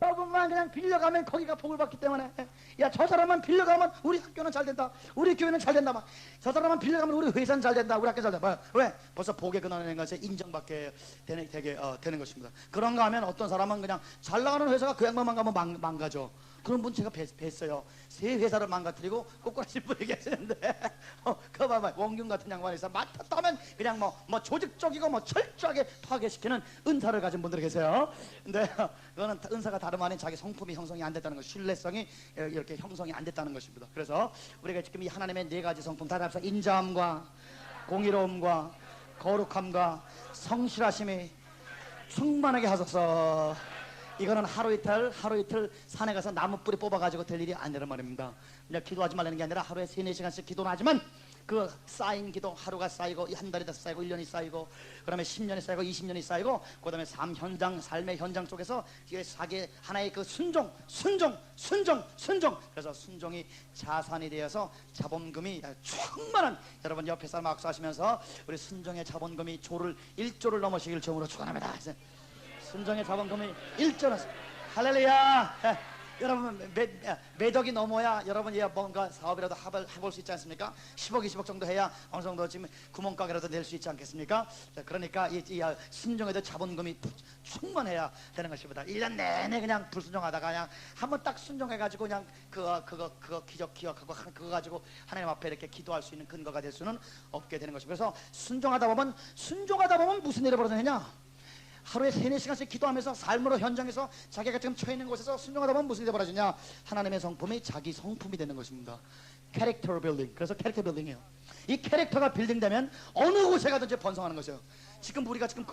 여러분만 그냥 빌려가면 거기가 복을 받기 때문에, 야, 저 사람만 빌려가면 우리 학교는 잘 된다, 우리 교회는 잘 된다, 막 저 사람만 빌려가면 우리 회사는 잘 된다, 우리 학교 잘 된다. 왜? 벌써 복의 근원에 것에 인정받게 되는 것입니다. 그런가 하면 어떤 사람은 그냥 잘 나가는 회사가 그 양반만 가면 망가져. 그런 분 제가 뵀어요. 세 회사를 망가뜨리고 꼬꾸라질 분이 계시는데, 그 봐봐, 원균 같은 양반이 있어. 맡았다 하면 그냥 뭐 조직적이고 철저하게 파괴시키는 은사를 가진 분들이 계세요. 근데 그거는 은사가 다름 아닌 자기 성품이 형성이 안 됐다는 것, 신뢰성이 이렇게 형성이 안 됐다는 것입니다. 그래서 우리가 지금 이 하나님의 네 가지 성품, 다 합쳐 인자함과 공의로움과 거룩함과 성실하심이 충만하게 하소서. 이거는 하루 이틀 산에 가서 나무 뿌리 뽑아가지고 될 일이 아니란 말입니다. 그냥 기도하지 말라는 게 아니라 하루에 3-4시간씩 기도는 하지만 그 쌓인 기도, 하루가 쌓이고 한 달이 다 쌓이고 1년이 쌓이고 그 다음에 10년이 쌓이고 20년이 쌓이고 그 다음에 삶의 현장 속에서 자기 하나의 그 순종. 그래서 순종이 자산이 되어서 자본금이 충만한, 여러분 옆에 사람 악수하시면서 우리 순종의 자본금이 1조를 넘으시길 주음으로 축원합니다. 순종의 자본금이 1조는 할렐루야. 여러분 매덕이 넘어야 여러분 뭔가 사업이라도 해볼 수 있지 않습니까? 10억 20억 정도 해야 어느 정도 지금 구멍가게라도 낼 수 있지 않겠습니까? 그러니까 이 순종에도 자본금이 충만해야 되는 것입니다. 1년 내내 그냥 불순종하다가 그냥 한번 딱 순종해가지고 그냥 그거 기억하고 그거 가지고 하나님 앞에 이렇게 기도할 수 있는 근거가 될 수는 없게 되는 것입니다. 그래서 순종하다 보면 무슨 일이 벌어지느냐? 하루에 3-4시간씩 기도하면서 삶으로 현장에서 자기가 지금 처해 있는 곳에서 순종하다 보면 무슨 일이 벌어지냐? 하나님의 성품이 자기 성품이 되는 것입니다. 캐릭터 빌딩. 그래서 캐릭터 빌딩이에요. 이 캐릭터가 빌딩되면 어느 곳에 가든지 번성하는 것이에요. 지금 우리가 지금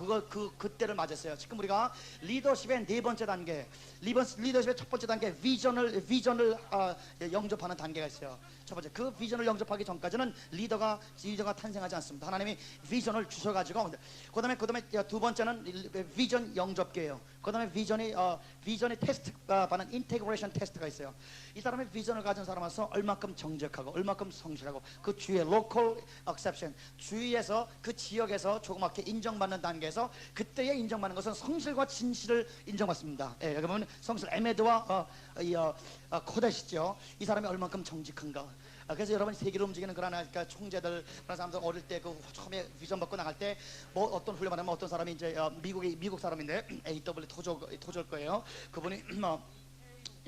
그때를 맞았어요. 지금 우리가 리더십의 4번째 단계, 리더십의 첫 번째 단계, 비전을 영접하는 단계가 있어요. 첫 번째, 그 비전을 영접하기 전까지는 리더가 탄생하지 않습니다. 하나님이 비전을 주셔가지고, 그 다음에 두 번째는 비전 영접기예요. 그 다음에 비전이 테스트가 받는 인테그레이션 테스트가 있어요. 이 사람의 비전을 가진 사람으로서 얼마큼 정직하고 얼마큼 성실하고 그 주위의 로컬 액셉션, 주위에서 그 지역에서 조그맣게 인정받는 단계에서 그때에 인정받는 것은 성실과 진실을 인정받습니다. 예, 여기 보면 성실 에메드와 코데시죠. 이 사람이 얼마큼 정직한가. 그래서 여러분이 세계를 움직이는 그런 총재들, 그런 사람들 어릴 때 그 처음에 비전 받고 나갈 때 뭐 어떤 훈련 받으면 어떤 사람이 이제 미국 사람인데 AW 토조일 거예요. 그분이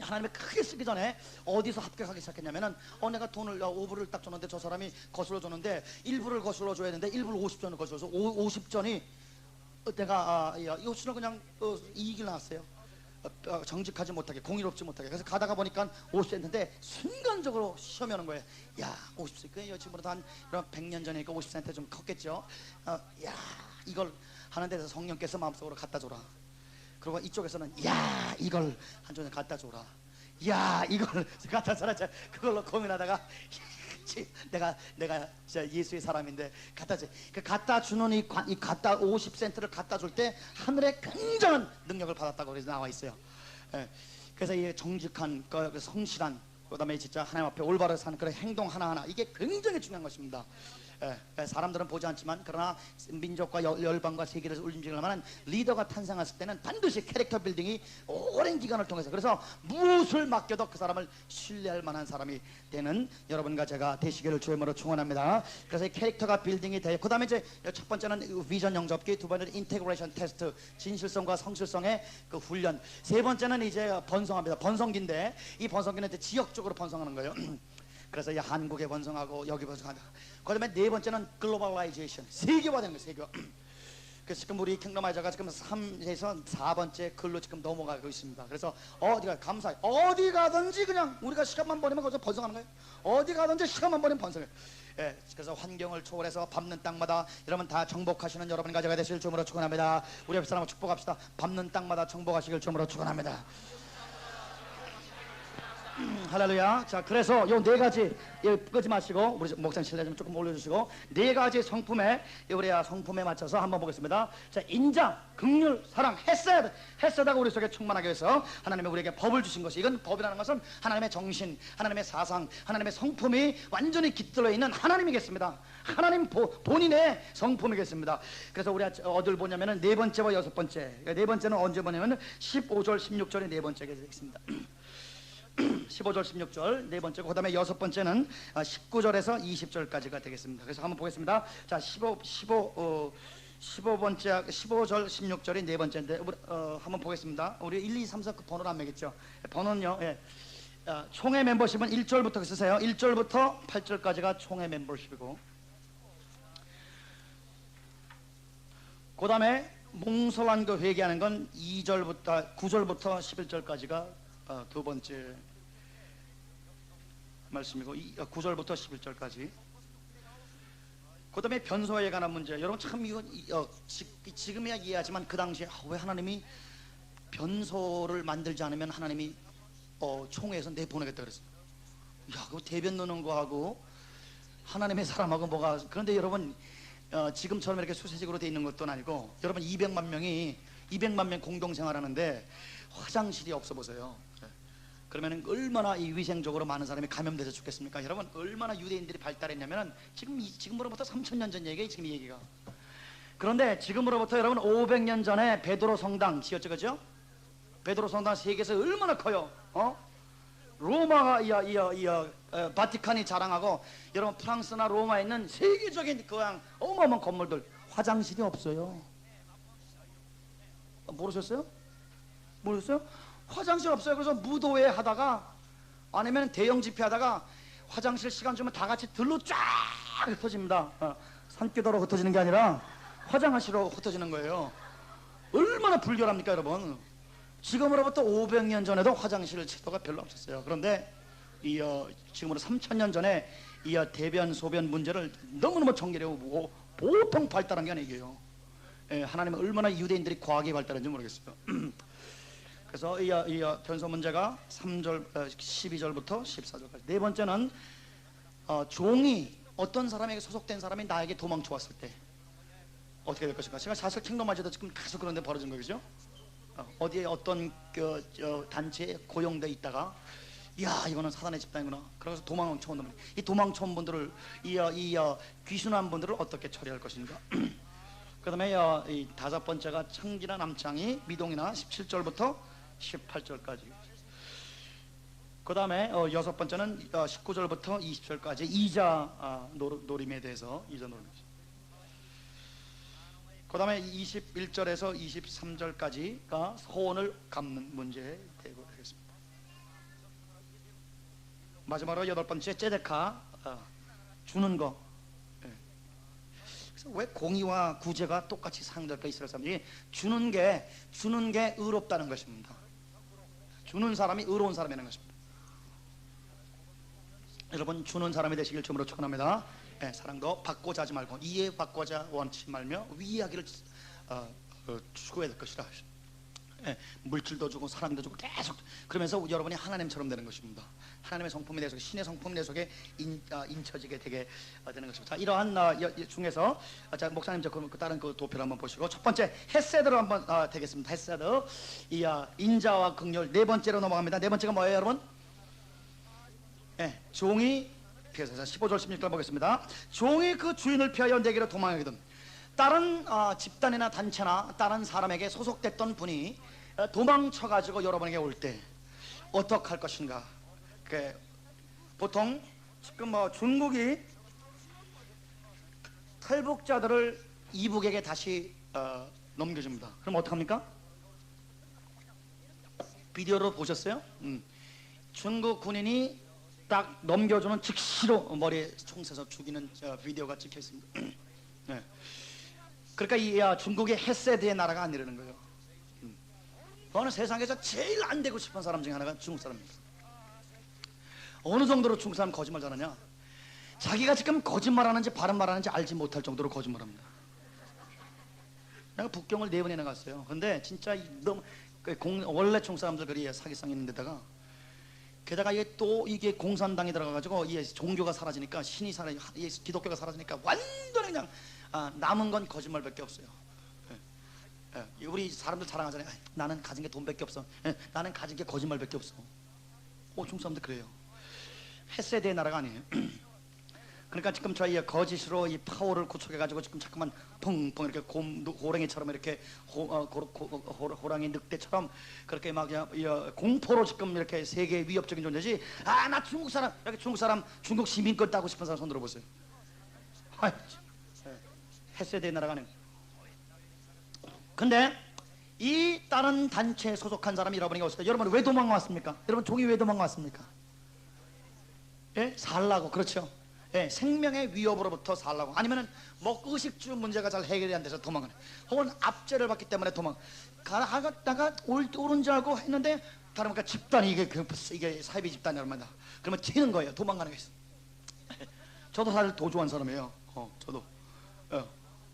하나님의 크게 쓰기 전에 어디서 합격하기 시작했냐면은 내가 돈을 5불을 딱 줬는데 저 사람이 거슬러 줬는데 1불을 거슬러 줘야 되는데 1불 50전을 거슬러서 50전이 내가 이 호수는 그냥 이익이 나왔어요. 정직하지 못하게, 공의롭지 못하게. 그래서 가다가 보니까 50센트인데 순간적으로 시험이 오는 거예요. 야, 50센트, 지금부터 한 100년 전이니까 50센트 좀 컸겠죠. 야, 이걸 하는 데서 성령께서 마음속으로 갖다 줘라. 그리고 이쪽에서는 야, 이걸 한 존에 갖다 줘라. 야, 이걸 갖다 줘라. 그걸로 고민하다가 내가 진짜 예수의 사람인데 갖다 주는 이 갖다 50센트를 갖다 줄 때 하늘에 굉장한 능력을 받았다고 그래서 나와 있어요. 예, 그래서 이 정직한 성실한, 그다음에 진짜 하나님 앞에 올바르게 사는 그런 행동 하나하나, 이게 굉장히 중요한 것입니다. 사람들은 보지 않지만 그러나 민족과 열방과 세계를 울림지를 리더가 탄생했을 때는 반드시 캐릭터 빌딩이 오랜 기간을 통해서, 그래서 무엇을 맡겨도 그 사람을 신뢰할 만한 사람이 되는 여러분과 제가 되시기를 주님으로 축원합니다. 그래서 이 캐릭터가 빌딩이 돼요. 그 다음에 이제 첫 번째는 비전 영접기, 두 번째는 인테그레이션 테스트, 진실성과 성실성의 그 훈련, 세 번째는 이제 번성합니다. 번성기인데 이 번성기는 이제 지역적으로 번성하는 거예요. 그래서 이 한국에 번성하고 여기 번성한다. 그 다음에 네 번째는 글로벌라이제이션, 세계화되는 거예요. 세계화. 그래서 지금 우리 킹덤아이저가 지금 3에서 4번째 글로 지금 넘어가고 있습니다. 그래서 어디가 감사해, 어디 가든지 그냥 우리가 시간만 버리면 거기서 번성하는 거예요. 어디 가든지 시간만 버리면 번성해요. 예, 그래서 환경을 초월해서 밟는 땅마다 여러분 다 정복하시는 여러분이 가져가 되실 주님으로 축원합니다. 우리 옆 사람과 축복합시다. 밟는 땅마다 정복하시길 주님으로 축원합니다. 할렐루야. 자, 그래서 요 네 가지 끄지 마시고 우리 목사님 실내 좀 조금 올려주시고 네 가지 성품에 우리 성품에 맞춰서 한번 보겠습니다. 자, 인자, 긍휼, 사랑, 헤세드가 우리 속에 충만하게 해서 하나님이 우리에게 법을 주신 것이 이건 법이라는 것은 하나님의 정신, 하나님의 사상, 하나님의 성품이 완전히 깃들어 있는 하나님이겠습니다. 하나님 본인의 성품이겠습니다. 그래서 우리 어딜 보냐면은 네 번째와 여섯 번째. 네 번째는 언제 보냐면은 15절, 16절이 네 번째가 되겠습니다. 15절 16절 네 번째고 그다음에 여섯 번째는 19절에서 20절까지가 되겠습니다. 그래서 한번 보겠습니다. 자, 15번째 15절 16절이 네 번째인데 한번 보겠습니다. 우리 1, 2, 3, 4 그 번호를 안 매겼죠. 번호는요. 예. 총회 멤버십은 1절부터 쓰세요. 1절부터 8절까지가 총회 멤버십이고 그다음에 몽설한 거 회개하는 건 2절부터 9절부터 11절까지가 두 번째 말씀이고 9절부터 11절까지. 그 다음에 변소에 관한 문제. 여러분 참 이거 지금이야 이해하지만 그 당시에 왜 하나님이 변소를 만들지 않으면 하나님이 총회에서 내보내겠다 그랬어요. 야, 그 대변 넣는 거하고 하나님의 사람하고 뭐가. 그런데 여러분 지금처럼 이렇게 수세식으로 돼 있는 것도 아니고 여러분 200만 명 공동생활하는데 화장실이 없어 보세요. 그러면 얼마나 이 위생적으로 많은 사람이 감염돼서 죽겠습니까? 여러분 얼마나 유대인들이 발달했냐면은 지금으로부터 3000년 전 얘기예요. 지금 이 얘기가. 그런데 지금으로부터 여러분 500년 전에 베드로 성당 지었죠, 그죠? 베드로 성당 세계에서 얼마나 커요? 로마가 바티칸이 자랑하고 여러분 프랑스나 로마에 있는 세계적인 그냥 어마어마한 건물들 화장실이 없어요. 모르셨어요? 화장실 없어요. 그래서 무도회 하다가 아니면 대형 집회 하다가 화장실 시간 주면 다 같이 들로 쫙 흩어집니다. 산기도로 흩어지는 게 아니라 화장실로 흩어지는 거예요. 얼마나 불결합니까 여러분. 지금으로부터 500년 전에도 화장실 제도가 별로 없었어요. 그런데 지금으로 3000년 전에 대변 소변 문제를 너무너무 정결하고 보통 발달한 게 아니에요. 하나님은 얼마나 유대인들이 과하게 발달했는지 모르겠어요. 그래서 이 변소 문제가 3절, 12절부터 14절까지. 네 번째는 종이 어떤 사람에게 소속된 사람이 나에게 도망쳐 왔을 때 어떻게 될 것인가. 제가 사실 킹덤마저도 지금 계속 그런 데 벌어진 거죠. 어디에 어떤 단체에 고용돼 있다가 야 이거는 사단의 집단이구나. 그래서 도망쳐 온 분들, 이 도망쳐 온 분들을 이 귀순한 분들을 어떻게 처리할 것인가. 그 다음에 이 다섯 번째가 청지나 남창이 미동이나 17절부터 18절까지. 그 다음에 여섯 번째는 19절부터 20절까지 이자 노림에 대해서 이자 노림. 그 다음에 21절에서 23절까지가 소원을 갚는 문제에 되고 되겠습니다. 마지막으로 여덟 번째 제데카 주는 거. 그래서 왜 공의와 구제가 똑같이 사용될까? 이스라엘 사람들이 주는 게 의롭다는 것입니다. 주는 사람이 의로운 사람이라는 것입니다. 여러분 주는 사람이 되시길 주님으로 축원합니다. 사랑도 받고자 하지 말고 이해받고자 원치 말며 위하기를 추구해야 될 것이라. 물질도 주고 사랑도 주고 계속 그러면서 여러분이 하나님처럼 되는 것입니다. 하나님의 성품이 내 속에 신의 성품이 내 속에 인쳐지게 되게 되는 것입니다. 자, 이러한 중에서 자 목사님 그 다른 그 도표를 한번 보시고 첫 번째 헤세드로 한번 되겠습니다. 헤세드 인자와 긍휼. 네 번째로 넘어갑니다. 네 번째가 뭐예요 여러분? 종이 피해서 15절 16절 보겠습니다. 종이 그 주인을 피하여 내게로 도망하거든 다른 집단이나 단체나 다른 사람에게 소속됐던 분이 도망쳐가지고 여러분에게 올 때 어떻게 할 것인가. 보통 지금 중국이 탈북자들을 이북에게 다시 넘겨줍니다. 그럼 어떡합니까? 비디오로 보셨어요? 중국 군인이 딱 넘겨주는 즉시로 머리에 총 쏴서 죽이는 비디오가 찍혀 있습니다. 네. 그러니까 이 중국의 헤세드의 나라가 아니라는 거예요. 어느 세상에서 제일 안 되고 싶은 사람 중에 하나가 중국 사람입니다. 어느 정도로 중국 사람 거짓말 잘하냐? 자기가 지금 거짓말하는지 바른 말하는지 알지 못할 정도로 거짓말합니다. 내가 북경을 4번이나 갔어요. 근데 진짜 너무 원래 중국 사람들 그리 사기성 있는 데다가 게다가 이게 또 이게 공산당이 들어가가지고 이 종교가 사라지니까 신이 사라, 이 기독교가 사라지니까 완전히 그냥 남은 건 거짓말밖에 없어요. 우리 사람들 자랑하잖아요. 나는 가진 게 돈밖에 없어. 나는 가진 게 거짓말밖에 없어. 중국 사람들 그래요. 헤세드의 나라가 아니에요. 그러니까 지금 저희 거짓으로 이 파워를 구축해가지고 지금 자꾸만 펑펑 이렇게 호랑이처럼 이렇게 호랑이 늑대처럼 그렇게 막 공포로 지금 이렇게 세계 위협적인 존재지. 나 중국 사람, 여기 중국 사람, 중국 시민권 따고 싶은 사람 손 들어보세요. 헤세드의 나라가 아니에요. 근데 이 다른 단체에 소속한 사람이 여러분이 오실 때 여러분 왜 도망왔습니까? 여러분 종이 왜 도망왔습니까? 예? 살라고. 그렇죠. 예, 생명의 위협으로부터 살라고. 아니면은 의식주 문제가 잘 해결이 안 돼서 도망가네. 혹은 압제를 받기 때문에 가다가 옳은 줄 알고 했는데 다르니까 집단이 이게 사이비 집단이 말이야. 그러면 튀는 거예요. 도망가는 게 있어. 저도 사실 도주한 사람이에요. 저도.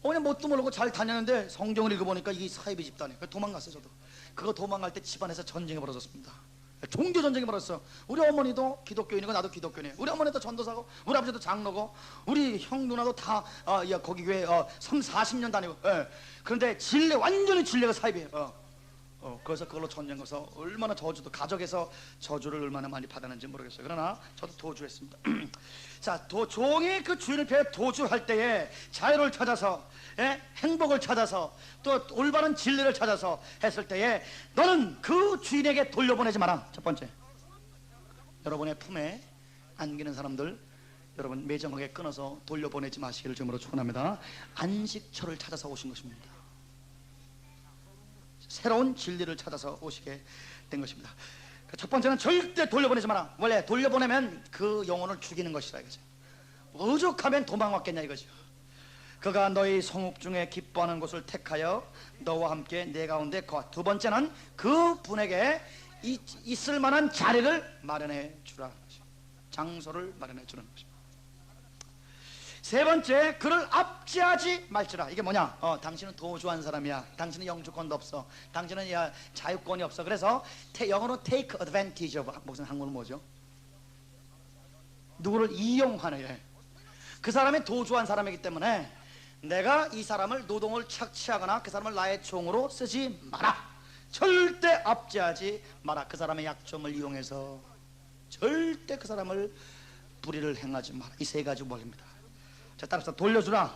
그냥 뭣도 모르고 잘 다녔는데 성경을 읽어보니까 이게 사이비 집단이에요. 도망갔어요. 저도. 그거 도망갈 때 집안에서 전쟁이 벌어졌습니다. 종교 전쟁이 벌었어. 우리 어머니도 기독교인이고 나도 기독교인이에요. 우리 어머니도 전도사고 우리 아버지도 장로고 우리 형 누나도 다 거기 교회 30-40년 다니고. 그런데 완전히 진리가 사이비예요. 그래서 그걸로 전쟁 거서 얼마나 저주도 가족에서 저주를 얼마나 많이 받았는지 모르겠어요. 그러나 저도 도주했습니다. 자, 종이 그 주인을 피해 도주할 때에 자유를 찾아서 행복을 찾아서 또 올바른 진리를 찾아서 했을 때에 너는 그 주인에게 돌려보내지 마라. 첫 번째, 여러분의 품에 안기는 사람들 여러분 매정하게 끊어서 돌려보내지 마시기를 주님으로 축원합니다. 안식처를 찾아서 오신 것입니다. 새로운 진리를 찾아서 오시게 된 것입니다. 첫 번째는 절대 돌려보내지 마라. 원래 돌려보내면 그 영혼을 죽이는 것이라 이거죠. 오죽하면 도망왔겠냐 이거죠. 그가 너희 성읍 중에 기뻐하는 곳을 택하여 너와 함께 내 가운데 거하. 두 번째는 그 분에게 있을 만한 자리를 마련해 주라. 장소를 마련해 주는 것입니다. 세 번째, 그를 압제하지 말지라. 이게 뭐냐? 당신은 도주한 사람이야. 당신은 영주권도 없어. 당신은 자유권이 없어. 그래서 영어로 take advantage of, 무슨 한국어는 뭐죠? 누구를 이용하는. 그 사람이 도주한 사람이기 때문에 내가 이 사람을 노동을 착취하거나 그 사람을 나의 종으로 쓰지 마라. 절대 압제하지 마라. 그 사람의 약점을 이용해서 절대 그 사람을 불의를 행하지 마라. 이 세 가지 원리입니다. 자, 따라서 돌려주라.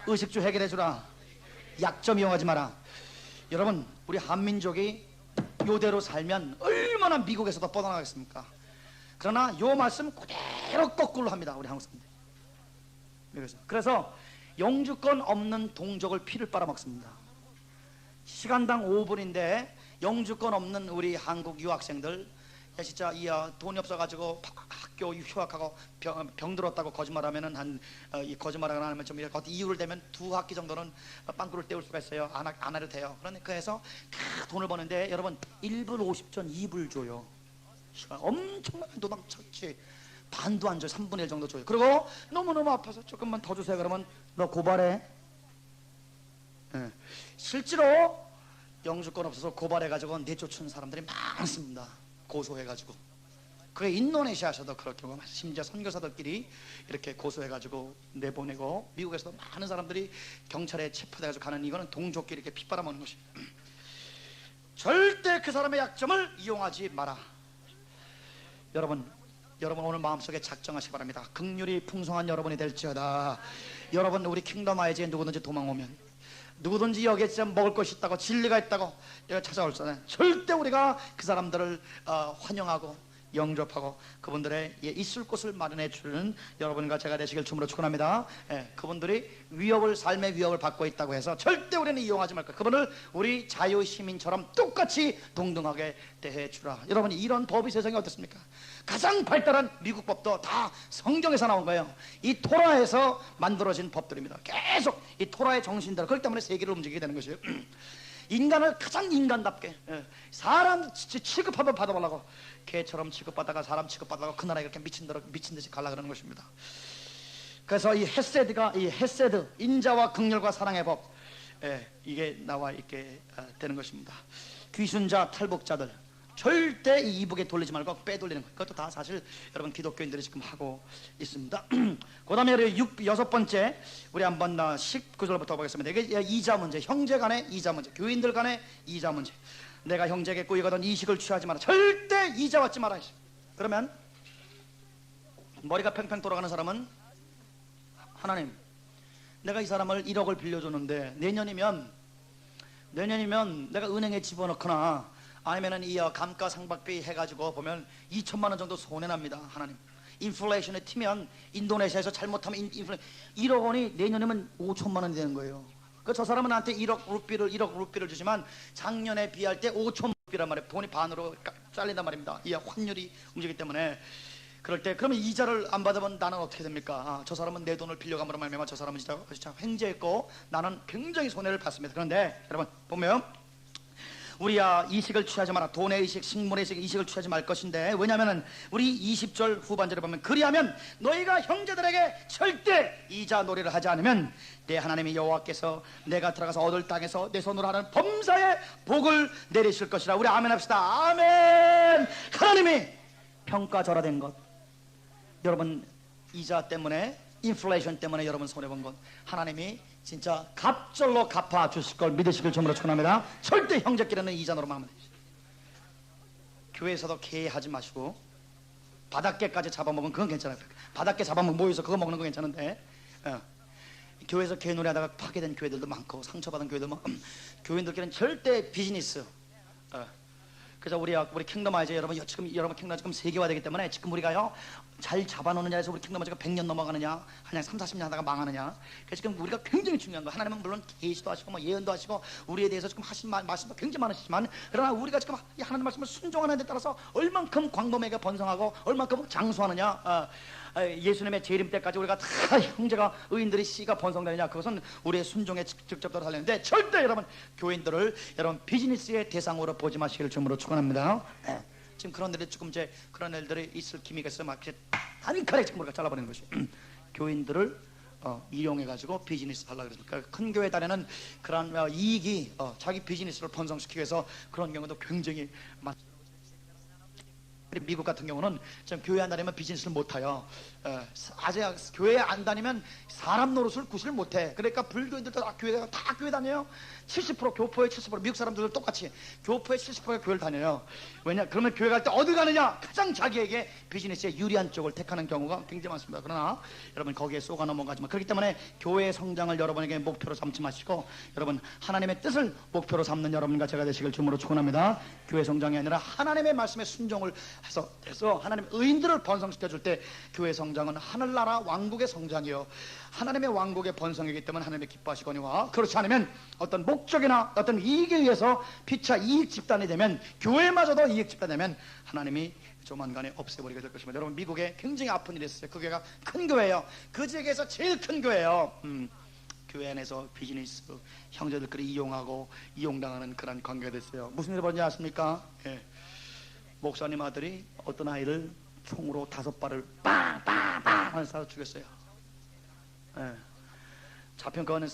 의식주 해결해주라. 약점 이용하지 마라. 여러분, 우리 한민족이 요대로 살면 얼마나 미국에서도 뻗어나가겠습니까? 그러나 요 말씀 그대로 거꾸로 합니다. 우리 한국 사람들. 그래서 영주권 없는 동족을 피를 빨아먹습니다. 시간당 5분인데 영주권 없는 우리 한국 유학생들 진짜 돈이 없어가지고 학교 휴학하고 병 들었다고 거짓말하면은 이 거짓말을 안 하면 좀 어떤 이유를 대면 2학기 정도는 빵꾸를 때울 수가 있어요. 안 해도 돼요. 그러니까 해서 돈을 버는데 여러분 1불 50전 2불 줘요. 엄청난 도박 착취. 반도 안 줘요. 3분의 1 정도 줘요. 그리고 너무너무 아파서 조금만 더 주세요. 그러면 너 고발해. 실제로 영주권 없어서 고발해가지고 내쫓은 사람들이 많습니다. 고소해가지고. 그게 인도네시아에서도 그럴 경우가 많아요. 심지어 선교사들끼리 이렇게 고소해가지고 내보내고 미국에서도 많은 사람들이 경찰에 체포돼가지고 가는 이거는 동족끼리 이렇게 피 빨아먹는 것입니다. 절대 그 사람의 약점을 이용하지 마라. 여러분 오늘 마음속에 작정하시기 바랍니다. 긍휼이 풍성한 여러분이 될지어다. 여러분 우리 킹덤 아이즈에 누구든지 도망오면 누구든지 여기에 진짜 먹을 것이 있다고 진리가 있다고 여기 찾아올 때 절대 우리가 그 사람들을 환영하고 영접하고 그분들의 있을 곳을 마련해 주는 여러분과 제가 되시길 주님으로 축원합니다. 그분들이 삶의 위협을 받고 있다고 해서 절대 우리는 이용하지 말고 그분을 우리 자유시민처럼 똑같이 동등하게 대해 주라. 여러분이 이런 법이 세상에 어떻습니까? 가장 발달한 미국 법도 다 성경에서 나온 거예요. 이 토라에서 만들어진 법들입니다. 계속 이 토라의 정신대로. 그렇기 때문에 세계를 움직이게 되는 것이에요. 인간을 가장 인간답게 사람 취급 한번 받아보려고 개처럼 취급받다가 사람 취급받다가 그 나라에 이렇게 미친 듯이 갈라 그러는 것입니다. 그래서 이 헤세드 인자와 긍휼과 사랑의 법 이게 나와 있게 되는 것입니다. 귀순자 탈북자들 절대 이북에 돌리지 말고 빼돌리는 거예요. 그것도 다 사실 여러분 기독교인들이 지금 하고 있습니다. 그 다음에 여섯 번째 우리 한번 19절부터 보겠습니다. 이게 이자 문제, 형제 간의 이자 문제, 교인들 간의 이자 문제. 내가 형제에게 꾸이거든 이식을 취하지 마라. 절대 이자 받지 마라. 그러면 머리가 팽팽 돌아가는 사람은 하나님, 내가 이 사람을 1억을 빌려줬는데 내년이면 내가 은행에 집어넣거나 아니면은 이 감가상각비 해가지고 보면 2천만 원 정도 손해납니다. 하나님, 인플레이션에 튀면 인도네시아에서 잘못하면 1억 원이 내년이면 5천만 원이 되는 거예요. 저 사람은 나한테 1억 루피를 주지만 작년에 비할 때 5천 루피란 말이에요. 돈이 반으로 잘린단 말입니다. 이 환율이 움직이기 때문에. 그럴 때 그러면 이자를 안 받으면 나는 어떻게 됩니까? 저 사람은 내 돈을 빌려감으로 말미암아 저 사람은 진짜 횡재했고 나는 굉장히 손해를 봤습니다. 그런데 여러분 보면 우리야 이식을 취하지 마라. 돈의 이식, 식물의 이식, 이식을 취하지 말 것인데, 왜냐하면 우리 20절 후반절에 보면 그리하면 너희가 형제들에게 절대 이자 놀이를 하지 않으면 내 하나님이 여호와께서 내가 들어가서 얻을 땅에서 내 손으로 하는 범사에 복을 내리실 것이라. 우리 아멘 합시다. 아멘. 하나님이 평가절하된 것, 여러분 이자 때문에, 인플레이션 때문에 여러분 손해본 것 하나님이 진짜 갑절로 갚아주실 걸 믿으시길 주님으로 축원합니다. 절대 형제끼리는 이자 노름하면 안 되죠. 교회에서도 개하지 마시고 바닷개까지 잡아먹으면 그건 괜찮아요. 바닷개 잡아먹으면 모여서 그거 먹는 건 괜찮은데 교회에서 개 놀이하다가 파괴된 교회들도 많고 상처받은 교회도 많고 교인들끼리는 절대 비즈니스. 그래서 우리 킹덤 아이즈 여러분 킹덤 지금 세계화되기 때문에 지금 우리가요 잘 잡아놓느냐에서 우리 킹덤 아이즈가 100년 넘어가느냐 그냥 3, 40년 하다가 망하느냐. 그래서 지금 우리가 굉장히 중요한 거, 하나님은 물론 계시도 하시고 뭐 예언도 하시고 우리에 대해서 지금 하신 말씀도 굉장히 많으시지만, 그러나 우리가 지금 이 하나님 말씀을 순종하는 데 따라서 얼만큼 광범위하게 번성하고 얼만큼 장수하느냐. 예수님의 재림 때까지 우리가 다 형제가 의인들이 씨가 번성되느냐, 그것은 우리의 순종에 직접적으로 달렸는데 절대 여러분 교인들을 여러분 비즈니스의 대상으로 보지 마시기를 주님으로 축원합니다. 지금 그런 일이 조금 그런 일들이 있을 기미가 있어요. 막 단칼에 지금 우리가 잘라버리는 것이 교인들을 이용해가지고 비즈니스 하려고 그러니까 큰 교회 단에는 그런 이익이 자기 비즈니스를 번성시키기 위해서 그런 경우도 굉장히 많습니다. 미국 같은 경우는 지금 교회 안 다니면 비즈니스를 못해요. 아직 교회 안 다니면 사람 노릇을 구실 못해. 그러니까 불교인들도 다 교회 다녀요. 70% 교포의 70%, 미국 사람들도 똑같이 교포의 70%가 교회를 다녀요. 왜냐? 그러면 교회 갈 때 어디 가느냐? 가장 자기에게 비즈니스에 유리한 쪽을 택하는 경우가 굉장히 많습니다. 그러나 여러분 거기에 쏘가 넘어가지만, 그렇기 때문에 교회의 성장을 여러분에게 목표로 삼지 마시고 여러분 하나님의 뜻을 목표로 삼는 여러분과 제가 되시길 주님으로 축원합니다. 교회 성장이 아니라 하나님의 말씀에 순종을 해서 하나님의 의인들을 번성시켜 줄 때 교회 성장은 하늘나라 왕국의 성장이요 하나님의 왕국의 번성이기 때문에 하나님의 기뻐하시거니와, 그렇지 않으면 어떤 목적이나 어떤 이익에 의해서 피차 이익 집단이 되면, 교회마저도 이익 집단이 되면 하나님이 조만간에 없애버리게 될 것입니다. 여러분 미국에 굉장히 아픈 일이 있었어요. 그 교회가 큰 교회예요. 그 지역에서 제일 큰 교회예요. 교회 안에서 비즈니스 형제들끼리 이용하고 이용당하는 그런 관계가 됐어요. 무슨 일이 벌어졌는지 아십니까? 목사님 아들이 어떤 아이를 총으로 5발을 빵빵빵 하면서 죽였어요. 잡힌 거는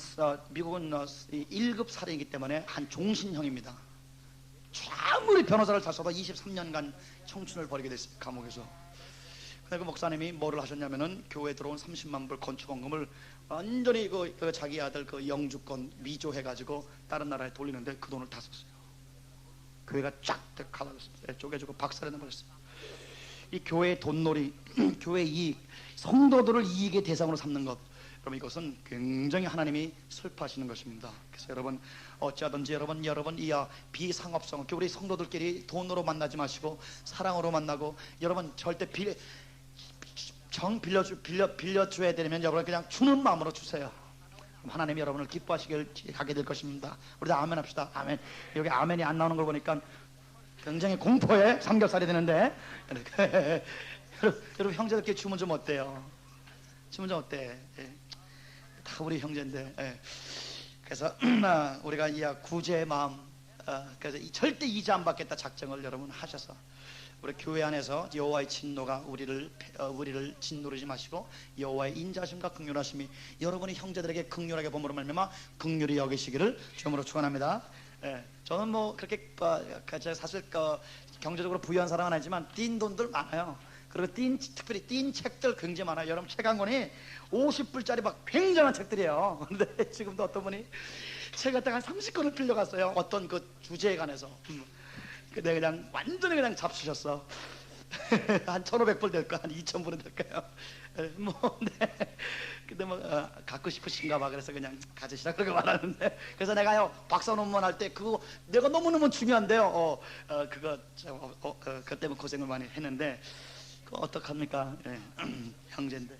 미국은 1급 살인이기 때문에 한 종신형입니다. 아무리 변호사를 잘 써도 23년간 청춘을 벌이게 됐어요, 감옥에서. 그 목사님이 뭐를 하셨냐면은 교회에 들어온 30만 불 건축원금을 완전히 그 자기 아들 그 영주권 미조해가지고 다른 나라에 돌리는데 그 돈을 다 썼어요. 교회가 쫙 갈라졌습니다. 쪼개주고 박살내 버렸어요. 이 교회의 돈놀이, 교회 이익, 성도들을 이익의 대상으로 삼는 것, 여러분 이것은 굉장히 하나님이 슬퍼하시는 것입니다. 그래서 여러분 어찌하든지 여러분 이 비상업성, 우리 성도들끼리 돈으로 만나지 마시고 사랑으로 만나고, 여러분 절대 빌려줘야 되면 여러분 그냥 주는 마음으로 주세요. 하나님이 여러분을 기뻐하게 될 것입니다. 우리 다 아멘 합시다. 아멘. 여기 아멘이 안 나오는 걸 보니까 굉장히 공포에 삼겹살이 되는데 여러분 형제들끼리 주면 좀 어때요? 주면 좀 어때? 다 우리 형제인데. 그래서 우리가 이 구제의 마음, 그래서 절대 이자 안 받겠다 작정을 여러분 하셔서 우리 교회 안에서 여호와의 진노가 우리를 짓누르지 마시고 여호와의 인자심과 긍휼하심이 여러분이 형제들에게 긍휼하게 범으로 말미암아 긍휼히 여기시기를 주님으로 축원합니다. 저는 뭐 그렇게 제가 사실 경제적으로 부유한 사람은 아니지만 띈 돈들 많아요. 그리고 특별히 띈 책들 굉장히 많아요. 여러분 책 한 권이 50불짜리 막 굉장한 책들이에요. 근데 지금도 어떤 분이 책 갖다가 한 30권을 빌려갔어요. 어떤 그 주제에 관해서. 근데 그냥 완전히 그냥 잡수셨어. 한 1,500불 될까? 한 2,000불은 될까요? 뭐, 네. 근데 뭐, 갖고 싶으신가 봐. 그래서 그냥 가지시라 그렇게 말하는데. 그래서 내가요, 박사 논문 할 때 그거 내가 너무너무 중요한데요. 그것 때문에 고생을 많이 했는데, 그거 어떡합니까? 예, 형제인데.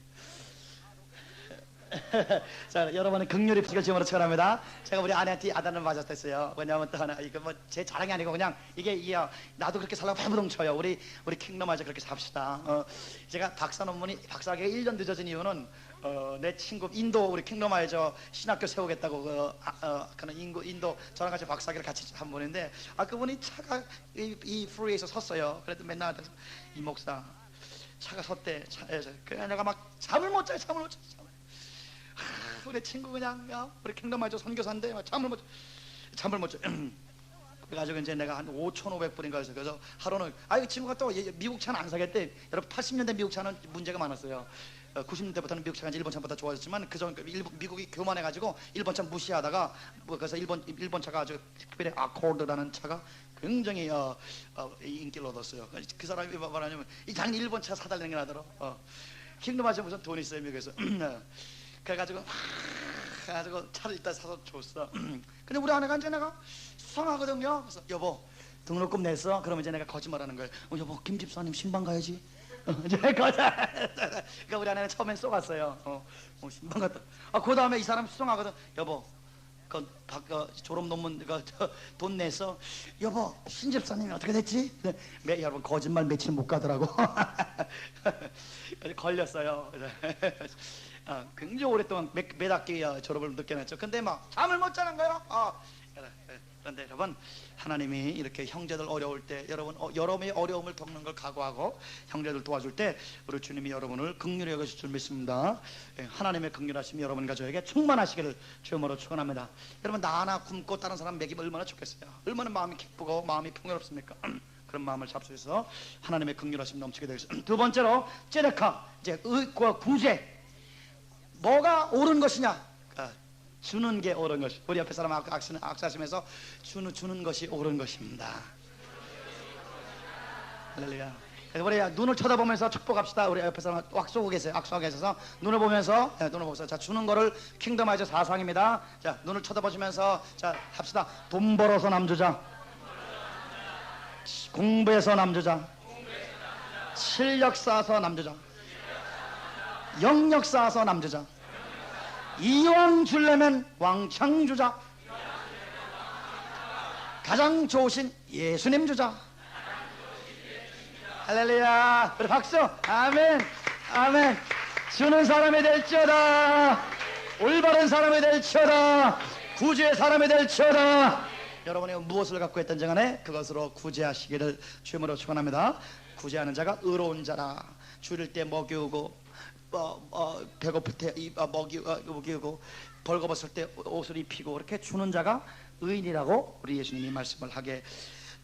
자, 여러분은 긍휼히 부시길 주님으로 축원합니다. 제가 우리 아내한테 아단을 맞았댔어요. 왜냐하면 또 하나 이거 뭐 제 자랑이 아니고 그냥 이게 나도 그렇게 살라고 발버둥 쳐요. 우리 킹덤아저 그렇게 삽시다. 제가 박사 논문이 박사학위가 1년 늦어진 이유는 내 친구 인도 우리 킹덤아저 신학교 세우겠다고 그는 인도 저랑 같이 박사학위를 같이 한 분인데 그분이 차가 이 프리에서 섰어요. 그래도 맨날 이 목사 차가 섰대. 차에서 그냥 내가 막 잠을 못 자요. 우리 친구 그냥 우리 킹덤아저 선교사인데 잠을 못 자. 그래가지고 이제 내가 한 5,500불인가 해서 그래서 하루는 이 친구가 또 미국 차는 안 사겠대. 여러분 80년대 미국 차는 문제가 많았어요. 90년대부터는 미국 차가 일본 차보다 좋아졌지만 그전 미국이 교만해가지고 일본 차 무시하다가 그래서 일본 차가 아주 특별히 아코드라는 차가 굉장히 인기를 얻었어요. 그 사람이 말하냐면 이 장인 일본 차 사달라는 게 나더러. 킹덤아저 무슨 돈 있어요 미국에서. 그래가지고 차를 일단 사서 줬어. 근데 우리 아내가 이제 내가 수상하거든요. 그래서 여보 등록금 냈어? 그러면 이제 내가 거짓말하는 거예요. 여보 김 집사님 신방 가야지. 그러니까 우리 아내는 처음엔 쏘갔어요. 신방 갔다. 그 다음에 이 사람 수상하거든. 여보 졸업 논문 돈 냈어? 여보 신 집사님이 어떻게 됐지? 여러분 거짓말 며칠 못 가더라고. 걸렸어요. 굉장히 오랫동안 몇 학기 졸업을 늦게 냈죠. 근데 막 잠을 못 자는 거예요. 그런데 여러분 하나님이 이렇게 형제들 어려울 때 여러분의 어려움을 겪는 걸 각오하고 형제들 도와줄 때 우리 주님이 여러분을 긍휼히 여기실 줄 믿습니다. 하나님의 긍휼하심이 여러분과 저에게 충만하시기를 주님으로 축원합니다. 여러분 나 하나 굶고 다른 사람 먹이면 얼마나 좋겠어요. 얼마나 마음이 기쁘고 마음이 풍요롭습니까? 그런 마음을 잡수해서 하나님의 긍휼하심 넘치게 되겠습니다. 두 번째로 제데카 이제 의과 구제. 뭐가 옳은 것이냐? 주는 게 옳은 것이. 우리 옆에 사람 악수하시면서 주는 것이 옳은 것입니다. 할렐루야. 우리 눈을 쳐다보면서 축복합시다. 우리 옆에 사람 악수하고 계세요. 악수하고 계셔서 눈을 보면서 자 주는 거를 킹덤아이저 사상입니다. 자 눈을 쳐다보시면서 자 합시다. 돈 벌어서 남주자, 공부해서 남주자, 실력 쌓아서 남주자, 영역 쌓아서 남주자, 이왕 주려면 왕창 주자, 가장 좋으신 예수님 주자. 할렐루야. 우리 박수. 아멘. 아멘. 주는 사람이 될지어다. 올바른 사람이 될지어다. 구주의 사람이 될지어다. 여러분이 무엇을 갖고 있든지 간에 그것으로 구제하시기를 주님으로 축원합니다. 구제하는 자가 의로운 자라. 줄일 때 먹이우고 배고플 때 먹이우고 벌거벗을 때 옷을 입히고 이렇게 주는 자가 의인이라고 우리 예수님이 말씀을 하게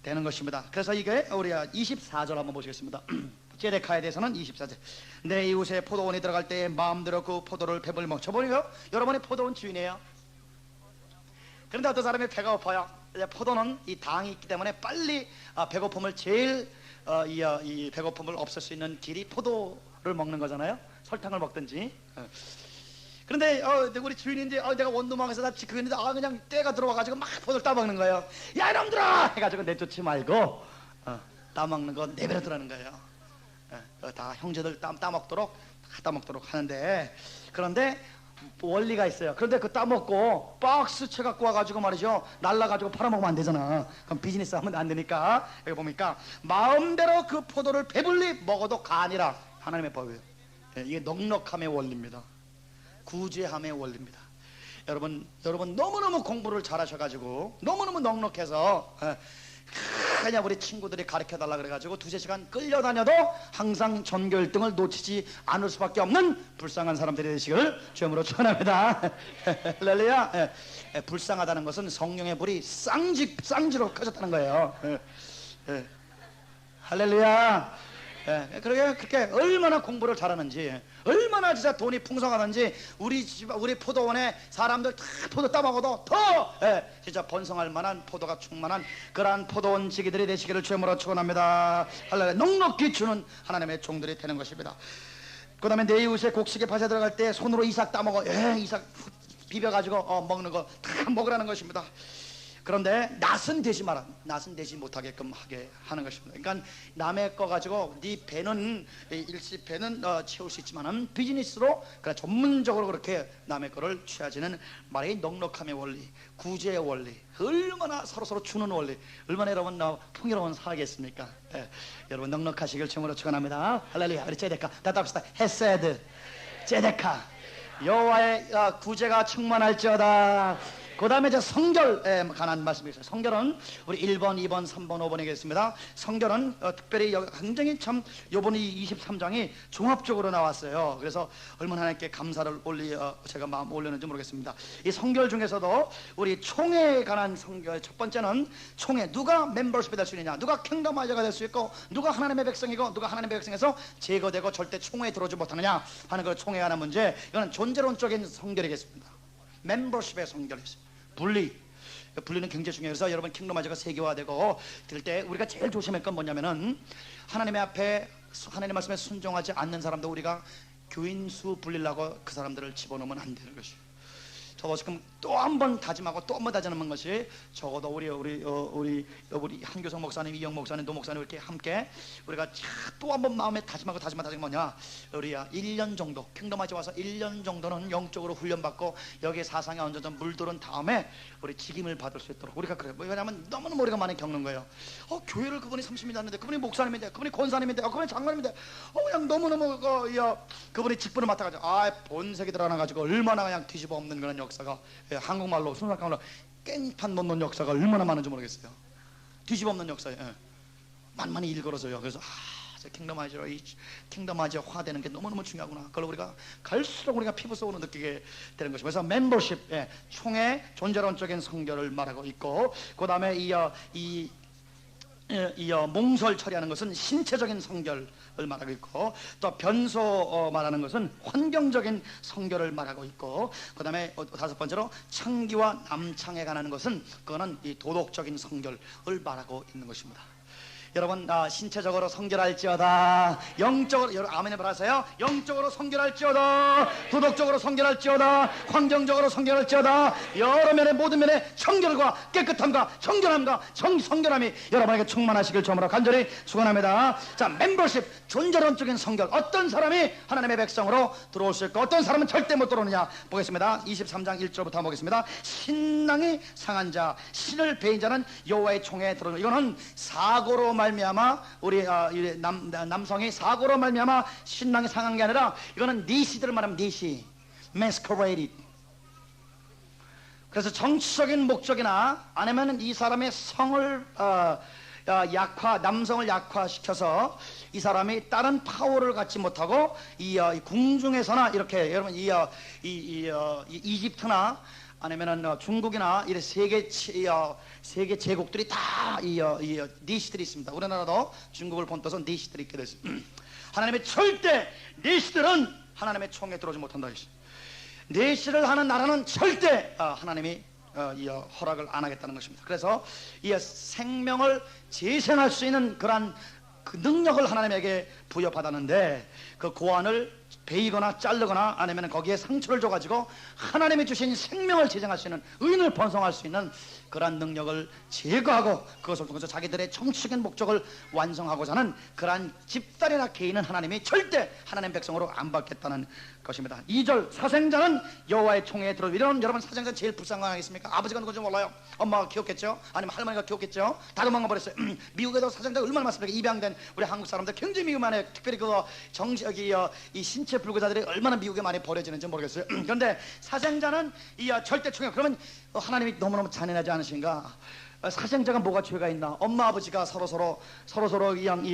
되는 것입니다. 그래서 이게 우리 24절 한번 보시겠습니다. 제데카에 대해서는 24절. 내 이웃의 포도원에 들어갈 때 마음대로 그 포도를 배불리 쳐버려요. 여러분이 포도원 주인이에요. 그런데 어떤 사람이 배가 고파요. 포도는 이 당이 있기 때문에 빨리 배고픔을 제일 이 배고픔을 없앨 수 있는 길이 포도를 먹는 거잖아요. 설탕을 먹든지. 그런데 우리 주인인데 내가 원두막에서 다 지키는데 그냥 때가 들어와가지고 막 포도를 따먹는 거예요. 야 이놈들아 해가지고 내쫓지 말고 따먹는 거 내버려두라는 거예요. 다 형제들 따먹도록 하는데, 그런데 원리가 있어요. 그런데 그 따먹고 박스채 갖고 와가지고 말이죠, 날라가지고 팔아먹으면 안 되잖아. 그럼 비즈니스 하면 안 되니까 여기 보니까 마음대로 그 포도를 배불리 먹어도 간이라 하나님의 법이에요. 이게 넉넉함의 원리입니다. 구제함의 원리입니다. 여러분 너무너무 공부를 잘하셔가지고 너무너무 넉넉해서 그냥 우리 친구들이 가르쳐달라 그래가지고 두세 시간 끌려다녀도 항상 전교 1등을 놓치지 않을 수밖에 없는 불쌍한 사람들이 되시기를 주님으로 축원합니다. 할렐루야. 불쌍하다는 것은 성령의 불이 쌍지로 꺼졌다는 거예요. 할렐루야. 그렇게 얼마나 공부를 잘하는지, 얼마나 진짜 돈이 풍성하든지 우리 포도원에 사람들 다 포도 따먹어도 더 진짜 번성할 만한 포도가 충만한 그러한 포도원 지기들이 되시기를 주님으로 축원합니다. 할렐루야. 넉넉히 주는 하나님의 종들이 되는 것입니다. 그 다음에 내 이웃의 곡식에 밭에 들어갈 때 손으로 이삭 따먹어. 이삭 비벼가지고 먹는 거 다 먹으라는 것입니다. 그런데 낯은 되지 마라. 낯은 되지 못하게끔 하게 하는 것입니다. 그러니까 남의 거 가지고 네 배는 일시 배는 채울 수 있지만은 비즈니스로 그러니까 전문적으로 그렇게 남의 거를 취하지는 말이 넉넉함의 원리, 구제의 원리, 얼마나 서로 주는 원리, 얼마나 여러분 풍요로운 사겠습니까? 여러분 넉넉하시길 주님으로 축원합니다. 할렐루야. 우리 제데카 다 합시다. 헤세드 제데카 여호와의 구제가 충만할지어다. 그 다음에 이제 성결에 관한 말씀이 있어요. 성결은 우리 1번, 2번, 3번, 5번에 있습니다. 성결은 특별히 굉장히 참 요번이 23장이 종합적으로 나왔어요. 그래서 얼마나 하나님께 감사를 제가 마음 올렸는지 모르겠습니다. 이 성결 중에서도 우리 총회에 관한 성결, 첫 번째는 총회, 누가 멤버십이 될 수 있느냐, 누가 킹덤 아이자가 될 수 있고, 누가 하나님의 백성이고, 누가 하나님의 백성에서 제거되고 절대 총회에 들어오지 못하느냐 하는 그 총회에 관한 문제. 이거는 존재론적인 성결이겠습니다. 멤버십의 성결이 있습니다. 분리는 굉장히 중요해요. 그래서 여러분 킹덤 아이자가 세계화되고 될 때 우리가 제일 조심할 건 뭐냐면은 하나님의 앞에 하나님 말씀에 순종하지 않는 사람도 우리가 교인수 불리려고 그 사람들을 집어넣으면 안 되는 것이에요. 저도 지금 또 한 번 다짐하고 또 한 번 다짐하는 것이 적어도 우리 한교성 목사님, 이영 목사님, 노 목사님 이렇게 함께 우리가 또 한 번 마음에 다짐하고 뭐냐, 우리 1년 정도 킹덤하지 와서 1년 정도는 영적으로 훈련받고 여기에 사상에 얹어져 물들은 다음에 우리 직임을 받을 수 있도록 우리가 그래요. 왜냐하면 너무너무 우리가 많이 겪는 거예요. 교회를 그분이 30년 됐는데, 그분이 목사님인데, 그분이 권사님인데, 그분이 장관님인데, 그냥 너무너무 그분이 직분을 맡아가지고 본색이 드러나가지고 얼마나 그냥 뒤집어 엎는 그런 역사가, 한국말로 순삭강으로 깽판 놓는 역사가 얼마나 많은지 모르겠어요. 뒤집어 엎는 역사에 만만히 일걸어서요. 그래서 킹덤 아이자 화되는 게 너무너무 중요하구나. 그걸 우리가 갈수록 우리가 피부 속으로 느끼게 되는 것이고, 그래서 멤버십, 총회, 존재론적인 성결을 말하고 있고, 그 다음에 이 몽설 처리하는 것은 신체적인 성결을 말하고 있고, 또 변소 말하는 것은 환경적인 성결을 말하고 있고, 그 다음에 다섯 번째로 창기와 남창에 관한 것은 그거는 이 도덕적인 성결을 말하고 있는 것입니다. 여러분 신체적으로 성결할지어다, 영적으로, 여러분 아멘 해보라세요. 영적으로 성결할지어다, 도덕적으로 성결할지어다, 환경적으로 성결할지어다. 여러 면의 모든 면의 청결과 깨끗함과 정결함과 성결함이 여러분에게 충만하시길 주님으로 간절히 축원합니다. 자, 멤버십, 존재론적인 성결. 어떤 사람이 하나님의 백성으로 들어올 수 있고 어떤 사람은 절대 못 들어오느냐 보겠습니다. 23장 1절부터 보겠습니다. 신랑이 상한 자, 신을 배인 자는 여호와의 총회에 들어오는, 이거는 사고로 말미암아 우리 남성이 사고로 말미암아 신랑이 상한 게 아니라, 이거는 니시들을 말하면 니시, masqueraded. 그래서 정치적인 목적이나 아니면 이 사람의 성을 남성을 약화시켜서 이 사람이 다른 파워를 갖지 못하고 이 궁중에서나 이렇게, 여러분 이집트나 아니면은 중국이나 이런 세계 제국들이 다 니시들이 있습니다. 우리나라도 중국을 본떠서 니시들이 있게 됐습니다. 하나님의 절대 니시들은 하나님의 총에 들어오지 못한다. 니시를 하는 나라는 절대 하나님이 허락을 안 하겠다는 것입니다. 그래서 이 생명을 재생할 수 있는 그러한 그 능력을 하나님에게 부여받았는데, 그 고안을 베이거나 자르거나 아니면 거기에 상처를 줘가지고 하나님이 주신 생명을 재생할 수 있는, 의인을 번성할 수 있는 그러한 능력을 제거하고 그것을 통해서 자기들의 정치적인 목적을 완성하고자 하는 그러한 집단이나 개인은 하나님이 절대 하나님 백성으로 안 받겠다는 것입니다. 2절, 사생자는 여호와의 총회에 들어. 이런, 여러분 사생자 제일 불쌍한 거 아니겠습니까? 아버지가 누군지 몰라요. 엄마가 키웠겠죠, 아니면 할머니가 키웠겠죠. 다 도망가 버렸어요. 미국에도 사생자가 얼마나 많습니까? 입양된 우리 한국 사람들 굉장히 미국 안에, 특별히 이 신체 불구자들이 얼마나 미국에 많이 버려지는지 모르겠어요. 그런데 사생자는 절대 총회, 그러면 하나님이 너무너무 잔인하지 않으신가? 사생자가 뭐가 죄가 있나? 엄마 아버지가 서로 그냥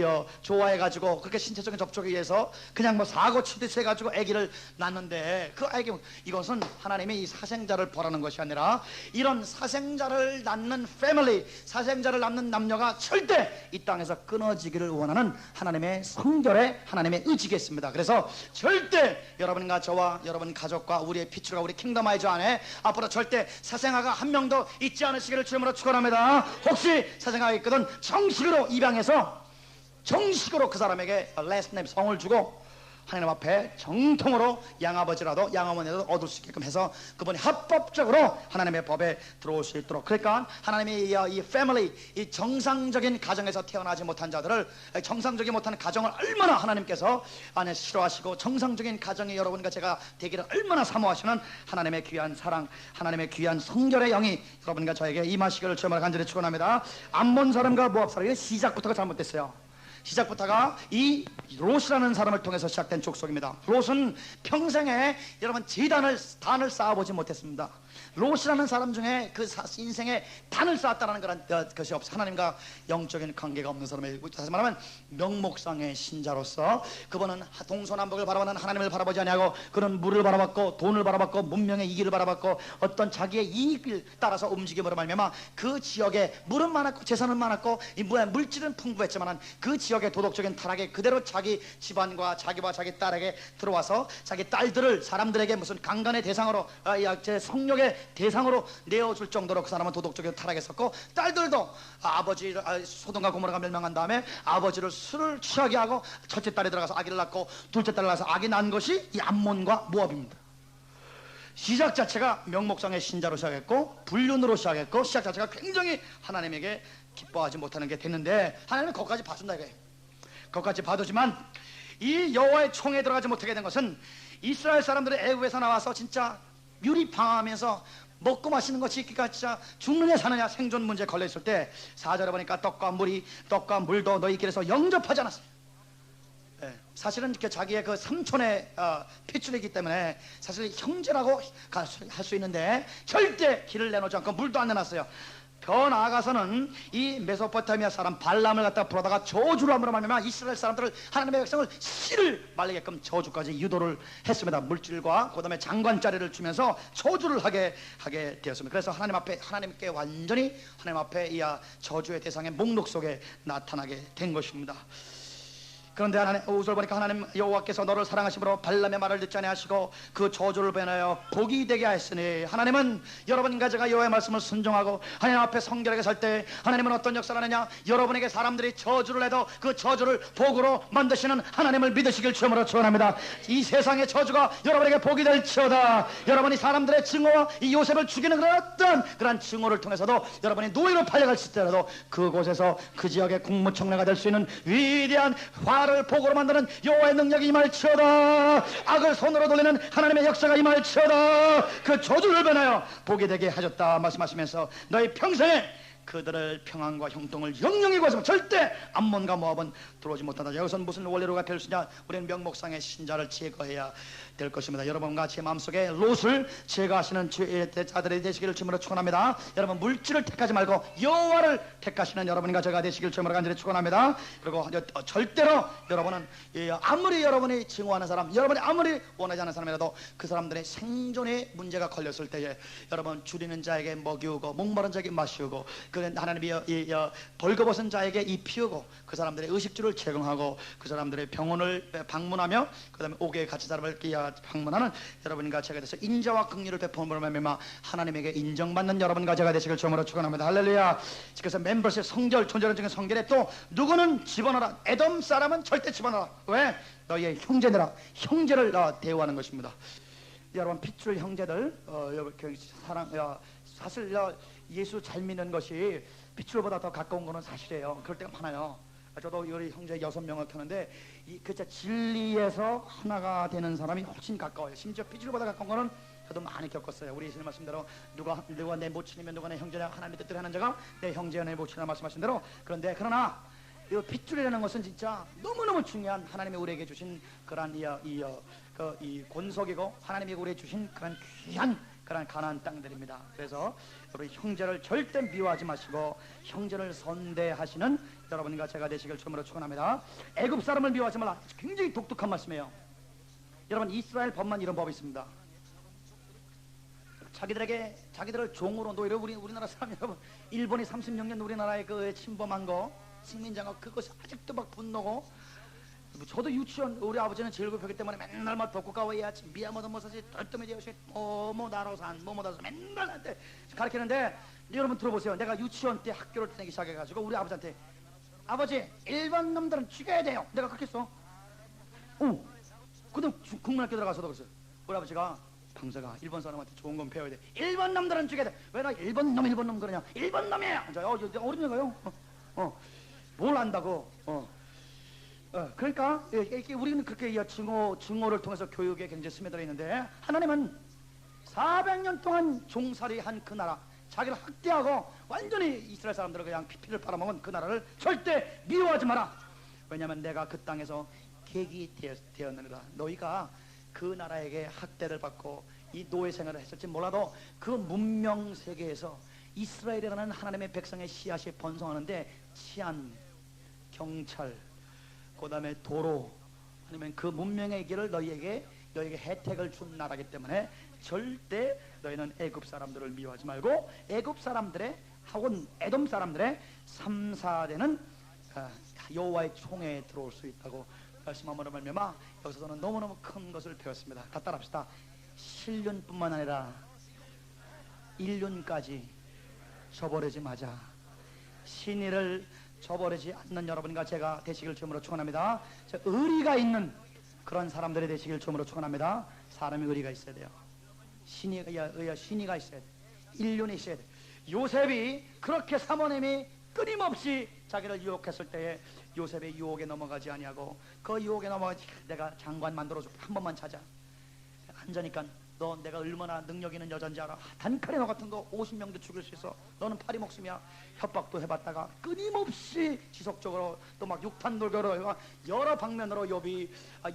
좋아해가지고 그렇게 신체적인 접촉에 의해서 그냥 뭐 사고 치듯이 해가지고 아기를 낳는데 그 아기, 이것은 하나님이 이 사생자를 벌하는 것이 아니라 이런 사생자를 낳는 패밀리, 사생자를 낳는 남녀가 절대 이 땅에서 끊어지기를 원하는 하나님의 성결의 하나님의 의지겠습니다. 그래서 절대 여러분과 저와 여러분 가족과 우리의 피추가 우리 킹덤 아이즈 안에 앞으로 절대 사생아가 한 명도 있지 않으시기를 주님으로 축원합니다. 혹시 사생아가 있거든 정식으로 입양해서 정식으로 그 사람에게 last name 성을 주고 하나님 앞에 정통으로 양아버지라도 양어머니라도 얻을 수 있게끔 해서 그분이 합법적으로 하나님의 법에 들어올 수 있도록, 그러니까 하나님의 이 패밀리, 이 정상적인 가정에서 태어나지 못한 자들을, 정상적이 못한 가정을 얼마나 하나님께서 안에 싫어하시고 정상적인 가정이 여러분과 제가 되기를 얼마나 사모하시는 하나님의 귀한 사랑, 하나님의 귀한 성결의 영이 여러분과 저에게 임하시기를 주님을 간절히 축원합니다. 암몬 사람과 모압 사람의 시작부터가 잘못됐어요. 시작부터가 이 롯이라는 사람을 통해서 시작된 족속입니다. 롯은 평생에 여러분 단을 쌓아보지 못했습니다. 롯이라는 사람 중에 그 인생에 단을 쌓았다는 그런 것이 없어. 하나님과 영적인 관계가 없는 사람이고, 다시 말하면 명목상의 신자로서 그분은 동서남북을 바라보는 하나님을 바라보지 아니하고 그는 물을 바라봤고 돈을 바라봤고 문명의 이기를 바라봤고 어떤 자기의 이익을 따라서 움직임으로 말미암아 그 지역에 물은 많았고 재산은 많았고 이 물질은 풍부했지만 그 지역의 도덕적인 타락에 그대로 자기 집안과 자기와 자기 딸에게 들어와서 자기 딸들을 사람들에게 무슨 강간의 대상으로 제 성욕의 대상으로 내어줄 정도로 그 사람은 도덕적으로 타락했었고, 딸들도 아버지 소돔과 고모라가 멸망한 다음에 아버지를 술을 취하게 하고 첫째 딸이 들어가서 아기를 낳고 둘째 딸이 낳아서 아기 낳은 것이 이 암몬과 모압입니다. 시작 자체가 명목상의 신자로 시작했고 불륜으로 시작했고 시작 자체가 굉장히 하나님에게 기뻐하지 못하는 게 됐는데 하나님은 거기까지 봐준다 이거예요. 거기까지 봐두지만 이 여호와의 총에 들어가지 못하게 된 것은 이스라엘 사람들이 애굽에서 나와서 진짜 유리방하면서 먹고 마시는 거 지키기가 진짜 죽느냐 사느냐 생존 문제에 걸려있을 때 4절에 보니까 떡과 물도 너희 길에서 영접하지 않았어요. 사실은 이렇게 자기의 그 삼촌의 핏줄이기 때문에 사실 형제라고 할 수 있는데 절대 길을 내놓지 않고 물도 안 내놨어요. 더 나아가서는 이 메소포타미아 사람 발람을 갖다 불어다가 저주를 함으로 말미암아 이스라엘 사람들을 하나님의 백성을 씨를 말리게끔 저주까지 유도를 했습니다. 물질과 그 다음에 장관 자리를 주면서 저주를 하게 되었습니다. 그래서 하나님께 완전히 하나님 앞에 이 저주의 대상의 목록 속에 나타나게 된 것입니다. 그런데 하나님 5절 보니까 하나님 여호와께서 너를 사랑하심으로 발람의 말을 듣지 아니하시고 그 저주를 변하여 복이 되게 하였으니, 하나님은 여러분과 제가 여호와의 말씀을 순종하고 하나님 앞에 성결하게 설 때 하나님은 어떤 역사를 하느냐, 여러분에게 사람들이 저주를 해도 그 저주를 복으로 만드시는 하나님을 믿으시길 주님으로 축원합니다. 이 세상의 저주가 여러분에게 복이 될지어다. 여러분이 사람들의 증오와 이 요셉을 죽이는 그런 증오를 통해서도 여러분이 노예로 팔려갈지 때라도 그곳에서 그 지역의 국무총리가 될 수 있는 위대한 를 복으로 만드는 여호와의 능력이 임할지어다. 악을 손으로 돌리는 하나님의 역사가 임할지어다. 그 저주를 변하여 복이 되게 하셨다 말씀하시면서 너희 평생에 그들을 평안과 형통을 영영히 구하시면 절대 암몬과 모압은 들어오지 못한다. 여기서는 무슨 원리로가 될 수 있냐? 우리는 명목상의 신자를 제거해야 될 것입니다. 여러분과 제 마음속에 롯을 제거하시는 자들이 되시기를 주님으로 축원합니다. 여러분 물질을 택하지 말고 여호와를 택하시는 여러분과 제가 되시기를 주님으로 간절히 축원합니다. 그리고 절대로 여러분은 아무리 여러분이 증오하는 사람, 여러분이 아무리 원하지 않는 사람이라도 그 사람들의 생존에 문제가 걸렸을 때에 여러분 줄이는 자에게 먹이우고 목마른 자에게 마시우고 그 하나님이 벌거벗은 자에게 이 피우고 그 사람들의 의식주를 제공하고 그 사람들의 병원을 방문하며 그 다음에 옥에 갇힌 사람을 방문하는 여러분과 제가 돼서 인자와 긍휼을 베푸는 말미암아 하나님에게 인정받는 여러분과 제가 되시길 주님으로 축원합니다. 할렐루야. 그래서 멤버십 성결, 존재론 중에 성결에 또 누구는 집어넣어라. 에돔 사람은 절대 집어넣어라. 왜? 너희의 형제들아. 형제를 대우하는 것입니다. 여러분 핏줄 형제들 사실 예수 잘 믿는 것이 핏줄보다 더 가까운 거는 사실이에요. 그럴 때가 많아요. 저도 우리 형제 6명을 켜는데 진리에서 하나가 되는 사람이 훨씬 가까워요. 심지어 핏줄보다 가까운 거는 저도 많이 겪었어요. 우리 예수님 말씀대로 누가 내 모친이면 누가 내 형제냐, 하나님의 뜻대로 하는 자가 내 형제야 내 모친이라 말씀하신 대로. 그러나 이 핏줄이라는 것은 진짜 너무너무 중요한 하나님이 우리에게 주신 그런 이 권속이고 하나님이 우리에게 주신 그런 귀한 그런 가나안 땅들입니다. 그래서 우리 형제를 절대 미워하지 마시고 형제를 선대하시는 여러분과 제가 되시길 주님으로 축원합니다. 애굽 사람을 미워하지 말라. 굉장히 독특한 말씀이에요. 여러분, 이스라엘 법만 이런 법이 있습니다. 자기들을 종으로 노예로 우리나라 사람 여러분, 일본이 36년 우리나라에 그 침범한 거, 식민장악 그것이 아직도 막 분노고. 저도 유치원 우리 아버지는 제일급했기 때문에 맨날 막 독국가와야지 미야모도 못사지 떨떠매지 요시 뭐뭐다로산 뭐뭐다로산 맨날 한테 가르치는데, 여러분 들어보세요. 내가 유치원 때 학교를 다니기 시작해가지고 우리 아버지한테, 아버지 일본 놈들은 죽여야 돼요. 내가 그렇게 했어. 그다음 국민학교 들어가서도 그랬어요. 우리 아버지가, 방사가 일본 사람한테 좋은 건 배워야 돼. 일본 놈들은 죽여야 돼. 왜 나 일본 놈 그러냐. 일본 놈이에요. 어린애가요. 뭘 안다고. 그러니까 우리는 그렇게 증오를 통해서 교육에 굉장히 스며들어 있는데, 하나님은 400년 동안 종살이한 그 나라, 자기를 학대하고 완전히 이스라엘 사람들을 그냥 피피를 빨아먹은 그 나라를 절대 미워하지 마라. 왜냐하면 내가 그 땅에서 계기 되었느니라. 너희가 그 나라에게 학대를 받고 이 노예 생활을 했을지 몰라도 그 문명 세계에서 이스라엘이라는 하나님의 백성의 씨앗이 번성하는데, 치안, 경찰, 그 다음에 도로, 아니면 그 문명의 길을 너희에게 혜택을 준 나라기 때문에 절대 너희는 애굽 사람들을 미워하지 말고 애굽 사람들의 하고 에돔 사람들의 3, 4대는 여호와의 총회에 들어올 수 있다고 말씀함으로 말미암아 여기서 저는 너무너무 큰 것을 배웠습니다. 다 따라합시다. 신륜뿐만 아니라 인륜까지 저버리지 마자. 신의를 저버리지 않는 여러분과 제가 되시길 주님으로 축원합니다. 의리가 있는 그런 사람들이 되시길 주님으로 축원합니다. 사람이 의리가 있어야 돼요. 신의가 있어야 돼. 인륜이 있어야 돼. 요셉이 그렇게 사모님이 끊임없이 자기를 유혹했을 때에 요셉의 유혹에 넘어가지 아니하고, 그 유혹에 넘어가지, 내가 장관 만들어줄게, 한 번만 찾아. 앉으니까 너 내가 얼마나 능력 있는 여잔지 알아? 단칼에 너 같은 거 50명도 죽일 수 있어. 너는 파리 목숨이야. 협박도 해봤다가 끊임없이 지속적으로 또 막 육탄 돌교로 여러 방면으로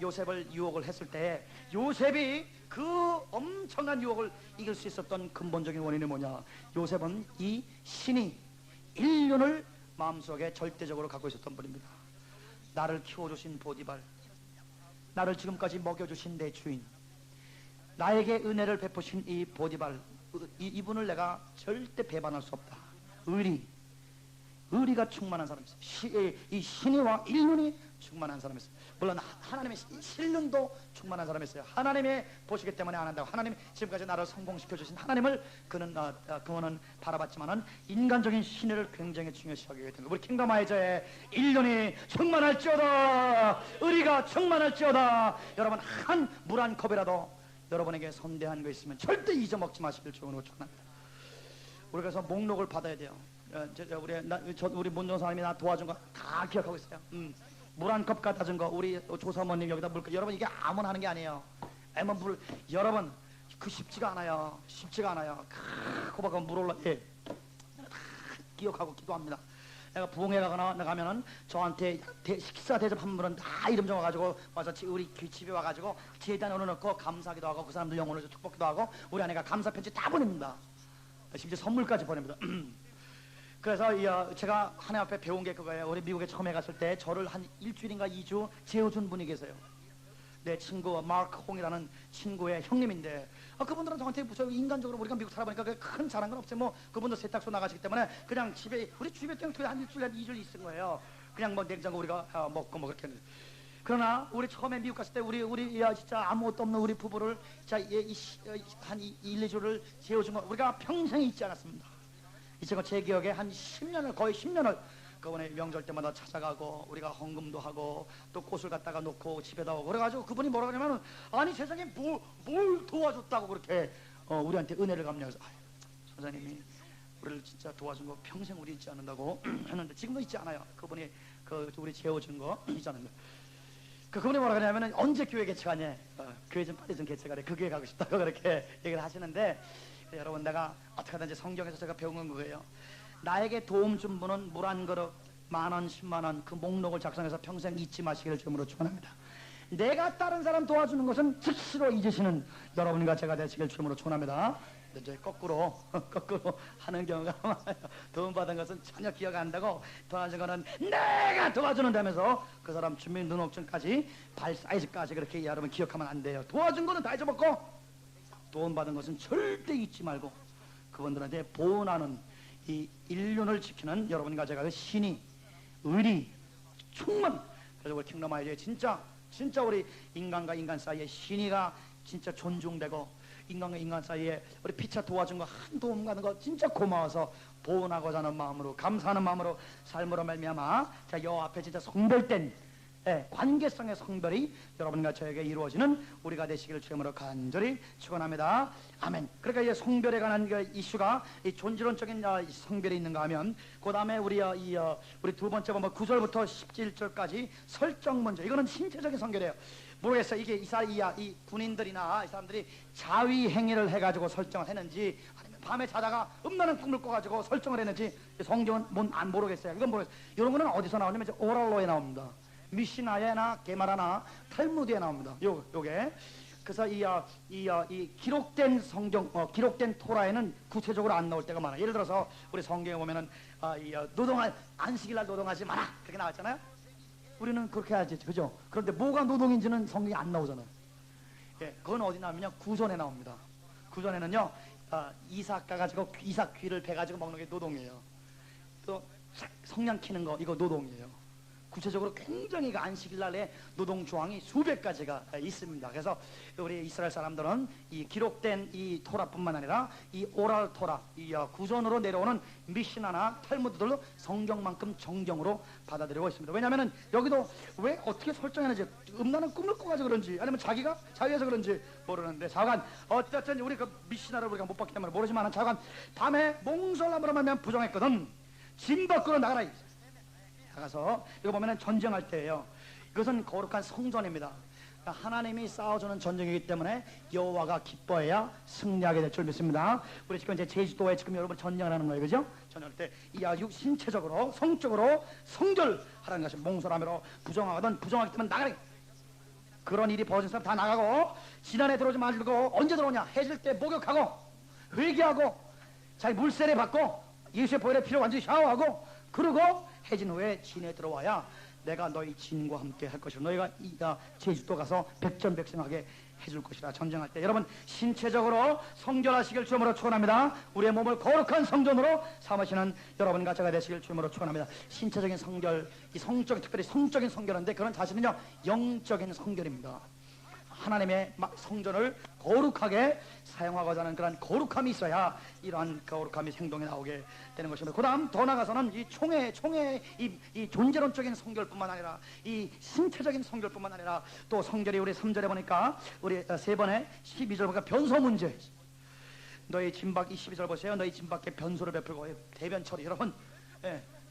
요셉을 유혹을 했을 때, 요셉이 그 엄청난 유혹을 이길 수 있었던 근본적인 원인이 뭐냐? 요셉은 이 신이 인륜을 마음속에 절대적으로 갖고 있었던 분입니다. 나를 키워주신 보디발, 나를 지금까지 먹여주신 내 주인, 나에게 은혜를 베푸신 이 보디발, 이분을 내가 절대 배반할 수 없다. 의리가 충만한 사람이 있어요. 이 신의와 인륜이 충만한 사람이 있어요. 물론 하나님의 신륜도 충만한 사람이 있어요. 하나님의 보시기 때문에 안 한다고. 하나님이 지금까지 나를 성공시켜 주신 하나님을 그거는 바라봤지만은 인간적인 신의를 굉장히 중요시하게 된 거예요. 우리 킹덤 아이저의 인륜이 충만할지어다, 의리가 충만할지어다. 여러분, 물 한 컵이라도 여러분에게 선대한 거 있으면 절대 잊어먹지 마시길 주님으로 축원합니다. 우리 그래서 목록을 받아야 돼요. 우리 문정사님이 나 도와준 거 다 기억하고 있어요. 물 한 컵 갖다 준 거, 우리 조사모님 여기다 물, 여러분 이게 아무나 하는 게 아니에요. 여러분 그 쉽지가 않아요. 호박하고 물 올라, 다 기억하고 기도합니다. 내가 부흥회 가면은 저한테 식사 대접한 분은 다 이름 적어가지고 와서 우리 집에 와가지고 제단에 올려놓고 감사하기도 하고, 그 사람들 영혼을 축복기도 하고, 우리 아내가 감사 편지 다 보냅니다. 심지어 선물까지 보냅니다. 그래서 제가 하나님 앞에 배운 게 그거예요. 우리 미국에 처음에 갔을 때 저를 한 일주일인가 2주 재워준 분이 계세요. 내 친구 마크 홍이라는 친구의 형님인데, 그분들은 저한테 인간적으로 우리가 미국 살아보니까 큰 잘한 건 없어요. 뭐 그분도 세탁소 나가시기 때문에 그냥 우리 집에 한 일주일 한 2주일 있은 거예요. 그냥 뭐 냉장고 우리가 먹고 뭐 그렇게 했는데, 그러나 우리 처음에 미국 갔을 때 우리 진짜 아무것도 없는 우리 부부를 한 1, 2주를 재워준 거 우리가 평생 잊지 않았습니다. 이 친구 제 기억에 한 10년을, 거의 10년을 그분의 명절 때마다 찾아가고, 우리가 헌금도 하고, 또 꽃을 갖다가 놓고 집에다 오고 그래가지고, 그분이 뭐라 그러냐면, 아니 세상에 뭘 도와줬다고 그렇게 우리한테 은혜를 갚냐고. 선생님이 우리를 진짜 도와준 거 평생 우리 잊지 않는다고 했는데, 지금도 잊지 않아요. 그분이 우리 재워준 거 잊지 않는 거. 그분이 뭐라 그러냐면, 언제 교회 개척하냐, 교회 좀 빨리 좀 개척하래, 그 교회 가고 싶다고 그렇게 얘기를 하시는데, 여러분 내가 어떻게 하든지 성경에서 제가 배운 건 그거예요. 나에게 도움 준 분은 물 한 그릇, 10,000원, 10만원 그 목록을 작성해서 평생 잊지 마시기를 주님으로 축원합니다. 내가 다른 사람 도와주는 것은 즉시로 잊으시는 여러분과 제가 되시길 주님으로 축원합니다. 근데 이제 거꾸로 거꾸로 하는 경우가 많아요. 도움받은 것은 전혀 기억 안 나고 도와준 거는 내가 도와주는다면서 그 사람 주민등록증까지 발 사이즈까지 그렇게 여러분 기억하면 안 돼요. 도와준 거는 다 잊어먹고 도움받은 것은 절대 잊지 말고 그분들한테 보온하는 이 인륜을 지키는 여러분과 제가 그 신이 의리 충만. 그래서 우리 킹덤 아이디에 진짜 우리 인간과 인간 사이에 신이가 진짜 존중되고 인간과 인간 사이에 우리 피차 도와준 거 한 도움 가는 거 진짜 고마워서 보온하고자 하는 마음으로 감사하는 마음으로 삶으로 말미암아 자, 요 앞에 진짜 성별된 관계성의 성별이 여러분과 저에게 이루어지는 우리가 되시기를 주님으로 간절히 축원합니다. 아멘. 그러니까 이 성별에 관한 그 이슈가 이 존재론적인 성별이 있는가 하면 그 다음에 우리 두 번째 보면 9절부터 17절까지 설정 문제. 이거는 신체적인 성별이에요. 모르겠어요. 이게 이 군인들이나 이 사람들이 자위 행위를 해가지고 설정을 했는지 아니면 밤에 자다가 음란한 꿈을 꿔가지고 설정을 했는지 성경은 안 모르겠어요. 이건 모르겠어요. 이런 거는 어디서 나오냐면 이제 오랄로에 나옵니다. 미시나에나 게마라나 탈무드에 나옵니다. 요게 그래서 이 기록된 성경 기록된 토라에는 구체적으로 안 나올 때가 많아요. 예를 들어서 우리 성경에 보면은 안식일날 노동하지 마라 그렇게 나왔잖아요. 우리는 그렇게 하지, 그죠? 그런데 뭐가 노동인지는 성경에 안 나오잖아요. 예, 그건 어디 나오면요 구전에 나옵니다. 구전에는요 이삭 가가지고 이삭 귀를 베가지고 먹는 게 노동이에요. 또 성냥 키는 거 이거 노동이에요. 구체적으로 굉장히 그 안식일날에 노동 조항이 수백 가지가 있습니다. 그래서 우리 이스라엘 사람들은 이 기록된 이 토라뿐만 아니라 이 오랄 토라, 이 구전으로 내려오는 미시나나 탈무드들도 성경만큼 정경으로 받아들이고 있습니다. 왜냐하면은 여기도 왜 어떻게 설정했는지 음란한 꿈을 꿔가지고 그런지 아니면 자기에서 그런지 모르는데 자관 어쨌든 우리 그 미시나를 우리가 못 봤기 때문에 모르지만 자관 밤에 몽설나무로 말면 부정했거든. 진 밖으로 나가라. 나가서 이거 보면은 전쟁할 때예요. 이것은 거룩한 성전입니다. 그러니까 하나님이 싸워주는 전쟁이기 때문에 여호와가 기뻐해야 승리하게 될 줄 믿습니다. 우리 지금 이제 제주도에 지금 여러분 전쟁을 하는 거예요, 그죠? 전쟁할 때 이 아주 신체적으로 성적으로 성결하라는 것이 몽설하므로 부정하거든 부정하기 때문에 나가라. 그런 일이 벌어진 사람 다 나가고 지난해 들어오지 말고 언제 들어오냐 해질 때 목욕하고 회개하고 자기 물세례 받고 예수의 보혈의 피로 완전히 샤워하고 그러고 해진 후에 진에 들어와야 내가 너희 진과 함께 할 것이고 너희가 제주도 가서 백전백승하게 해줄 것이라. 전쟁할 때 여러분 신체적으로 성결하시길 주님으로 축원합니다. 우리의 몸을 거룩한 성전으로 삼으시는 여러분과 제가 되시길 주님으로 축원합니다. 신체적인 성결, 이 성적인 특별히 성적인 성결인데 그런 자신은요 영적인 성결입니다. 하나님의 성전을 거룩하게 사용하고자 하는 그런 거룩함이 있어야 이러한 거룩함이 행동에 나오게 되는 것입니다. 그 다음 더 나아가서는 이 총회 이 존재론적인 성결뿐만 아니라 이 신체적인 성결뿐만 아니라 또 성결이 우리 3절에 보니까 우리 세 번에 12절 보니까 변소 문제. 너희 진박 12절 보세요. 너희 진박에 변소를 베풀고 대변 처리. 여러분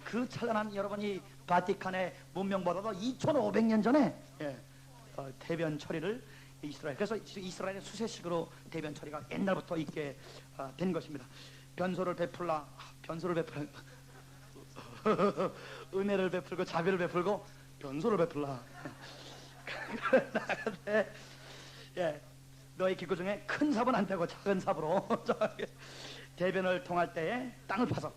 그 찬란한 여러분이 바티칸의 문명보다도 2500년 전에 대변 처리를 이스라엘 그래서 이스라엘의 수세식으로 대변 처리가 옛날부터 있게 된 것입니다. 변소를 베풀라 변소를 베풀라 은혜를 베풀고 자비를 베풀고 변소를 베풀라. 너희 기구 중에 큰 삽은 안 되고 작은 삽으로 대변을 통할 때에 땅을 파서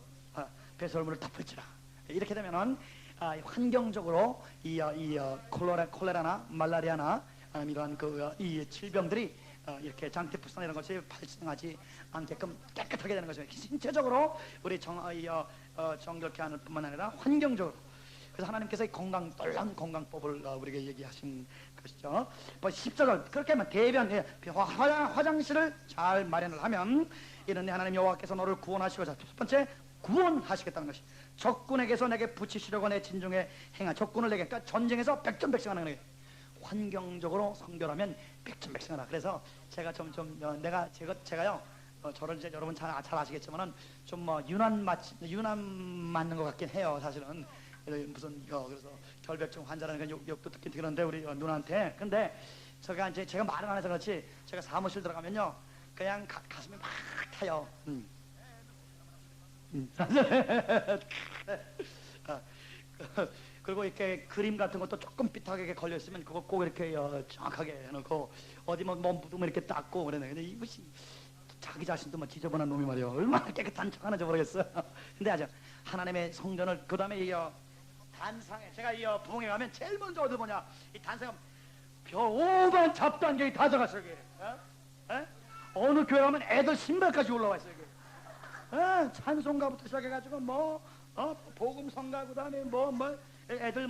배설물을 덮을지라. 이렇게 되면은 환경적으로 이 콜레라나 말라리아나 이러한 이 질병들이 이렇게 장태푸산 이런 것이 발생하지 않게끔 깨끗하게 되는 것입니다. 신체적으로 우리 정결케 하는 뿐만 아니라 환경적으로. 그래서 하나님께서 놀라운 건강법을 우리에게 얘기하신 것이죠. 10절 그렇게 하면 대변 화장실을 잘 마련을 하면 이런 하나님 여호와께서 너를 구원하시고자 첫 번째 구원하시겠다는 것이 적군에게서 내게 붙이시려고 내 진중에 행한 적군을 내게 그러니까 전쟁에서 백전백승하는 거예요. 환경적으로 성결하면 백전백승하라. 그래서 제가 점점 제가요 저를 이제 여러분 잘 아시겠지만은 좀 유난 맞는 것 같긴 해요. 사실은 무슨 그래서 결백증 환자라는 건 욕도 듣긴 들었는데 우리 누나한테. 근데 제가 말을 안 해서 그렇지 제가 사무실 들어가면요 그냥 가슴이 막 타요. 그리고 이렇게 그림 같은 것도 조금 삐딱하게 걸려 있으면 그거 꼭 이렇게 정확하게 해놓고 어디 뭐 묻으면 이렇게 닦고 그러네. 근데 이것이 자기 자신도 뭐 지저분한 놈이 말이야. 얼마나 깨끗한 척 하는지 모르겠어. 근데 아주 하나님의 성전을 그 다음에 이 단상에 제가 이 부흥에 가면 제일 먼저 어디 보냐 이 단상에 벼오만 잡단경이 다 들어갔어 여기. 어느 교회 가면 애들 신발까지 올라와 있어 여기. 찬송가부터 시작해가지고 복음성가 그 다음에 애들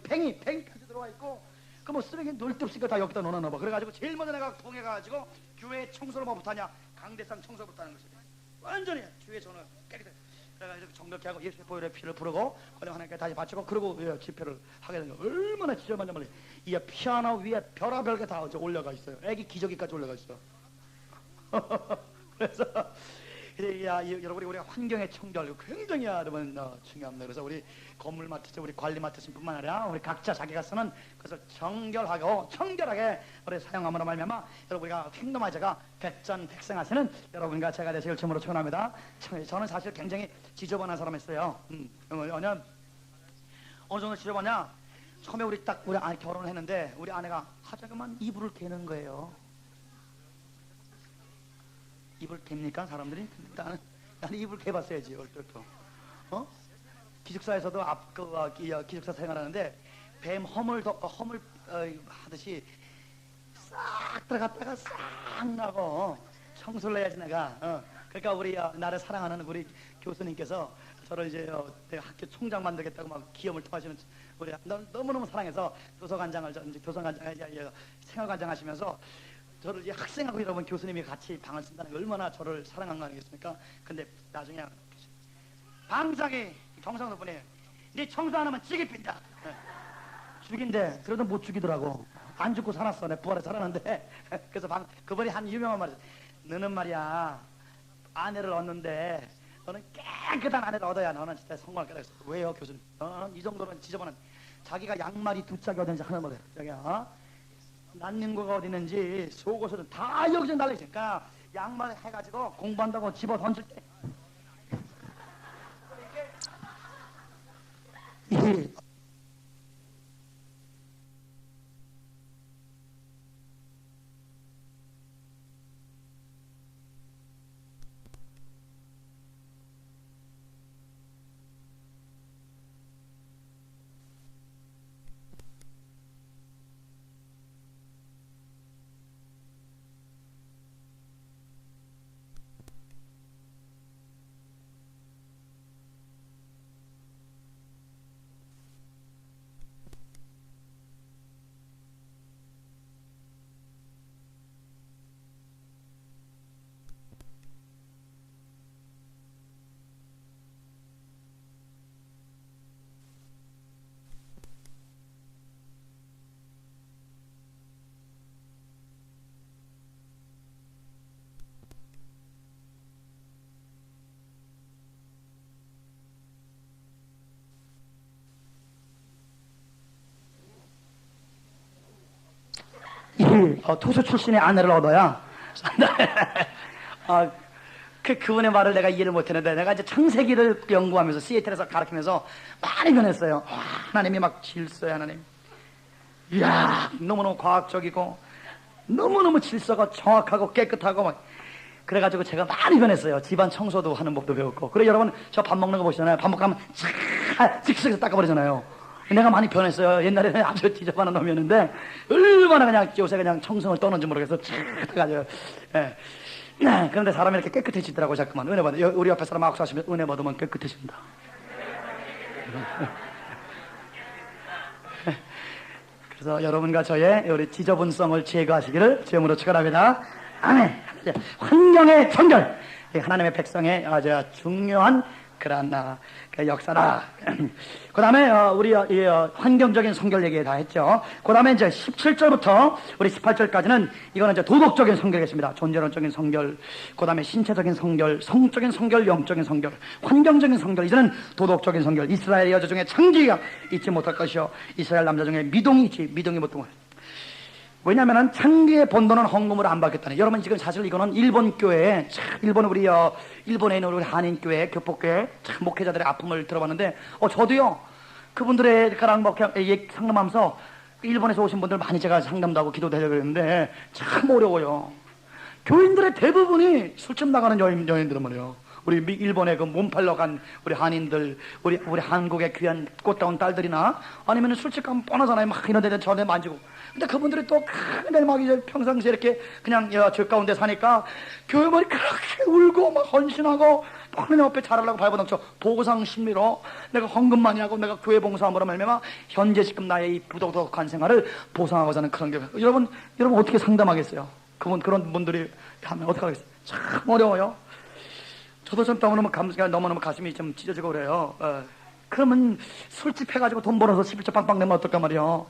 팽이까지 들어와 있고 그 뭐 쓰레기 놀 데 없이 다 여기다 놓아놔 봐. 그래가지고 제일 먼저 내가 부흥해 가지고 교회 청소를 뭐부터 하냐 강대상 청소부터 하는 것이지. 완전히 주의 전을 깨끗해. 그래가지고 정벽해 하고 예수의 보혈의 피를 부르고 그다음에 하나님께 다시 바치고 그러고 집회를 하게 된 거. 얼마나 지저분한지 몰라. 이 피아노 위에 별의별 게 다 올라가 있어요. 애기 기저귀까지 올라가 있어. 그래서 여러분 우리가 환경의 청결 굉장히 여러분 중요합니다. 그래서 우리 건물 맡으신 우리 관리 맡으신 뿐만 아니라 우리 각자 자기가 쓰는 것을 청결하게 우리 사용함으로 말미암아 여러분 우리가 킹덤아이자가 백전백승하시는 여러분과 제가 되시길 주님으로 축원합니다. 저는 사실 굉장히 지저분한 사람이었어요. 어느 정도 지저분하냐? 처음에 우리 아내 결혼을 했는데 우리 아내가 하자그만 이불을 개는 거예요. 이불 갭니까 사람들이? 나는 이불 개봤어야지 어릴 때부터. 기숙사에서도 기숙사 생활하는데 뱀 허물 하듯이 싹 들어갔다가 싹 나고 청소를 해야지 내가. 그러니까 우리 나를 사랑하는 우리 교수님께서 저를 이제 학교 총장 만들겠다고 막 기염을 토하시는 우리 너무너무 사랑해서 생활관장 하시면서 저를 이제 학생하고 여러분 교수님이 같이 방을 쓴다는 게 얼마나 저를 사랑한 거 아니겠습니까? 근데 나중에 방장이 경상도 분이 네 청소 안 하면 찌개 핀다. 죽인데 그래도 못 죽이더라고. 안 죽고 살았어. 내 부활에 살았는데. 그래서 그분이 한 유명한 말이 너는 말이야 아내를 얻는데 너는 깨끗한 아내를 얻어야 너는 진짜 성공할 거다. 왜요 교수님? 너는 이 정도는 지저분한 자기가 양말이 두 짝이 어딘지 하는 거래. 자기야 난닝구가 어디 있는지 속옷은 다 여기저기 날려있으니까 양말 해가지고 공부한다고 집어 던질 때 투수 출신의 아내를 얻어야 그분의 말을 내가 이해를 못했는데 내가 이제 창세기를 연구하면서 시애틀에서 가르치면서 많이 변했어요. 하나님이 막 질서야 하나님. 이야 너무너무 과학적이고 너무너무 질서가 정확하고 깨끗하고 막 그래가지고 제가 많이 변했어요. 집안 청소도 하는 법도 배웠고. 그래 여러분 저 밥 먹는 거 보시잖아요. 밥 먹고 하면 쓱쓱 닦아버리잖아요. 내가 많이 변했어요. 옛날에는 아주 지저분한 놈이었는데 얼마나 그냥 요새 그냥 청성을 떠는지 모르겠어. 쫙 그런데 사람이 이렇게 깨끗해지더라고. 자꾸만 은혜 받아. 우리 옆에 사람 악수하시면 은혜 받으면 깨끗해진다. 그래서 여러분과 저의 우리 지저분성을 제거하시기를 주님으로 축원합니다. 아멘. 환경의 청결, 하나님의 백성의 아주 중요한 그런 역사다. 그 다음에 우리 환경적인 성결 얘기 다 했죠. 그 다음에 이제 17절부터 우리 18절까지는 이거는 이제 도덕적인 성결이겠습니다. 존재론적인 성결, 그 다음에 신체적인 성결, 성적인 성결, 영적인 성결, 환경적인 성결, 이제는 도덕적인 성결. 이스라엘 여자 중에 창기가 잊지 못할 것이요 이스라엘 남자 중에 미동이 있지 미동이 못 동할. 왜냐하면 창기의 본도는 헌금으로 안 받겠다네. 여러분 지금 사실 이거는 일본 교회에 일본 일본에 있는 우리 한인 교회 교폭교회 참 목회자들의 아픔을 들어봤는데 저도요 그분들의 가랑 상담하면서 일본에서 오신 분들 많이 제가 상담도 하고 기도도 해드렸는데 참 어려워요. 교인들의 대부분이 술집 나가는 여인들은 말이에요. 우리 일본에 그 몸 팔러 간 우리 한인들, 우리 한국의 귀한 꽃다운 딸들이나 아니면 술집 가면 뻔하잖아요. 막 이런 데는 저한테 만지고. 근데 그분들이 또 그냥 막 이제 평상시에 이렇게 그냥 저 가운데 사니까 교회만이 그렇게 울고 막 헌신하고 하나님 앞에 잘하려고 발버둥쳐 보상 심리로 내가 헌금 많이 하고 내가 교회 봉사함으로 말미암아 현재 지금 나의 이 부도덕한 생활을 보상하고자 하는 그런 게 여러분 어떻게 상담하겠어요? 그런 분들이 하면 어떡하겠어요? 참 어려워요. 저도 좀 너무너무 가슴이 좀 찢어지고 그래요. 그러면 술집 해가지고 돈 벌어서 11조 빵빵 내면 어떨까 말이요.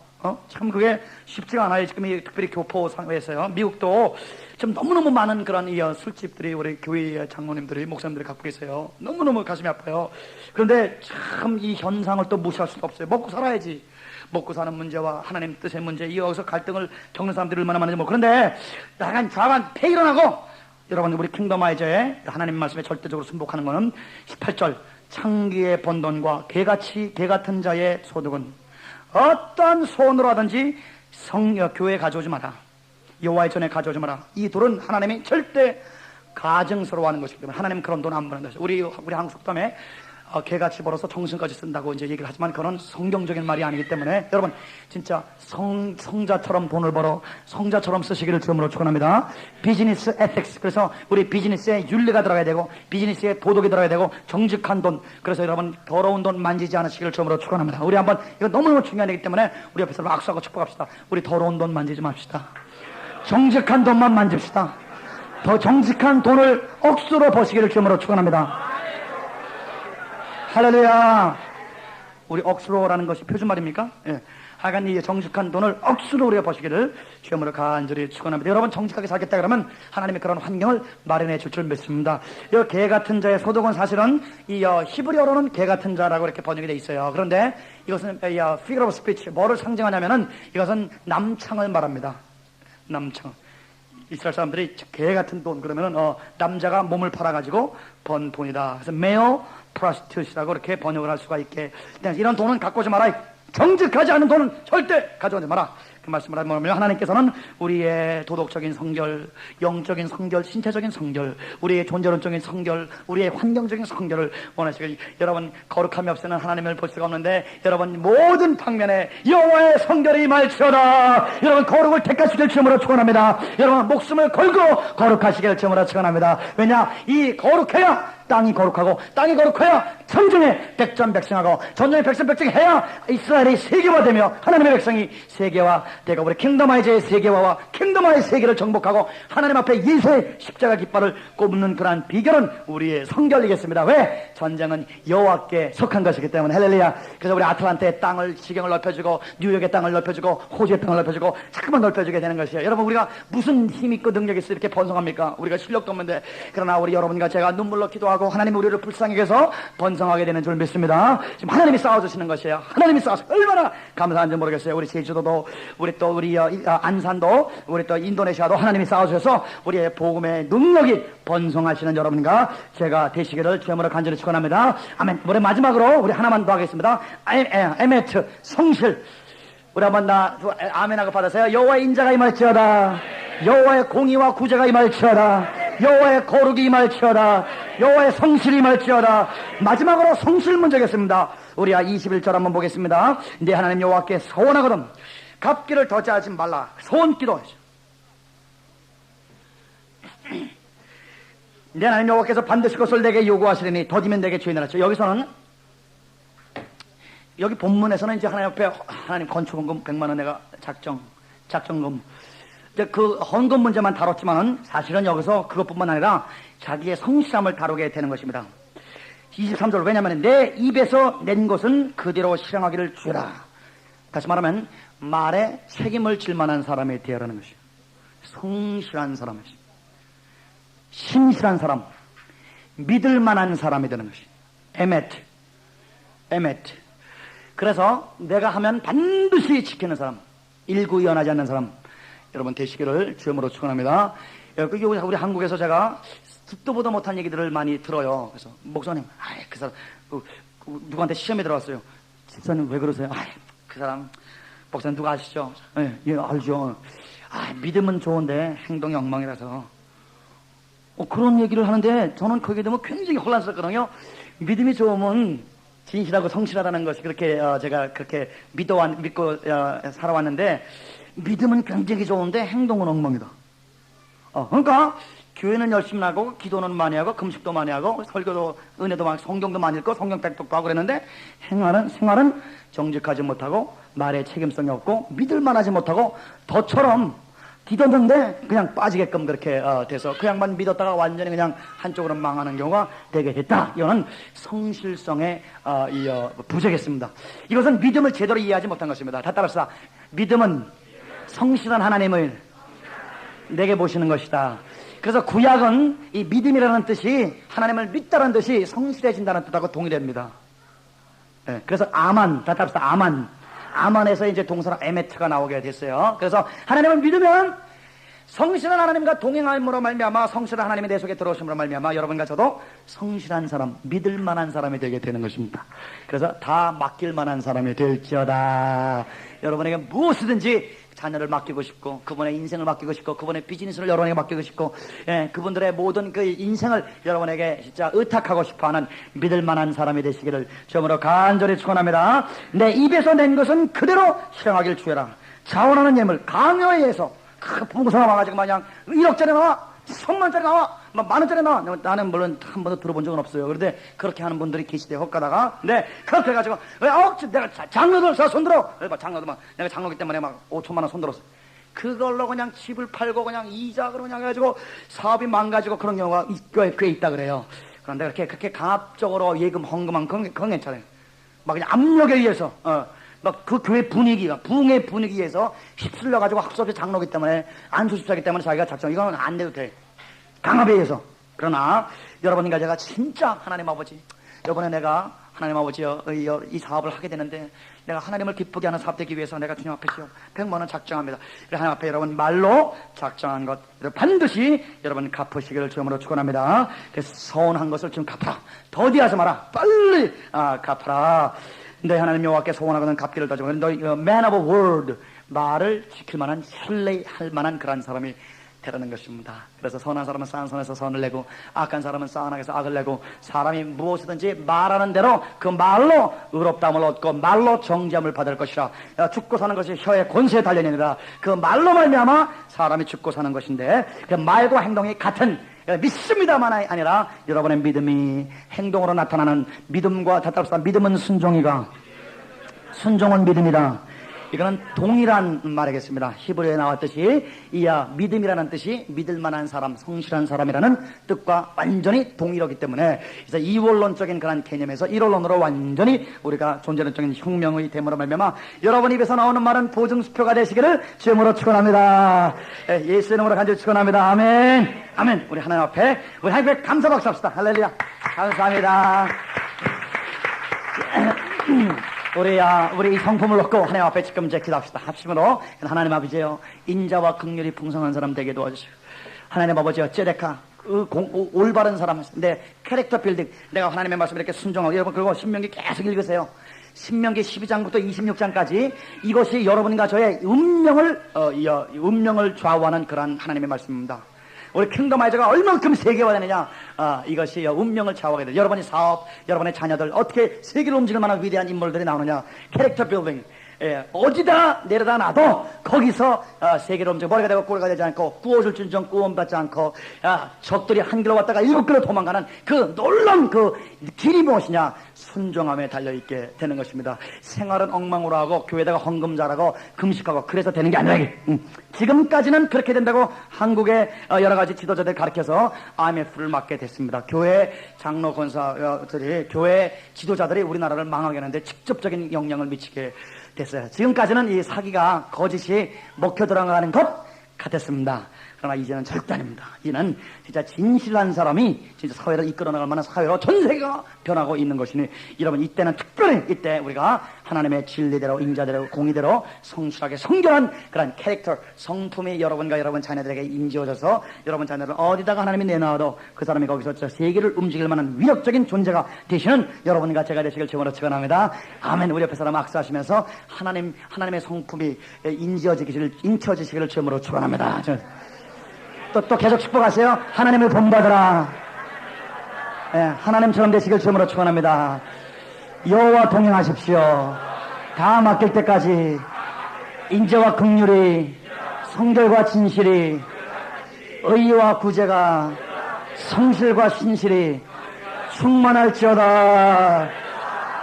참 그게 쉽지가 않아요. 지금 특별히 교포상회에서요. 미국도 좀 너무너무 많은 그런 술집들이 우리 교회 장로님들이 목사님들이 갖고 계세요. 너무너무 가슴이 아파요. 그런데 참 이 현상을 또 무시할 수가 없어요. 먹고 살아야지. 먹고 사는 문제와 하나님 뜻의 문제, 여기서 갈등을 겪는 사람들이 얼마나 많은지 그런데 자간 폐일어나고 여러분 우리 킹덤 아이저의 하나님 말씀에 절대적으로 순복하는 것은 18절 창기의 번 돈과 개 같은 자의 소득은 어떤 손으로 하든지 교회에 가져오지 마라. 여호와의 전에 가져오지 마라. 이 돌은 하나님이 절대 가증스러워하는 것이기 때문에 하나님 그런 돈 안 버는다. 우리 한국 속담에 개같이 벌어서 정신까지 쓴다고 이제 얘기를 하지만 그건 성경적인 말이 아니기 때문에 여러분 진짜 성자처럼 돈을 벌어 성자처럼 쓰시기를 주님으로 축원합니다. 비즈니스 에틱스, 그래서 우리 비즈니스에 윤리가 들어가야 되고 비즈니스에 도덕이 들어가야 되고 정직한 돈, 그래서 여러분 더러운 돈 만지지 않으시기를 주님으로 축원합니다. 우리 한번 이거 너무너무 중요한 얘기기 때문에 우리 옆에서 악수하고 축복합시다. 우리 더러운 돈 만지지 맙시다. 정직한 돈만 만집시다. 더 정직한 돈을 억수로 버시기를 주님으로 축원합니다. 할렐루야. 우리 억수로라는 것이 표준말입니까? 예. 하여간 이 정직한 돈을 억수로 우리가 버시기를 주님으로 간절히 축원합니다. 여러분 정직하게 살겠다 그러면 하나님이 그런 환경을 마련해 줄 줄 믿습니다. 이 개 같은 자의 소득은 사실은 이 히브리어로는 개 같은 자라고 이렇게 번역이 되어 있어요. 그런데 이것은 figure of speech, 뭐를 상징하냐면은 이것은 남창을 말합니다. 남창. 이스라엘 사람들이 개 같은 돈 그러면은 남자가 몸을 팔아가지고 번 돈이다. 그래서 male prostitute라고 이렇게 번역을 할 수가 있게. 이런 돈은 갖고 오지 마라. 정직하지 않은 돈은 절대 가져오지 마라. 그 말씀을 하면 하나님께서는 우리의 도덕적인 성결, 영적인 성결, 신체적인 성결, 우리의 존재론적인 성결, 우리의 환경적인 성결을 원하시길. 여러분 거룩함이 없으면 하나님을 볼 수가 없는데 여러분 모든 방면에 여호와의 성결이 임할지어다. 여러분 거룩을 택하시길 주님으로 축원합니다. 여러분 목숨을 걸고 거룩하시길 주님으로 축원합니다. 왜냐 이 거룩해야 땅이 거룩하고 땅이 거룩해야 천중에 백전백승하고 천중에 백전백승해야 이스라엘이 세계화되며 하나님의 백성이 세계화되고 우리 킹덤아이즈의 세계화와 킹덤아이의 세계를 정복하고 하나님 앞에 예수의 십자가 깃발을 꼽는 그러한 비결은 우리의 성결이겠습니다. 왜? 전쟁은 여호와께 속한 것이기 때문에. 할렐루야. 그래서 우리 아틀란타의 땅을 지경을 넓혀주고 뉴욕의 땅을 넓혀주고 호주의 땅을 넓혀주고 자꾸만 넓혀주게 되는 것이에요. 여러분 우리가 무슨 힘 있고 능력이 있어 이렇게 번성합니까? 우리가 실력도 없는데. 그러나 우리 여러분과 제가 눈물로 기도하고 하나님이 우리를 불쌍히 여겨서 번성하게 되는 줄 믿습니다. 지금 하나님이 쌓아주시는 것이에요. 하나님이 쌓아서 얼마나 감사한지 모르겠어요. 우리 제주도도 우리 안산도 우리 또 인도네시아도 하나님이 쌓아주셔서 우리의 복음의 능력이 번성하시는 여러분과 제가 되시기를 주님으로 간절히 축원합니다. 아멘. 우리 마지막으로 우리 하나만 더 하겠습니다. 에메트 성실. 우리 한번 아멘하고 받으세요. 여호와의 인자가 임할지어다. 여호와의 공의와 구제가 임할지어다. 여호와의 거룩이 임할지어다. 여호와의 성실이 임할지어다. 마지막으로 성실 문제겠습니다. 우리 21절 한번 보겠습니다. 내 하나님 여호와께 서원하거든 갚기를 더디하지 말라. 소원 기도하죠. 내 하나님 여호와께서 반드시 그것을 내게 요구하시리니 더디면 내게 주인을 하죠. 여기서는 여기 본문에서는 이제 하나님 앞에 하나님 건축헌금 100만 원 내가 작정금 그 헌금 문제만 다뤘지만은 사실은 여기서 그것뿐만 아니라 자기의 성실함을 다루게 되는 것입니다. 23절 왜냐하면 내 입에서 낸 것은 그대로 실행하기를 주라. 다시 말하면 말에 책임을 질 만한 사람이 되어라는 것이에요. 성실한 사람이죠. 신실한 사람, 믿을 만한 사람이 되는 것이에요. 에메트. 그래서 내가 하면 반드시 지키는 사람, 일구이연하지 않는 사람 여러분 되시기를 주님으로 축원합니다. 우리 한국에서 제가 듣도 보도 못한 얘기들을 많이 들어요. 그래서 목사님, 그 사람 누구한테 시험에 들어왔어요. 집사님 왜 그러세요? 그 사람 목사님 누가 아시죠? 예, 알죠. 믿음은 좋은데 행동이 엉망이라서 그런 얘기를 하는데 저는 거기에 대면 굉장히 혼란스럽거든요. 믿음이 좋으면 진실하고 성실하다는 것이 그렇게 제가 그렇게 믿고 살아왔는데 믿음은 굉장히 좋은데 행동은 엉망이다. 그러니까 교회는 열심히 하고 기도는 많이 하고 금식도 많이 하고 설교도 은혜도 많이 성경도 많이 읽고 성경 백독도 하고 그랬는데 생활은 정직하지 못하고 말에 책임성이 없고 믿을만하지 못하고 더처럼 기도는데 그냥 빠지게끔 그렇게 돼서 그 양반 믿었다가 완전히 그냥 한쪽으로 망하는 경우가 되게 됐다. 이거는 성실성의 부족했습니다. 이것은 믿음을 제대로 이해하지 못한 것입니다. 다 따라서 믿음은 성실한 하나님을 내게 보시는 것이다. 그래서 구약은 이 믿음이라는 뜻이 하나님을 믿다는 뜻이 성실해진다는 뜻하고 동일합니다. 네, 그래서 다 따라서 아만에서 이제 동사로 에메트가 나오게 됐어요. 그래서 하나님을 믿으면 성실한 하나님과 동행함으로 말미암아 성실한 하나님이 내 속에 들어오심으로 말미암아 여러분과 저도 성실한 사람, 믿을 만한 사람이 되게 되는 것입니다. 그래서 다 맡길 만한 사람이 될지어다. 여러분에게 무엇이든지 자녀를 맡기고 싶고 그분의 인생을 맡기고 싶고 그분의 비즈니스를 여러분에게 맡기고 싶고 그분들의 모든 그 인생을 여러분에게 진짜 의탁하고 싶어하는 믿을 만한 사람이 되시기를 주님으로 간절히 축원합니다. 내 입에서 낸 것은 그대로 실행하기를 주여라. 자원하는 예물 강요에 의해서 풍성한 와가지고 마냥 1억짜리 나와 1000만짜리 나와 만원짜리 나와. 나는 물론 한 번도 들어본 적은 없어요. 그런데 그렇게 하는 분들이 계시대. 헛가다가 그렇게 해가지고 내가 장로들 손들어. 장로들 내가 장로기 때문에 막 5천만 원 손들었어. 그걸로 그냥 집을 팔고 그냥 이자로 그냥 해가지고 사업이 망가지고 그런 경우가 꽤 있다 그래요. 그런데 그렇게 강압적으로 예금 헌금한 건 괜찮아요. 막 그냥 압력에 의해서 막 그 교회 분위기가 부흥의 분위기에서 휩쓸려가지고 학수 없이 장로기 때문에 안수집사기 때문에 자기가 작정 이건 안 돼도 돼. 강압에 의해서. 그러나 여러분과 제가 진짜 하나님 아버지 이번에 내가 하나님 아버지여 이 사업을 하게 되는데 내가 하나님을 기쁘게 하는 사업 되기 위해서 내가 주님 앞에서 100만 원 작정합니다. 하나님 앞에 여러분 말로 작정한 것 반드시 여러분 갚으시기를 주님으로 축원합니다. 그래서 서운한 것을 지금 갚아라. 더디하지 마라. 빨리 갚아라. 네, 하나님 여호와께 소원하거든 갚기를 다지고 너희 man of word 말을 지킬 만한 신뢰할 만한 그런 사람이 되라는 것입니다. 그래서 선한 사람은 싸한 선에서 선을 내고 악한 사람은 싸한 악에서 악을 내고 사람이 무엇이든지 말하는 대로 그 말로 의롭다함을 얻고 말로 정죄함을 받을 것이라. 죽고 사는 것이 혀의 권세에 달려있느니라. 그 말로 말미암아 사람이 죽고 사는 것인데 그 말과 행동이 같은 믿습니다만 아니라 여러분의 믿음이 행동으로 나타나는 믿음과 다따라서 믿음은 순종이가 순종은 믿음이다. 이거는 동일한 말이겠습니다. 히브리어에 나왔듯이 이야 믿음이라는 뜻이 믿을 만한 사람, 성실한 사람이라는 뜻과 완전히 동일하기 때문에 그래서 이원론적인 그런 개념에서 일원론으로 완전히 우리가 존재론적인 혁명의 됨으로 말미암아 여러분 입에서 나오는 말은 보증수표가 되시기를 주님으로 축원합니다. 예수 이름으로 간절히 축원합니다. 아멘. 아멘. 우리 하나님 앞에 감사 박수 합시다. 할렐루야. 감사합니다. 우리 이 성품을 얻고 하나님 앞에 지금 이제 기도합시다. 합심으로 하나님 아버지요 인자와 긍휼이 풍성한 사람 되게 도와주시고 하나님 아버지요 째레카 올바른 사람 내 캐릭터 빌딩 내가 하나님의 말씀을 이렇게 순종하고 여러분 그리고 신명기 계속 읽으세요. 신명기 12장부터 26장까지 이것이 여러분과 저의 운명을 좌우하는 그러한 하나님의 말씀입니다. 우리 킹덤 아이즈가 얼만큼 세계화되느냐 이것이 운명을 좌우하게 돼. 여러분의 사업, 여러분의 자녀들 어떻게 세계를 움직일 만한 위대한 인물들이 나오느냐. 캐릭터 빌딩 어디다 내려다 놔도 거기서 세계를 움직여 머리가 되고 꼬리가 되지 않고 구워줄 준정 구원받지 않고 적들이 한 길로 왔다가 7길로 도망가는 그 놀라운 그 길이 무엇이냐. 순종함에 달려있게 되는 것입니다. 생활은 엉망으로 하고 교회다가 헌금 잘하고 금식하고 그래서 되는 게 아니라 지금까지는 그렇게 된다고 한국의 여러 가지 지도자들 가르쳐서 IMF를 맡게 됐습니다. 교회 장로 권사들이 교회 지도자들이 우리나라를 망하게 하는데 직접적인 영향을 미치게 됐어요. 지금까지는 이 사기가 거짓이 먹혀 들어가는 것 같았습니다. 그러나 이제는 절대 아닙니다. 이제는 진짜 진실한 사람이 진짜 사회를 이끌어 나갈 만한 사회로 전 세계가 변하고 있는 것이니 여러분 이때는 특별히 이때 우리가 하나님의 진리대로 인자대로 공의대로 성실하게 성결한 그런 캐릭터 성품이 여러분과 여러분 자녀들에게 임지어져서 여러분 자녀를 어디다가 하나님이 내놔도 그 사람이 거기서 저 세계를 움직일 만한 위력적인 존재가 되시는 여러분과 제가 되시길 주님으로 축원합니다. 아멘. 우리 옆에 사람 악수하시면서 하나님의 성품이 인쳐지시기를 주님으로 축원합니다. 또 계속 축복하세요. 하나님을 본받으라. 예, 하나님처럼 되시길 주님으로 축원합니다. 여호와 동행하십시오. 다 맡길 때까지 인재와 긍휼이, 성결과 진실이, 의와 구제가, 성실과 신실이 충만할지어다.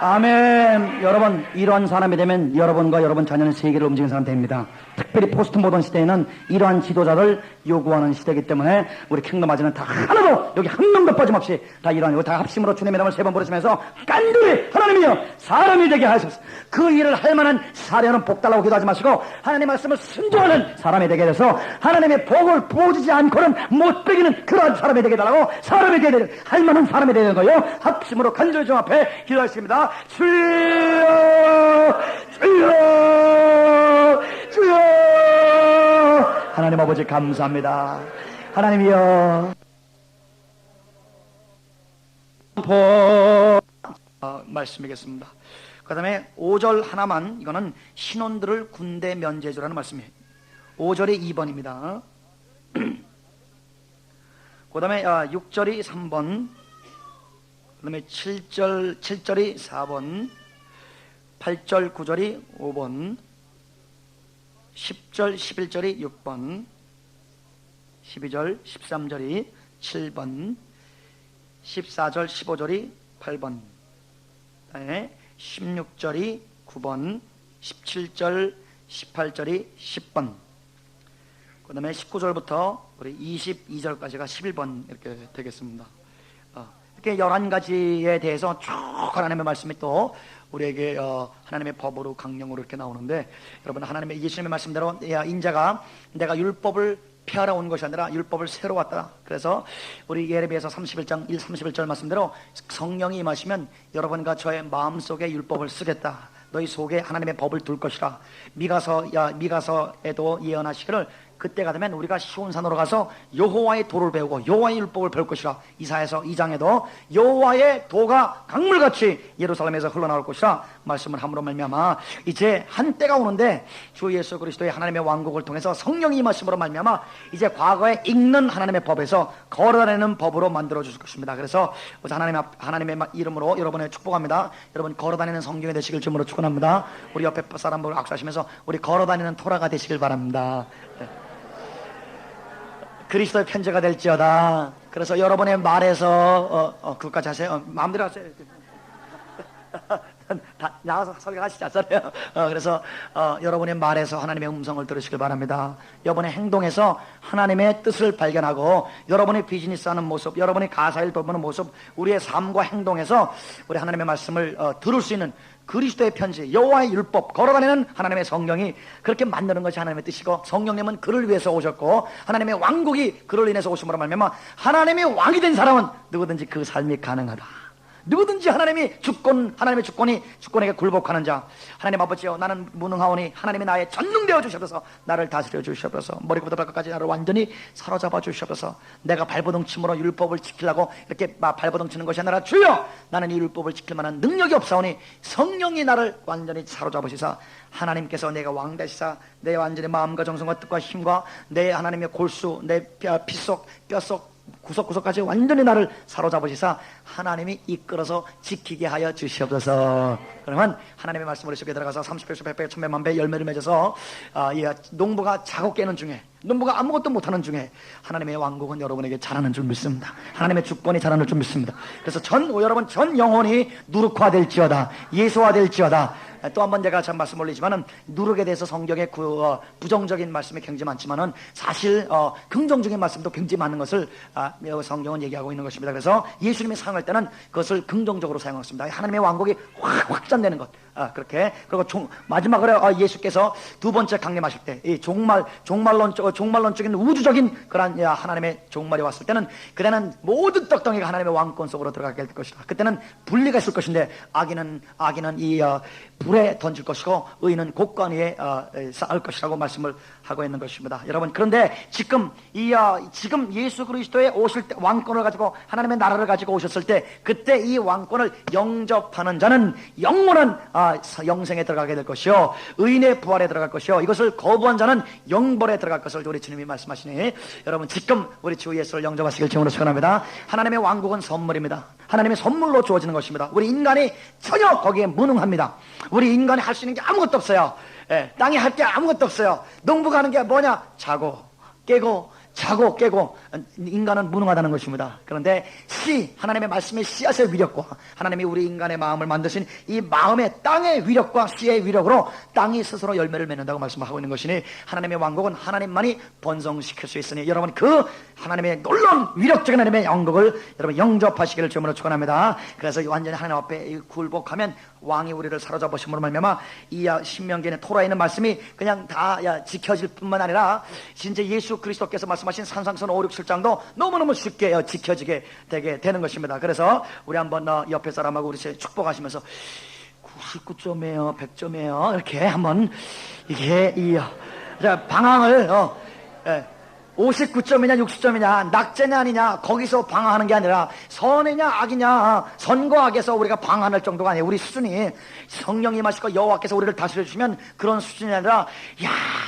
아멘. 여러분, 이러한 사람이 되면 여러분과 여러분 자녀는 세계를 움직이는 사람 됩니다. 특별히 포스트 모던 시대에는 이러한 지도자를 요구하는 시대이기 때문에 우리 킹덤 아지는 다 하나도 여기 한 명도 빠짐없이 다 이러한 다 합심으로 주님의 이름을 3번 부르시면서 깐두리 하나님이여 사람이 되게 하소서. 그 일을 할 만한 사례는 복 달라고 기도하지 마시고 하나님의 말씀을 순종하는 사람이 되게 돼서 하나님의 복을 부어주지 않고는 못 베기는 그러한 사람이 되게 달라고 사람이 되게 되는 할 만한 사람이 되는 거예요. 합심으로 간절히 주 앞에 기도하겠습니다. 주여 주여 주여. 하나님 아버지 감사합니다. 하나님이여 말씀이겠습니다. 그 다음에 5절 하나만, 이거는 신혼들을 군대 면제해주라는 말씀이에요. 5절이 2번입니다. 그 다음에 6절이 3번, 그 다음에 7절이 4번, 8절 9절이 5번, 10절 11절이 6번, 12절 13절이 7번, 14절 15절이 8번, 그다음에 16절이 9번, 17절 18절이 10번, 그 다음에 19절부터 우리 22절까지가 11번 이렇게 되겠습니다. 이렇게 11가지에 대해서 쭉 하나님의 말씀이 또 우리에게 하나님의 법으로 강령으로 이렇게 나오는데, 여러분 하나님의 예수님의 말씀대로 인자가 내가 율법을 폐하러 온 것이 아니라 율법을 새로 왔다. 그래서 우리 예레미야서 31장 31절 말씀대로 성령이 임하시면 여러분과 저의 마음속에 율법을 쓰겠다. 너희 속에 하나님의 법을 둘 것이라. 미가서에도 예언하시기를 그때가 되면 우리가 시온산으로 가서 여호와의 도를 배우고 여호와의 율법을 배울 것이라. 이사야서 2장에도 여호와의 도가 강물같이 예루살렘에서 흘러나올 것이라 말씀을 함으로 말미암아 이제 한때가 오는데 주 예수 그리스도의 하나님의 왕국을 통해서 성령이 임하심으로 말미암아 이제 과거에 읽는 하나님의 법에서 걸어다니는 법으로 만들어 주실 것입니다. 그래서 하나님의 이름으로 여러분을 축복합니다. 여러분 걸어다니는 성경이 되시길 주님으로 축원합니다. 우리 옆에 사람들 악수하시면서 우리 걸어다니는 토라가 되시길 바랍니다. 그리스도의 편제가 될지어다. 그래서 여러분의 말에서 그것까지 하세요. 마음대로 하세요. 다 나가서 설교하시지 않잖아요. 그래서 여러분의 말에서 하나님의 음성을 들으시길 바랍니다. 여러분의 행동에서 하나님의 뜻을 발견하고 여러분의 비즈니스하는 모습, 여러분의 가사일 돌보는 모습, 우리의 삶과 행동에서 우리 하나님의 말씀을 들을 수 있는 그리스도의 편지, 여호와의 율법, 걸어다니는 하나님의 성령이 그렇게 만드는 것이 하나님의 뜻이고, 성령님은 그를 위해서 오셨고 하나님의 왕국이 그를 인해서 오심으로 말미암아 하나님의 왕이 된 사람은 누구든지 그 삶이 가능하다. 누구든지 하나님의 주권에게 굴복하는 자. 하나님 아버지여, 나는 무능하오니 하나님이 나의 전능되어 주시옵소서. 나를 다스려 주시옵소서. 머리부터 발끝까지 나를 완전히 사로잡아 주시옵소서. 내가 발버둥침으로 율법을 지키려고 이렇게 발버둥치는 것이 아니라 주여, 나는 이 율법을 지킬 만한 능력이 없사오니 성령이 나를 완전히 사로잡으시사 하나님께서 내가 왕 되시사 내 완전히 마음과 정성과 뜻과 힘과 내 하나님의 골수, 내 피속 뼛속 구석구석까지 완전히 나를 사로잡으시사 하나님이 이끌어서 지키게 하여 주시옵소서. 그러면 하나님의 말씀으로 속에 들어가서 30배, 100배, 1000배, 만배 열매를 맺어서 농부가 자고 깨는 중에, 농부가 아무것도 못하는 중에 하나님의 왕국은 여러분에게 자라는 줄 믿습니다. 하나님의 주권이 자라는 줄 믿습니다. 그래서 여러분 전 영혼이 누룩화될지어다, 예수화될지어다. 또 한 번 제가 참 말씀 올리지만은 누룩에 대해서 성경에 부정적인 말씀이 굉장히 많지만은 사실 긍정적인 말씀도 굉장히 많은 것을 성경은 얘기하고 있는 것입니다. 그래서 예수님이 사용할 때는 그것을 긍정적으로 사용했습니다. 하나님의 왕국이 확장되는 것. 그렇게. 그리고 마지막으로 예수께서 두 번째 강림하실 때 이 종말론적인 우주적인 그런 하나님의 종말이 왔을 때는 그때는 모든 떡덩이가 하나님의 왕권 속으로 들어가게 될 것이다. 그때는 분리가 있을 것인데 악인은 이 물에 던질 것이고 의인은 곳간 위에 쌓을 것이라고 말씀을 하고 있는 것입니다. 여러분, 그런데 지금 지금 예수 그리스도의 오실 때 왕권을 가지고 하나님의 나라를 가지고 오셨을 때 그때 이 왕권을 영접하는 자는 영원한 영생에 들어가게 될 것이요, 의인의 부활에 들어갈 것이요, 이것을 거부한 자는 영벌에 들어갈 것을 우리 주님이 말씀하시니, 여러분 지금 우리 주 예수를 영접하시길 주님으로 축원합니다. 하나님의 왕국은 선물입니다. 하나님의 선물로 주어지는 것입니다. 우리 인간이 전혀 거기에 무능합니다. 우리 인간이 할 수 있는 게 아무것도 없어요. 땅에 할 게 아무것도 없어요. 농부가 하는 게 뭐냐? 자고 깨고 자고 깨고. 인간은 무능하다는 것입니다. 그런데 하나님의 말씀의 씨앗의 위력과 하나님이 우리 인간의 마음을 만드신 이 마음의 땅의 위력과 씨의 위력으로 땅이 스스로 열매를 맺는다고 말씀하고 있는 것이니, 하나님의 왕국은 하나님만이 번성시킬 수 있으니, 여러분 그 하나님의 놀라운 위력적인 하나님의 왕국을 여러분 영접하시기를 주님으로 축원합니다. 그래서 완전히 하나님 앞에 굴복하면 왕이 우리를 사로잡으심으로 말미암아 이 신명기에 토라에 있는 말씀이 그냥 다 지켜질 뿐만 아니라 진짜 예수 그리스도께서 말씀하신 산상선 5, 6, 7장도 너무너무 쉽게 지켜지게 되게 되는 것입니다. 그래서 우리 한번 옆에 사람하고 우리 축복하시면서 99점이에요 100점이에요 이렇게 한번 이게 방황을 59점이냐 60점이냐 낙제냐 아니냐 거기서 방황하는 게 아니라 선이냐 악이냐 선과 악에서 우리가 방황할 정도가 아니에요. 우리 수준이 성령이 마시고 여호와께서 우리를 다스려 주시면 그런 수준이 아니라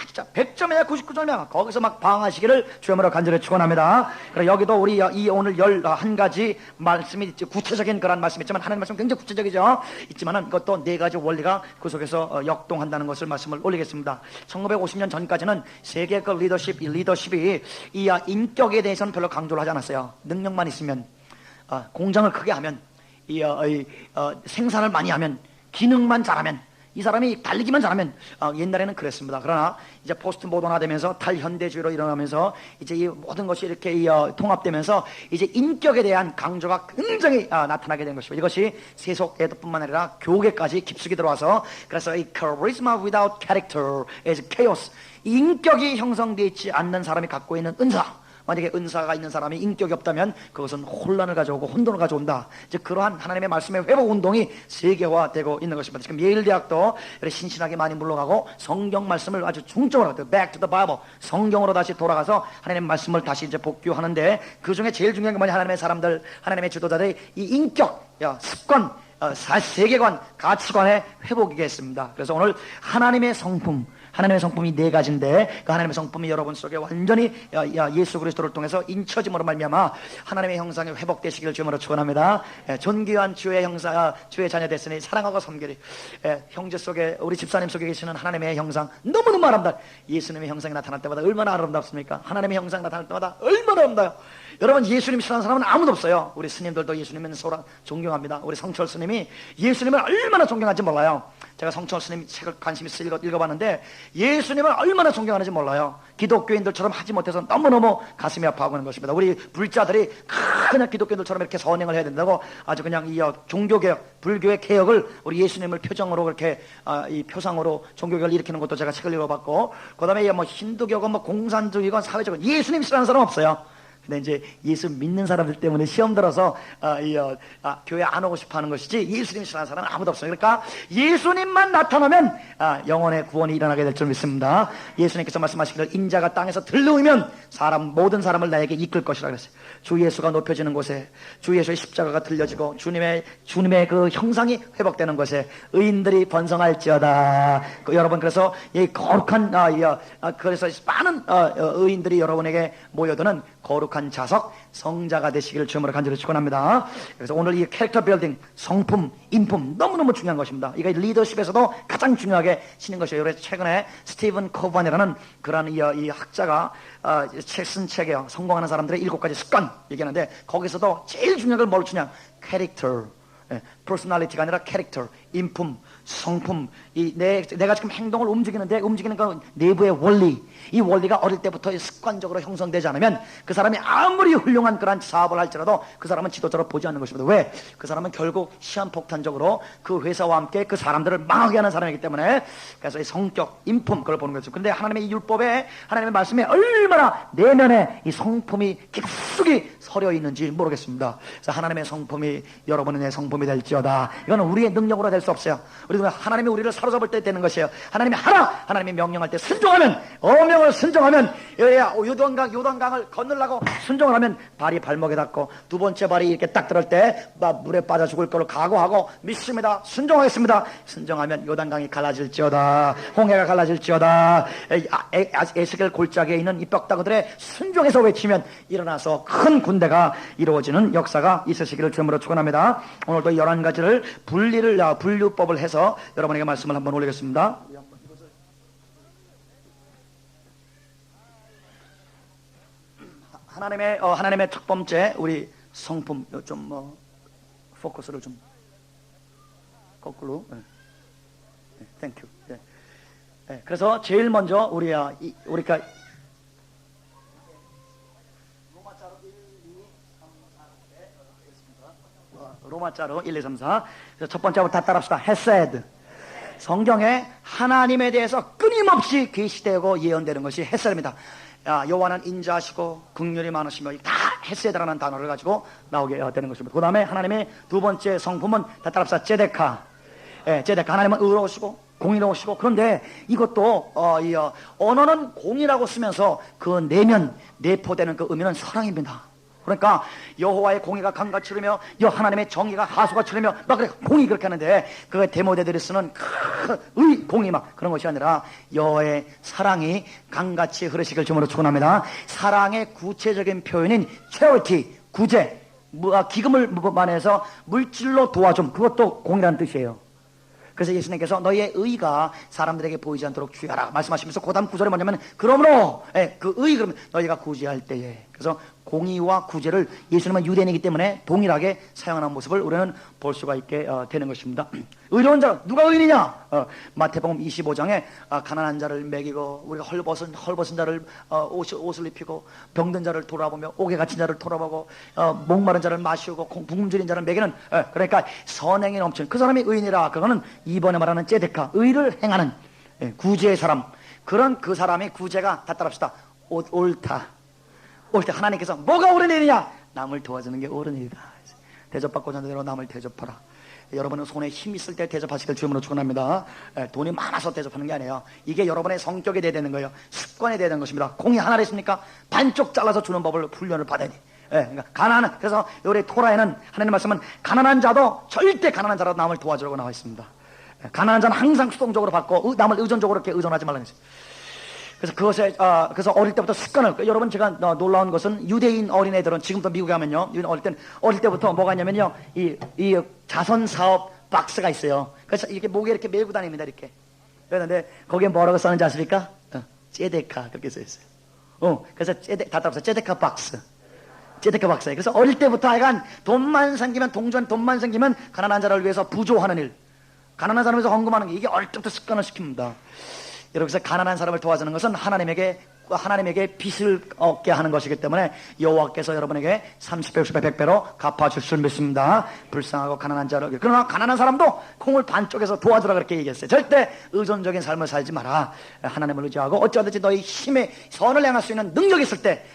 진짜 100점이냐 99점이냐 거기서 막 방황하시기를 주님으로 간절히 축원합니다. 그래 여기도 우리 오늘 11가지 말씀이 구체적인 그런 말씀이 있지만, 하나님 말씀 굉장히 구체적이죠. 있지만은 그것도 4가지 원리가 그 속에서 역동한다는 것을 말씀을 올리겠습니다. 1950년 전까지는 세계급 리더십이 이 인격에 대해서는 별로 강조를 하지 않았어요. 능력만 있으면, 공장을 크게 하면, 생산을 많이 하면, 기능만 잘하면, 이 사람이 달리기만 잘하면, 옛날에는 그랬습니다. 그러나 이제 포스트 모던화되면서 탈현대주의로 일어나면서 이제 이 모든 것이 이렇게 통합되면서 이제 인격에 대한 강조가 굉장히 나타나게 된 것입니다. 이것이 세속에뿐만 아니라 교계까지 깊숙이 들어와서, 그래서 이 charisma without character is chaos, 인격이 형성되어 있지 않는 사람이 갖고 있는 은사, 만약에 은사가 있는 사람이 인격이 없다면 그것은 혼란을 가져오고 혼돈을 가져온다. 이제 그러한 하나님의 말씀의 회복 운동이 세계화되고 있는 것입니다. 지금 예일대학도 신신하게 많이 물러가고 성경 말씀을 아주 중점으로 back to the Bible, 성경으로 다시 돌아가서 하나님의 말씀을 다시 이제 복교하는데, 그 중에 제일 중요한 게 뭐냐? 하나님의 사람들, 하나님의 지도자들의 이 인격, 습관, 세계관, 가치관의 회복이겠습니다. 그래서 오늘 하나님의 성품이 4가지인데 그 하나님의 성품이 여러분 속에 완전히 예수 그리스도를 통해서 인쳐짐으로 말미암아 하나님의 형상이 회복되시기를 주님으로 축원합니다. 존귀한 주의 자녀 됐으니 사랑하고 섬기리. 형제 속에, 우리 집사님 속에 계시는 하나님의 형상 너무너무 아름다워요. 예수님의 형상이 나타날 때마다 얼마나 아름답습니까? 하나님의 형상이 나타날 때마다 얼마나 아름다워요. 여러분, 예수님 싫어하는 사람은 아무도 없어요. 우리 스님들도 예수님은 존경합니다. 우리 성철 스님이 예수님을 얼마나 존경하는지 몰라요. 제가 성철 스님 책을 관심 있어 읽어봤는데 예수님을 얼마나 존경하는지 몰라요. 기독교인들처럼 하지 못해서 너무너무 가슴이 아파하고 있는 것입니다. 우리 불자들이 그냥 기독교인들처럼 이렇게 선행을 해야 된다고 아주 그냥 이 종교개혁, 불교의 개혁을 우리 예수님을 표정으로 그렇게 이 표상으로 종교개혁을 일으키는 것도 제가 책을 읽어봤고, 그 다음에 뭐 힌두교건 뭐 공산주의건 사회적인, 예수님 싫어하는 사람 없어요. 근데 이제 예수 믿는 사람들 때문에 시험 들어서 교회 안 오고 싶어 하는 것이지, 예수님 싫어하는 사람은 아무도 없어요. 그러니까 예수님만 나타나면 영혼의 구원이 일어나게 될 줄 믿습니다. 예수님께서 말씀하시기를 인자가 땅에서 들러오면 모든 사람을 나에게 이끌 것이라 그랬어요. 주 예수가 높여지는 곳에, 주 예수의 십자가가 들려지고 주님의 그 형상이 회복되는 곳에 의인들이 번성할지어다. 여러분, 그래서 이 거룩한 그래서 많은 의인들이 여러분에게 모여드는 거룩한 자석, 성자가 되시기를 주님으로 간절히 축원합니다. 그래서 오늘 이 캐릭터 빌딩, 성품, 인품 너무너무 중요한 것입니다. 이거 리더십에서도 가장 중요하게 치는 것이에요. 최근에 스티븐 코반이라는 그런 이 학자가 쓴 책이에요. 성공하는 사람들의 7가지 습관 얘기하는데, 거기서도 제일 중요한 걸 뭘 주냐? 캐릭터, 퍼스널리티가 아니라 캐릭터, 인품, 성품, 내가 지금 행동을 움직이는 그 내부의 원리, 이 원리가 어릴 때부터 습관적으로 형성되지 않으면 그 사람이 아무리 훌륭한 그런 사업을 할지라도 그 사람은 지도자로 보지 않는 것입니다. 왜? 그 사람은 결국 시한폭탄적으로 그 회사와 함께 그 사람들을 망하게 하는 사람이기 때문에, 그래서 이 성격, 인품, 그걸 보는 거죠. 그런데 하나님의 이 율법에, 하나님의 말씀에 얼마나 내면에 이 성품이 깊숙이 서려 있는지 모르겠습니다. 그래서 하나님의 성품이 여러분의 성품이 될지 갈라질지어다. 이거는 우리의 능력으로 될 수 없어요. 우리는 하나님이 우리를 사로잡을 때 되는 것이에요. 하나님이 하나님이 명령할 때 순종하면, 어명을 순종하면, 요단강을 건너려고 순종을 하면 발이 발목에 닿고, 두 번째 발이 이렇게 딱 들을 때 물에 빠져 죽을 거를 각오하고 믿습니다. 순종하겠습니다. 순종하면 요단강이 갈라질지어다. 홍해가 갈라질지어다. 에스겔 골짜기에 있는 이 뼈다구들의 순종해서 외치면 일어나서 큰 군대가 이루어지는 역사가 있으시기를 주님으로 축원합니다. 오늘도 11가지를 분류법을 해서 여러분에게 말씀을 한번 올리겠습니다. 하나님의 첫 번째 우리 성품 좀 포커스를 좀 거꾸로. 땡큐. 그래서 제일 먼저 우리가 로마자로 1, 2, 3, 4. 그래서 첫 번째부터 다 따라합시다. 헤세드. 성경에 하나님에 대해서 끊임없이 계시되고 예언되는 것이 헤세드입니다. 여호와는 인자하시고 긍휼이 많으시며 다 헤세드라는 단어를 가지고 나오게 되는 것입니다. 그 다음에 하나님의 두 번째 성품은 다 따라합시다. 제데카. 제데카. 하나님은 의로우시고 공의로우시고, 그런데 이것도 언어는 공이라고 쓰면서 그 내포되는 그 의미는 사랑입니다. 그러니까 여호와의 공의가 강같이 흐르며 하나님의 정의가 하수같이 흐르며 막 그래 공이 그렇게 하는데, 그게 데모데들이 쓰는 공이 막 그런 것이 아니라 여호와의 사랑이 강같이 흐르시길 주님으로 축원합니다. 사랑의 구체적인 표현인 charity, 구제, 기금을 만해서 물질로 도와줌, 그것도 공이라는 뜻이에요. 그래서 예수님께서 너희의 의가 사람들에게 보이지 않도록 주의하라 말씀하시면서 그 다음 구절에 뭐냐면, 그러므로 그러면 너희가 구제할 때에, 그래서 공의와 구제를 예수님은 유대인이기 때문에 동일하게 사용하는 모습을 우리는 볼 수가 있게 되는 것입니다. 의로운 자, 누가 의인이냐? 마태복음 25장에 가난한 자를 먹이고, 우리가 헐벗은 자를 옷을 입히고, 병든 자를 돌아보며, 옥에 갇힌 자를 돌아보고, 목마른 자를 마시고, 굶주린 자를 먹이는, 그러니까 선행이 넘치는 그 사람이 의인이라. 그거는 이번에 말하는 제데카, 의를 행하는 구제의 사람. 그런 그 사람의 구제가 다 따라합시다. 옳다. 하나님께서 뭐가 옳은 일이냐? 남을 도와주는 게 옳은 일이다. 대접받고자 하는 대로 남을 대접하라. 여러분은 손에 힘 있을 때 대접하시길 주님으로 축원합니다. 돈이 많아서 대접하는 게 아니에요. 이게 여러분의 성격에 대해야 되는 거예요. 습관에 대해야 되는 것입니다. 공이 하나 있습니까? 반쪽 잘라서 주는 법을 훈련을 받아야 돼. 그러니까 그래서 우리 토라에는 하나님 말씀은 가난한 자도 절대 가난한 자라도 남을 도와주라고 나와 있습니다. 가난한 자는 항상 수동적으로 받고 남을 의존적으로 이렇게 의존하지 말라는 거죠. 그래서 어릴 때부터 습관을, 여러분 제가 놀라운 것은 유대인 어린애들은 지금도 미국에 가면요, 어릴 때부터 뭐가 있냐면요, 이 자선 사업 박스가 있어요. 그래서 이렇게 목에 이렇게 메고 다닙니다, 이렇게. 그런데 거기에 뭐라고 써는지 아십니까? 제데카 그렇게 써 있어요. 그래서 다 따라서 제데카 박스. 제데카 박스예요. 그래서 어릴 때부터 하여간 돈만 생기면 가난한 자를 위해서 부조하는 일, 가난한 사람에서 헌금하는 게, 이게 어릴 때부터 습관을 시킵니다. 여러분께서 가난한 사람을 도와주는 것은 하나님에게 빚을 얻게 하는 것이기 때문에 여호와께서 여러분에게 30배, 60배, 100배로 갚아줄 줄 믿습니다. 불쌍하고 가난한 자를. 그러나 가난한 사람도 콩을 반쪽에서 도와주라 그렇게 얘기했어요. 절대 의존적인 삶을 살지 마라. 하나님을 의지하고 어찌하든지 너희 힘에 선을 행할 수 있는 능력이 있을 때,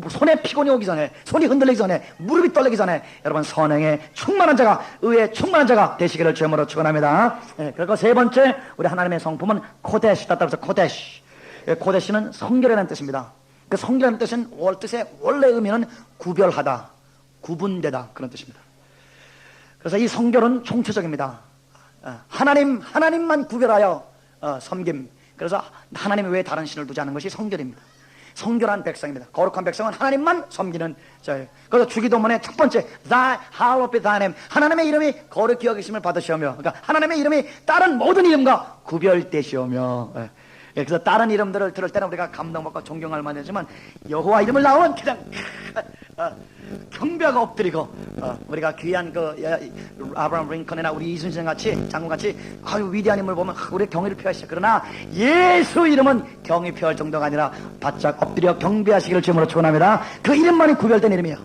손에 피곤이 오기 전에, 손이 흔들리기 전에, 무릎이 떨리기 전에 여러분 선행에 충만한 자가, 의에 충만한 자가 되시기를 주님으로 축원합니다. 그리고 세 번째 우리 하나님의 성품은 코데시다. 따라서 코데시. 코데시는 성결이라는 뜻입니다. 그 성결이라는 뜻의 원래 의미는 구별하다, 구분되다, 그런 뜻입니다. 그래서 이 성결은 총체적입니다. 하나님만 구별하여 섬김. 그래서 하나님이 왜 다른 신을 두지 않은 것이 성결입니다. 성결한 백성입니다. 거룩한 백성은 하나님만 섬기는 자예요. 그래서 주기도문의 첫 번째, hallowed be thy name. 하나님의 이름이 거룩히 여기심을 받으시오며, 그러니까 하나님의 이름이 다른 모든 이름과 구별되시오며. 그래서 다른 이름들을 들을 때는 우리가 감동받고 존경할 만하지만, 여호와 이름을 나오면 그냥 경배하고 엎드리고, 우리가 귀한 아브라함 링컨이나 우리 이순신 같이 장군같이 위대한 인물 보면 우리 경의를 표하시죠. 그러나 예수 이름은 경의 표할 정도가 아니라 바짝 엎드려 경배하시기를 주님으로 축원합니다. 그 이름만이 구별된 이름이에요.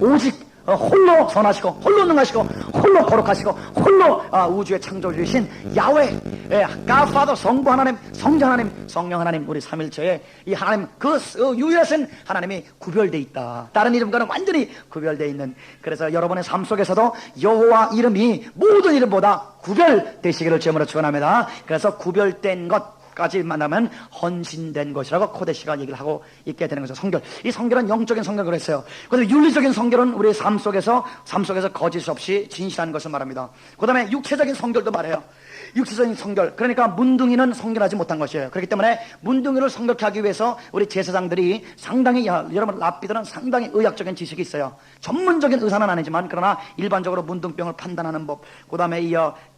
오직 홀로 선하시고 홀로 능하시고 홀로 거룩하시고 홀로 우주의 창조주이신 야훼, God Father, 성부 하나님, 성자 하나님, 성령 하나님, 우리 삼일체의 이 하나님, 그 유일하신 하나님이 구별되어 있다. 다른 이름과는 완전히 구별되어 있는, 그래서 여러분의 삶 속에서도 여호와 이름이 모든 이름보다 구별되시기를 주님으로 축원합니다. 그래서 구별된 것까지 만나면 헌신된 것이라고 코데시가 얘기를 하고 있게 되는 거죠. 성결. 이 성결은 영적인 성결을 그랬어요. 그런데 윤리적인 성결은 우리의 삶 속에서 거짓 없이 진실한 것을 말합니다. 그 다음에 육체적인 성결도 말해요. 육체적인 성결, 그러니까 문둥이는 성결하지 못한 것이에요. 그렇기 때문에 문둥이를 성결케 하기 위해서 우리 제사장들이 상당히, 여러분 랍비들은 상당히 의학적인 지식이 있어요. 전문적인 의사는 아니지만 그러나 일반적으로 문둥병을 판단하는 법, 그 다음에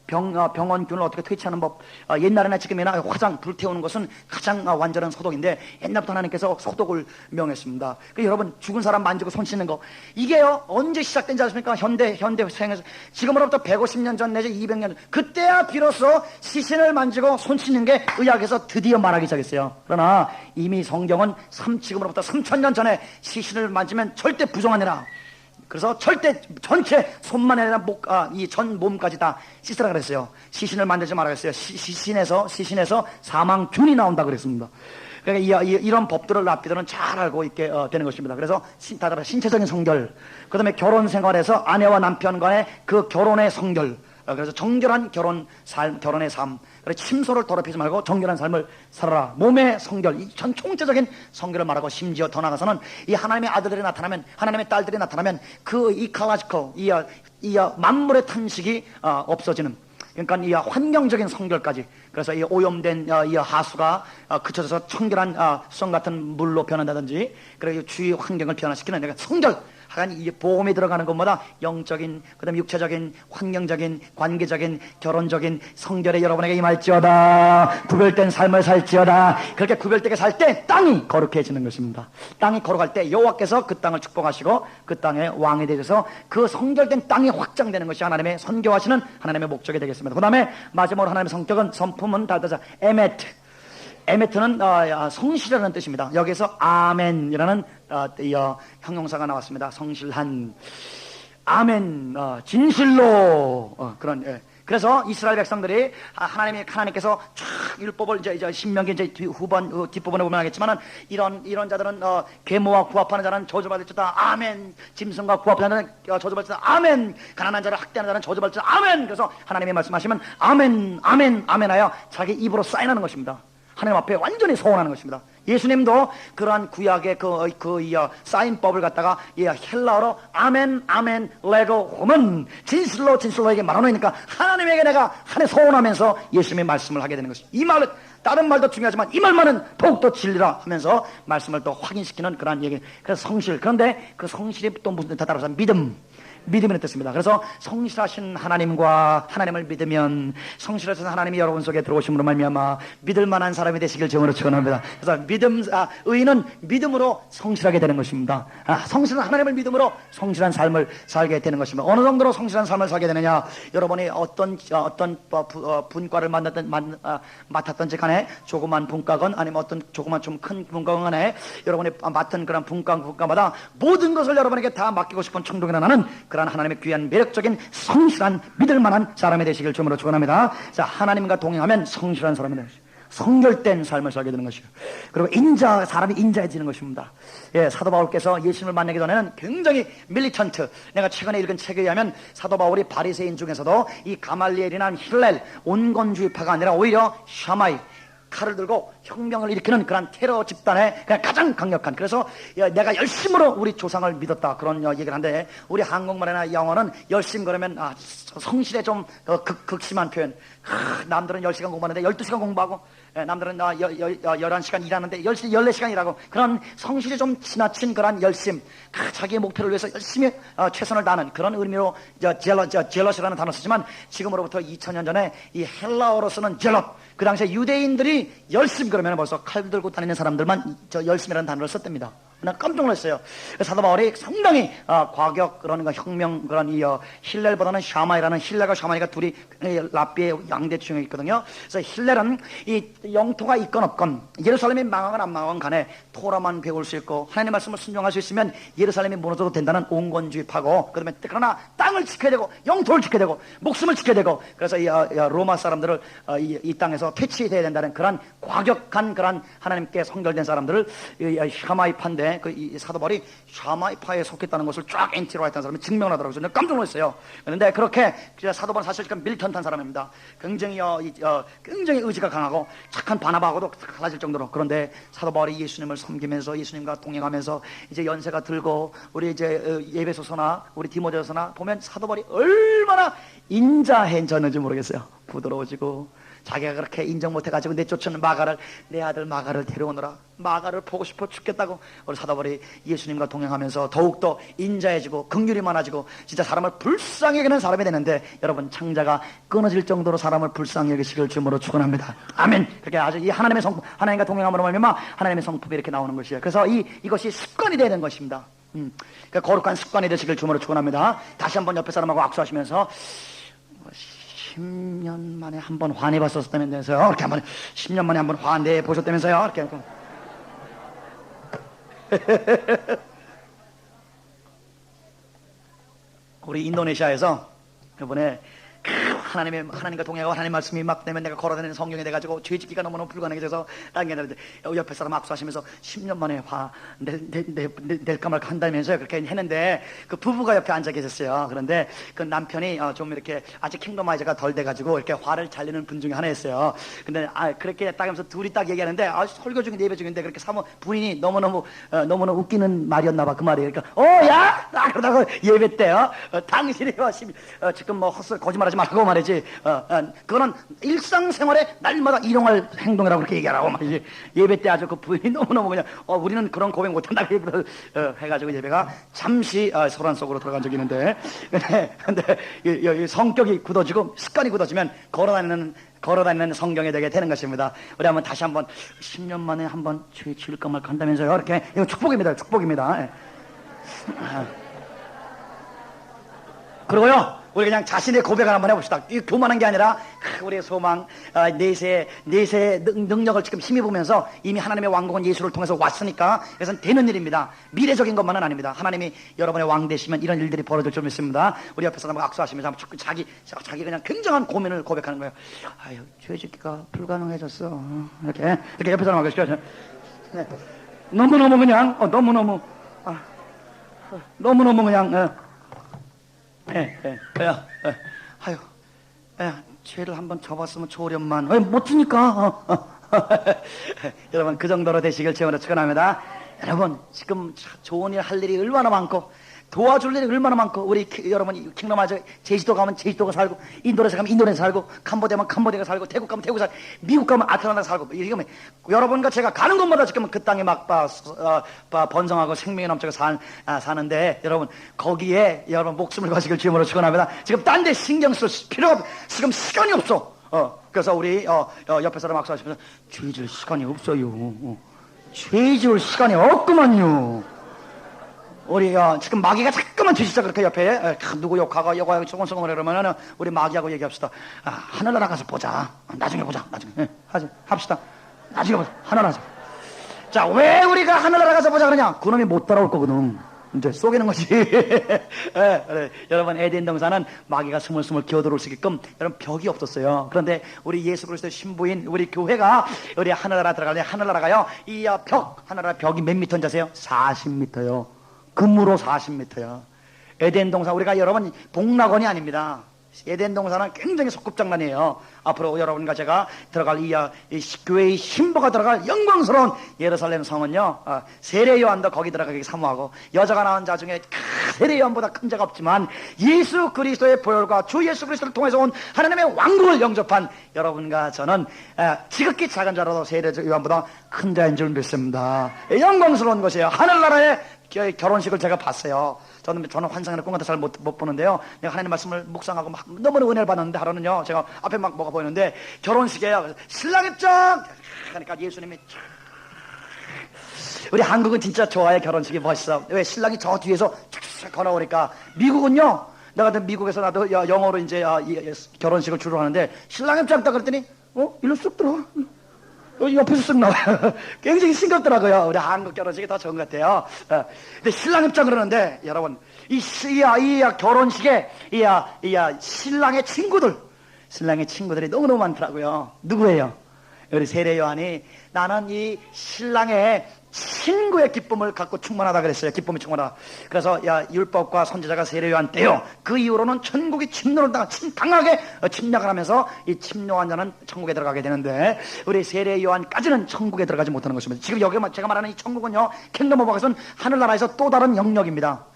병원균을 어떻게 퇴치하는 법, 옛날에나 지금이나 화장 불태우는 것은 가장 완전한 소독인데 옛날부터 하나님께서 소독을 명했습니다. 여러분 죽은 사람 만지고 손 씻는 거, 이게요 언제 시작된지 아십니까? 현대 세상에서 지금으로부터 150년 전 내지 200년 전, 그때야 비로소 시신을 만지고 손 씻는 게 의학에서 드디어 말하기 시작했어요. 그러나 이미 성경은 지금으로부터 3000년 전에 시신을 만지면 절대 부정하니라, 그래서 절대 전체 손만 아니라 이 전 몸까지 다 씻으라 그랬어요. 시신을 만들지 말라 그랬어요. 시신에서 사망균이 나온다 그랬습니다. 그러니까 이런 법들을 랍비들은 잘 알고 있게 되는 것입니다. 그래서 다들 신체적인 성결, 그 다음에 결혼 생활에서 아내와 남편 간의 그 결혼의 성결, 그래서 정결한 결혼의 삶, 침소를 더럽히지 말고 정결한 삶을 살아라. 몸의 성결, 이 전 총체적인 성결을 말하고, 심지어 더 나가서는 이 하나님의 아들들이 나타나면, 하나님의 딸들이 나타나면 그 이칼라지코, 이 만물의 탄식이 없어지는, 그러니까 이 환경적인 성결까지. 그래서 이 오염된 이 하수가 그쳐져서 청결한 수정 같은 물로 변한다든지, 그리고 주위 환경을 변화시키는, 그러니까 성결. 하여간 이 보험에 들어가는 것마다 영적인, 그 다음에 육체적인, 환경적인, 관계적인, 결혼적인 성결에 여러분에게 임할지어다. 구별된 삶을 살지어다. 그렇게 구별되게 살 때 땅이 거룩해지는 것입니다. 땅이 거룩할 때 여호와께서 그 땅을 축복하시고 그 땅의 왕이 되셔서 그 성결된 땅이 확장되는 것이 하나님의 선교하시는 하나님의 목적이 되겠습니다. 그 다음에 마지막으로 하나님의 성격은, 성품은 다르자 에메트. 에메트는 성실이라는 뜻입니다. 여기서 아멘이라는 형용사가 나왔습니다. 성실한, 아멘, 진실로, 그런. 그래서 이스라엘 백성들이 하나님께서 쫙 율법을 이제 신명기 이제 뒷부분에 보면 하겠지만은 이런 자들은 계모와 구합하는 자는 저주받을 자다. 아멘. 짐승과 구합하는 자는 저주받을 자다. 아멘. 가난한 자를 학대하는 자는 저주받을 자다. 아멘. 그래서 하나님이 말씀하시면 아멘, 아멘, 아멘하여 자기 입으로 사인하는 것입니다. 하나님 앞에 완전히 서원하는 것입니다. 예수님도 그러한 구약의 사인법을 갖다가 헬라어로 아멘, 아멘, 레고 홈은 진실로 진실로에게 말하노니까 하나님에게 내가 하나님 서원하면서 예수님의 말씀을 하게 되는 것입니다. 이 말은 다른 말도 중요하지만 이 말만은 더욱더 진리라 하면서 말씀을 또 확인시키는 그러한 얘기. 그래서 성실. 그런데 그 성실이 또 무슨 뜻 따라서 믿음이라는 뜻입니다. 그래서 성실하신 하나님과 하나님을 믿으면, 성실하신 하나님이 여러분 속에 들어오심으로 말미암아 믿을 만한 사람이 되시길 정으로 축원합니다. 그래서 의인은 믿음으로 성실하게 되는 것입니다. 성실한 하나님을 믿음으로 성실한 삶을 살게 되는 것입니다. 어느 정도로 성실한 삶을 살게 되느냐, 여러분이 어떤 분과를 맡았던지 간에, 조그만 분과건 아니면 어떤 조그만 좀 큰 분과건 간에 여러분이 맡은 그런 분과마다 모든 것을 여러분에게 다 맡기고 싶은 충동이 나는 그러한 하나님의 귀한 매력적인 성실한 믿을 만한 사람이 되시길 주님으로 축원합니다. 자, 하나님과 동행하면 성실한 사람이 되는 것이죠. 성결된 삶을 살게 되는 것이죠. 그리고 사람이 인자해지는 것입니다. 사도 바울께서 예수님을 만나기 전에는 굉장히 밀리턴트, 내가 최근에 읽은 책에 의하면 사도 바울이 바리새인 중에서도 이 가말리엘이나 힐렐 온건주의파가 아니라 오히려 샤마이, 칼을 들고 혁명을 일으키는 그런 테러 집단의 그냥 가장 강력한, 그래서 내가 열심으로 우리 조상을 믿었다, 그런 얘기를 하는데, 우리 한국말이나 영어는 열심 그러면 성실에 좀 극심한 표현. 남들은 10시간 공부하는데 12시간 공부하고, 남들은 11시간 일하는데 14시간 일하고, 그런 성실이 좀 지나친 그런 열심, 자기의 목표를 위해서 열심히 최선을 다하는 그런 의미로 젤럿이라는 단어 쓰지만, 지금으로부터 2000년 전에 이 헬라어로 쓰는 젤럿, 그 당시에 유대인들이 열심 그러면 벌써 칼 들고 다니는 사람들만 열심이라는 단어를 썼답니다. 나 깜짝 놀랐어요. 사도 바울이 상당히 과격 그런 거 혁명 그런 이 힐렐보다는 샤마이라는 힐렐과 샤마이가 둘이 랍비의 양대충에 있거든요. 그래서 힐렐은 이 영토가 있건 없건 예루살렘이 망하건 안 망하건 간에 토라만 배울 수 있고 하나님의 말씀을 순종할 수 있으면 예루살렘이 무너져도 된다는 온건주의파고 그러나 땅을 지켜야 되고 영토를 지켜야 되고 목숨을 지켜야 되고 그래서 이 로마 사람들을 이 땅에서 퇴치해야 된다는 그런 과격한 그런 하나님께 성결된 사람들을 샤마이파인데 이 사도 바울이 샤마이파에 속했다는 것을 쫙 엔티로 했다는 사람이 증명을 하더라고요. 저는 깜짝 놀랐어요. 그런데 그렇게 사도 바울은 사실 밀턴탄 사람입니다. 굉장히 굉장히 의지가 강하고 착한 바나바하고도 달라질 정도로. 그런데 사도 바울이 예수님을 섬기면서 예수님과 동행하면서 이제 연세가 들고 우리 이제 에베소서나 우리 디모데서나 보면 사도 바울이 얼마나 인자해졌는지 모르겠어요. 부드러워지고 자기가 그렇게 인정 못해가지고 내쫓는 마가를 내 아들 마가를 데려오느라 마가를 보고 싶어 죽겠다고 우리 사도 바울이 예수님과 동행하면서 더욱더 인자해지고 긍휼이 많아지고 진짜 사람을 불쌍히 여기는 사람이 되는데 여러분 창자가 끊어질 정도로 사람을 불쌍히 여기시길 주님으로 축원합니다. 아멘. 그렇게 아주 이 하나님의 성품 하나님과 동행함으로 말미암아 하나님의 성품이 이렇게 나오는 것이에요. 그래서 이것이 습관이 되는 것입니다. 그러니까 거룩한 습관이 되시길 주님으로 축원합니다. 다시 한번 옆에 사람하고 악수하시면서 10년 만에 한 번 화내봤었다면서요. 이렇게 한번 10년 만에 한 번 화내 보셨다면서요. 이렇게 우리 인도네시아에서 이번에 하나님과 동행하고 하나님 말씀이 막 되면 내가 걸어다니는 성경이 돼가지고 죄짓기가 너무너무 불가능해져서 당연히 옆에 사람 악수하시면서 10년 만에 낼까 말까 한다면서요. 그렇게 했는데 그 부부가 옆에 앉아 계셨어요. 그런데 그 남편이 좀 이렇게 아직 킹덤아이저가 덜 돼가지고 이렇게 화를 잘 내는 분 중에 하나였어요. 근데 그렇게 딱 하면서 둘이 딱 얘기하는데 설교 중인데 예배 중인데 그렇게 부인이 너무너무 웃기는 말이었나 봐. 그 말이 그러니까 야! 그러다가 예배 때요. 당신이 지금 뭐 헛소리 거짓말하지 말고 말이지. 그거는 일상생활에 날마다 일용할 행동이라고 그렇게 얘기하라고 말이지. 예배 때 아주 그 부인이 너무너무 그냥 우리는 그런 고백 못한다 얘기를 해가지고 예배가 잠시 소란 속으로 들어간 적이 있는데 근데 성격이 굳어지고 습관이 굳어지면 걸어다니는 성경에 되게 되는 것입니다. 우리 한번 다시 한번 10년 만에 한번 죄 지을까 말까 한다면서요. 이렇게 이거 축복입니다. 그리고요 우리 그냥 자신의 고백을 한번 해봅시다. 이 교만한 게 아니라 우리의 소망, 내세의 능력을 지금 힘입으면서 이미 하나님의 왕국은 예수를 통해서 왔으니까 그래서 되는 일입니다. 미래적인 것만은 아닙니다. 하나님이 여러분의 왕 되시면 이런 일들이 벌어질 줄 믿습니다. 우리 옆에 사람과 악수하시면서 자기 그냥 굉장한 고민을 고백하는 거예요. 아유, 죄짓기가 불가능해졌어. 이렇게 옆에 사람하고 시켜요. 네. 너무너무 그냥 너무너무 그냥 아유, 죄를 한번 져봤으면 좋으련만. 못 지니까. 여러분, 그 정도로 되시길 제원으로 축원합니다. 여러분, 지금 좋은 일 할 일이 얼마나 많고, 도와줄 일이 얼마나 많고, 우리 여러분 킹덤아저 제주도 가면 제주도가 살고, 인도네시아 가면 인도네시아 살고, 캄보디아 캄보디아가 살고, 태국 가면 태국 살고, 미국 가면 아틀란타 살고, 이러면 여러분과 제가 가는 곳마다 지금 그 땅에 막 번성하고 생명이 넘쳐서 사는데 여러분 거기에 여러분 목숨을 거시길 주님으로 축원합니다. 지금 딴 데 신경 쓸 필요가 없어. 지금 시간이 없어. 그래서 우리 옆에 사람 악수하시면서 죄 지을 시간이 없어요. 죄 지을 시간이 없구만요. 우리 지금 마귀가 자꾸만 주시자 그렇게 옆에 누구 욕하고 소곤소곤 그러면은 우리 마귀하고 얘기합시다. 하늘나라 가서 보자. 나중에 보자. 나중에 합시다. 나중에 보자. 하늘나라 가서. 자, 왜 우리가 하늘나라 가서 보자 그러냐? 그놈이 못 따라올 거거든. 이제 속이는 거지. 그래. 여러분 에덴 동산은 마귀가 스물스물 기어들어올 수 있게끔 여러분 벽이 없었어요. 그런데 우리 예수 그리스도의 신부인 우리 교회가 우리 하늘나라 들어가려 하늘나라가요. 이 하늘나라 벽이 몇 미터인지 아세요? 40미터요. 금으로 40m야. 에덴 동산 우리가 여러분 복락원이 아닙니다. 에덴 동산은 굉장히 소꿉장난이에요. 앞으로 여러분과 제가 들어갈 이 교회의 신부가 들어갈 영광스러운 예루살렘 성은요, 세례 요한도 거기 들어가기 사모하고 여자가 낳은 자 중에 세례 요한보다 큰 자가 없지만 예수 그리스도의 보혈과 주 예수 그리스도를 통해서 온 하나님의 왕국을 영접한 여러분과 저는 지극히 작은 자라도 세례 요한보다 큰 자인 줄 믿습니다. 영광스러운 것이에요. 하늘나라의 결혼식을 제가 봤어요. 저는 환상이나 꿈 같은 잘 못 보는데요. 내가 하나님 말씀을 묵상하고 막 너무나 은혜를 받았는데 하루는요, 제가 앞에 막 뭐가 보이는데 결혼식에 신랑 입장! 그러니까 예수님이 우리 한국은 진짜 좋아해. 결혼식이 멋있어. 왜? 신랑이 저 뒤에서 쫙 걸어오니까. 미국은요, 내가 미국에서 나도 영어로 이제 결혼식을 주로 하는데 신랑이 짧다 그랬더니 일로 쑥 들어와. 옆에서 쓱 나와요. 굉장히 싱겁더라고요. 우리 한국 결혼식이 더 좋은 것 같아요. 근데 신랑 입장 그러는데, 여러분, 이 결혼식에, 신랑의 친구들이 너무너무 많더라고요. 누구예요? 우리 세례 요한이 나는 이 신랑의 친구의 기쁨을 갖고 충만하다 그랬어요. 기쁨이 충만하다. 그래서 율법과 선지자가 세례 요한 때요. 그 이후로는 천국이 강하게 침략을 하면서 이 침노한 자는 천국에 들어가게 되는데, 우리 세례 요한까지는 천국에 들어가지 못하는 것입니다. 지금 여기 제가 말하는 이 천국은요, 킹덤 오브 갓은 하늘나라에서 또 다른 영역입니다.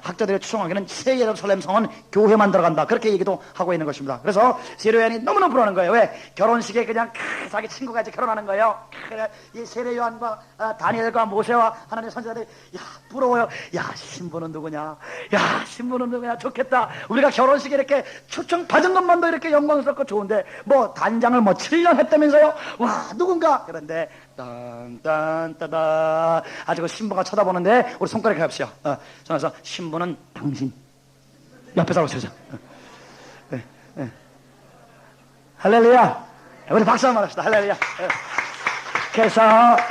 학자들이 추정하기는 새 예루살렘 성은 교회만 들어간다, 그렇게 얘기도 하고 있는 것입니다. 그래서 세례요한이 너무너무 부러워하는 거예요. 왜? 결혼식에 그냥 자기 친구가 이제 결혼하는 거예요. 이 세례요한과 다니엘과 모세와 하나님의 선지자들이 부러워요. 신부는 누구냐, 신부는 누구냐, 좋겠다. 우리가 결혼식에 이렇게 초청 받은 것만도 이렇게 영광스럽고 좋은데 뭐 단장을 7년 했다면서요. 와, 누군가. 그런데 딴딴따다 아주 신부가 쳐다보는데 우리 손가락에 합시오. 그래서 신부는 당신. 옆에 사람 서자. 할렐루야. 우리 박수 한번 합시다. 할렐루야. 그래서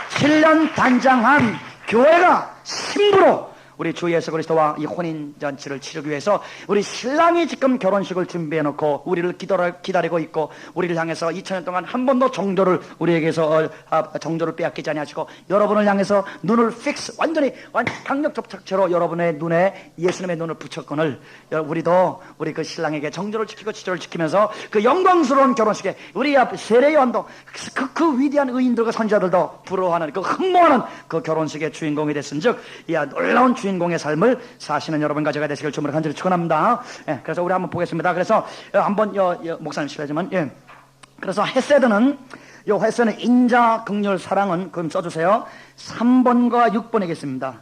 7년 단장한 교회가 신부로 우리 주 예수 그리스도와 이 혼인잔치를 치르기 위해서 우리 신랑이 지금 결혼식을 준비해놓고 우리를 기다리고 있고, 우리를 향해서 2000년 동안 한 번도 정조를 우리에게서 정조를 빼앗기지 아니하시고 여러분을 향해서 눈을 완전히 강력 접착제로 여러분의 눈에 예수님의 눈을 붙였거늘, 우리도 우리 그 신랑에게 정조를 지키고 지조를 지키면서 그 영광스러운 결혼식에 우리 세례 요한도 그 위대한 의인들과 선지자들도 부러워하는, 그 흠모하는 그 결혼식의 주인공이 됐은즉 놀라운 주인공의 삶을 사시는 여러분 가져가 되시길 주님으로 간절히 축원합니다. 그래서 우리 한번 보겠습니다. 그래서 한번 목사님 실례지만, 그래서 헤세드는 인자, 긍휼, 사랑은 그럼 써주세요. 3번과 6번이겠습니다.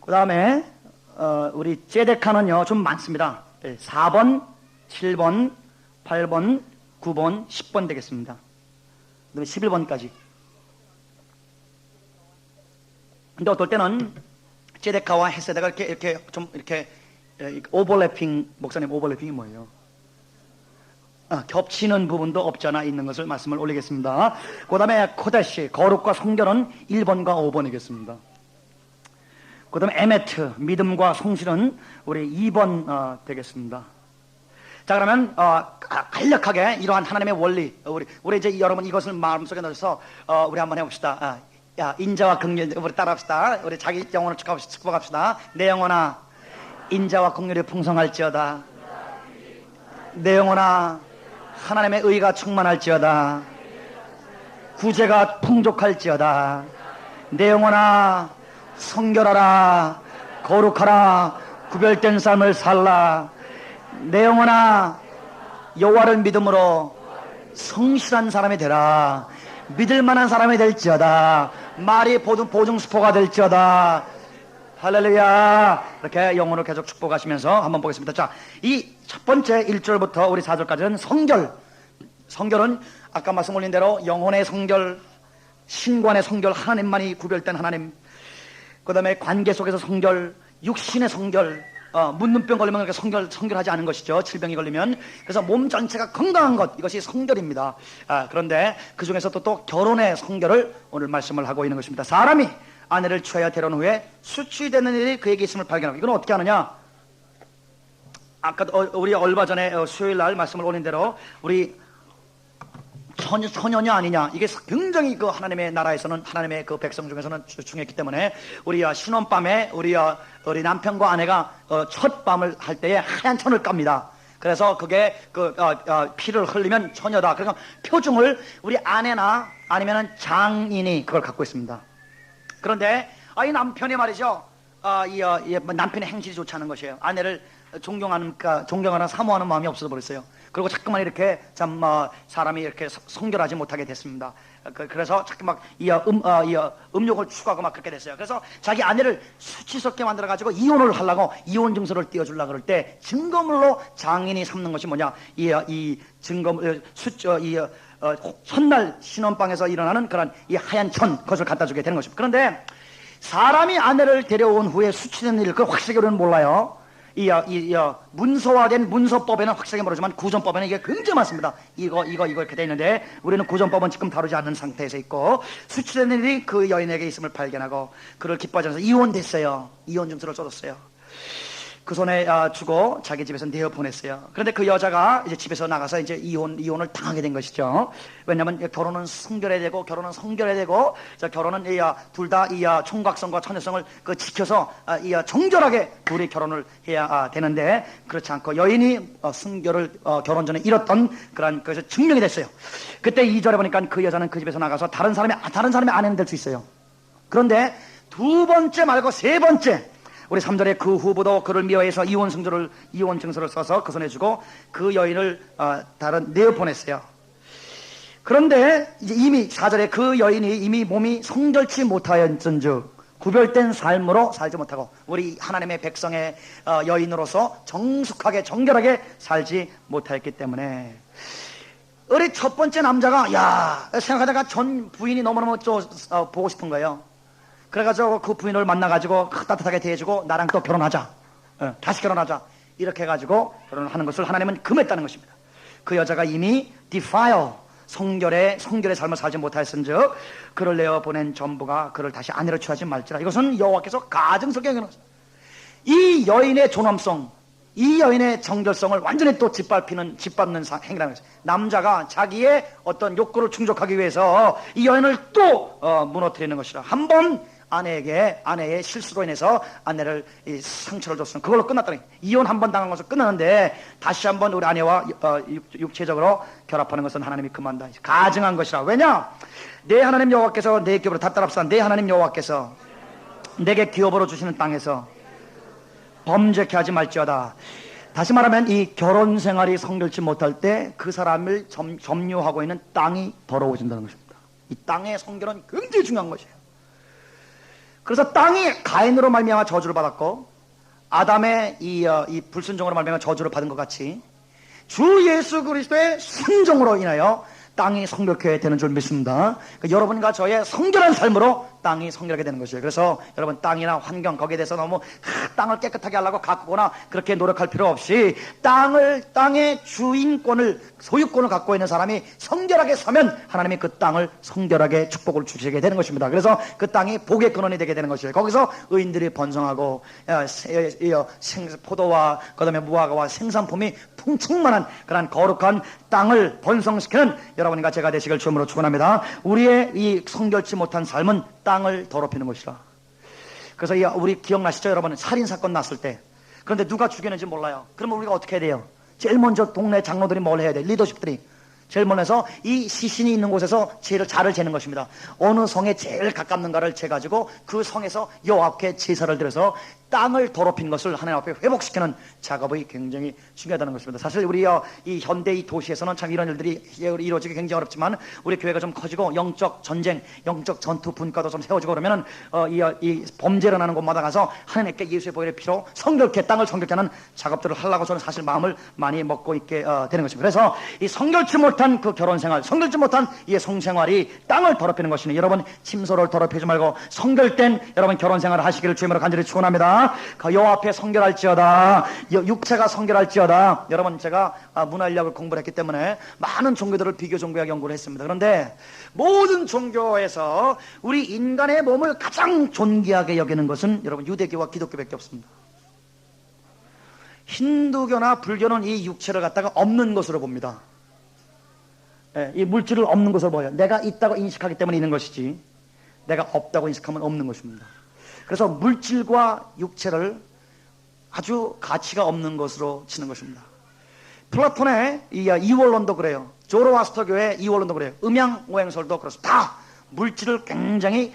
그 다음에 우리 제데카는요 좀 많습니다. 4번, 7번, 8번, 9번, 10번 되겠습니다. 그다음에 11번까지. 근데 어떨 때는 제데카와 헤세드가 이렇게 오버래핑, 목사님 오버래핑이 뭐예요? 겹치는 부분도 없잖아 있는 것을 말씀을 올리겠습니다. 그 다음에 코데시, 거룩과 성결은 1번과 5번이겠습니다. 그 다음에 에메트, 믿음과 성실은 우리 2번 되겠습니다. 자, 그러면 간략하게 이러한 하나님의 원리, 우리 이제 여러분 이것을 마음속에 넣어서 우리 한번 해봅시다. 인자와 긍휼, 우리 따라합시다. 우리 자기 영혼을 축복합시다. 내 영혼아, 인자와 긍휼이 풍성할지어다. 내 영혼아, 하나님의 의가 충만할지어다. 구제가 풍족할지어다. 내 영혼아, 성결하라, 거룩하라, 구별된 삶을 살라. 내 영혼아, 여호와를 믿음으로 성실한 사람이 되라. 믿을 만한 사람이 될지어다. 말이 보증수포가 될지어다. 할렐루야. 이렇게 영혼을 계속 축복하시면서 한번 보겠습니다. 자, 이 첫 번째 1절부터 우리 4절까지는 성결. 성결은 아까 말씀 올린 대로 영혼의 성결, 신관의 성결, 하나님만이 구별된 하나님. 그 다음에 관계 속에서 성결, 육신의 성결, 문눈병 걸리면 그렇게 성결하지 않은 것이죠. 질병이 걸리면. 그래서 몸 전체가 건강한 것, 이것이 성결입니다. 그런데 그 중에서도 또 결혼의 성결을 오늘 말씀을 하고 있는 것입니다. 사람이 아내를 취하여 데려온 후에 수치되는 일이 그에게 있음을 발견하고, 이건 어떻게 하느냐? 아까 우리 얼마 전에 수요일 날 말씀을 올린 대로 우리 처녀냐 아니냐, 이게 굉장히 그 하나님의 나라에서는, 하나님의 그 백성 중에서는 중요했기 때문에 우리 신혼밤에 우리 남편과 아내가 첫 밤을 할 때에 하얀 천을 깝니다. 그래서 그게 피를 흘리면 처녀다. 그러니까 표중을 우리 아내나 아니면은 장인이 그걸 갖고 있습니다. 그런데 이 남편이 말이죠, 남편의 행실이 좋지 않은 것이에요. 아내를 존경하는 사모하는 마음이 없어져 버렸어요. 그리고 자꾸만 이렇게 사람이 이렇게 성결하지 못하게 됐습니다. 그래서 자꾸 막 음욕을 추구하고 막 그렇게 됐어요. 그래서 자기 아내를 수치스럽게 만들어 가지고 이혼을 하려고 이혼 증서를 띄워주려고 그럴 때 증거물로 장인이 삼는 것이 뭐냐? 첫날 신혼방에서 일어나는 그런 이 하얀 천, 그것을 갖다 주게 되는 것입니다. 그런데 사람이 아내를 데려온 후에 수치된 일, 그걸 확실하게 우리는 몰라요. 문서화된 문서법에는 확실하게 모르지만 구전법에는 이게 굉장히 많습니다. 이거 이렇게 돼 있는데 우리는 구전법은 지금 다루지 않는 상태에서 있고, 수치된 일이 그 여인에게 있음을 발견하고 그를 기뻐하면서 이혼됐어요. 이혼 증서를 써줬어요. 그 손에 주고 자기 집에서 내어 보냈어요. 그런데 그 여자가 이제 집에서 나가서 이제 이혼을 당하게 된 것이죠. 왜냐하면 결혼은 성결해야 되고, 결혼은 둘 다 이 총각성과 처녀성을 지켜서 정결하게 둘이 결혼을 해야 되는데, 그렇지 않고 여인이 순결을 결혼 전에 잃었던 그런 것이 증명이 됐어요. 그때 2절에 보니까 그 여자는 그 집에서 나가서 다른 사람의 아내는 될 수 있어요. 그런데 두 번째 말고 세 번째, 우리 3절에 그 후보도 그를 미워해서 이혼 증서를 써서 그 손에 주고 그 여인을 다른 내어 보냈어요. 그런데 이제 이미 4절에 그 여인이 이미 몸이 성결치 못하였은즉 구별된 삶으로 살지 못하고, 우리 하나님의 백성의 여인으로서 정숙하게 정결하게 살지 못하였기 때문에, 우리 첫 번째 남자가 생각하다가 전 부인이 너무너무 보고 싶은 거예요. 그래가지고 그 부인을 만나가지고 따뜻하게 대해주고 나랑 또 결혼하자, 다시 결혼하자, 이렇게 해가지고 결혼을 하는 것을 하나님은 금했다는 것입니다. 그 여자가 이미 defile, 성결의 삶을 살지 못하였은즉 그를 내어 보낸 전부가 그를 다시 아내로 취하지 말지라. 이것은 여호와께서 가증스럽게 여기는 것입니다. 이 여인의 존엄성, 이 여인의 정결성을 완전히 또 짓밟는 행위라는 것입니다. 남자가 자기의 어떤 욕구를 충족하기 위해서 이 여인을 또 무너뜨리는 것이라. 한번 아내의 실수로 인해서 아내를 상처를 줬으면 그걸로 끝났다니. 이혼 한 번 당한 것은 끝나는데 다시 한번 우리 아내와 육체적으로 결합하는 것은 하나님이 그만다, 가증한 것이라. 왜냐? 내 하나님 여호와께서 내 기업으로 답답합시다. 내 하나님 여호와께서 내게 기업으로 주시는 땅에서 범죄케 하지 말지어다. 다시 말하면 이 결혼 생활이 성결치 못할 때 그 사람을 점유하고 있는 땅이 더러워진다는 것입니다. 이 땅의 성결은 굉장히 중요한 것이에요. 그래서 땅이 가인으로 말미암아 저주를 받았고, 아담의 이 불순종으로 말미암아 저주를 받은 것 같이 주 예수 그리스도의 순종으로 인하여 땅이 성결케 되는 줄 믿습니다. 그러니까 여러분과 저의 성결한 삶으로 땅이 성결하게 되는 것이에요. 그래서 여러분, 땅이나 환경, 거기에 대해서 너무 땅을 깨끗하게 하려고 가꾸거나 그렇게 노력할 필요 없이 땅의 소유권을 갖고 있는 사람이 성결하게 서면 하나님이 그 땅을 성결하게 축복을 주시게 되는 것입니다. 그래서 그 땅이 복의 근원이 되게 되는 것이에요. 거기서 의인들이 번성하고 포도와 그다음에 무화과와 생산품이 풍성만한 그런 거룩한 땅을 번성시키는 여러분과 제가 되시길 주님으로 축원합니다. 우리의 이 성결치 못한 삶은 땅을 더럽히는 것이라. 그래서 우리 기억나시죠? 여러분, 살인사건 났을 때, 그런데 누가 죽였는지 몰라요. 그러면 우리가 어떻게 해야 돼요? 제일 먼저 동네 장로들이 뭘 해야 돼요? 리더십들이 제일 먼저 이 시신이 있는 곳에서 자를 재는 것입니다. 어느 성에 제일 가깝는가를 재가지고 그 성에서 여호와께 제사를 드려서 땅을 더럽힌 것을 하나님 앞에 회복시키는 작업이 굉장히 중요하다는 것입니다. 사실 우리 이 현대 이 도시에서는 참 이런 일들이 이루어지기 굉장히 어렵지만, 우리 교회가 좀 커지고 영적 전쟁, 영적 전투 분과도 좀 세워지고 그러면은 이 범죄를 하는 곳마다 가서 하나님께 예수의 보혈의 피로 성결케, 땅을 성결케 하는 작업들을 하려고 저는 사실 마음을 많이 먹고 있게 되는 것입니다. 그래서 이 성결치 못한 그 결혼생활, 성결치 못한 이 성생활이 땅을 더럽히는 것이니, 여러분 침소를 더럽히지 말고 성결된 여러분 결혼생활을 하시기를 주님으로 간절히 축원합니다. 여호와 앞에 성결할지어다, 육체가 성결할지어다. 여러분, 제가 문화인력을 공부를 했기 때문에 많은 종교들을 비교 종교학 연구를 했습니다. 그런데 모든 종교에서 우리 인간의 몸을 가장 존귀하게 여기는 것은 여러분 유대교와 기독교밖에 없습니다. 힌두교나 불교는 이 육체를 갖다가 없는 것으로 봅니다. 이 물질을 없는 것으로 보여요. 내가 있다고 인식하기 때문에 있는 것이지, 내가 없다고 인식하면 없는 것입니다. 그래서 물질과 육체를 아주 가치가 없는 것으로 치는 것입니다. 플라톤의 이원론도 그래요. 조로아스터교의 이원론도 그래요. 음양오행설도 그렇습니다. 다 물질을 굉장히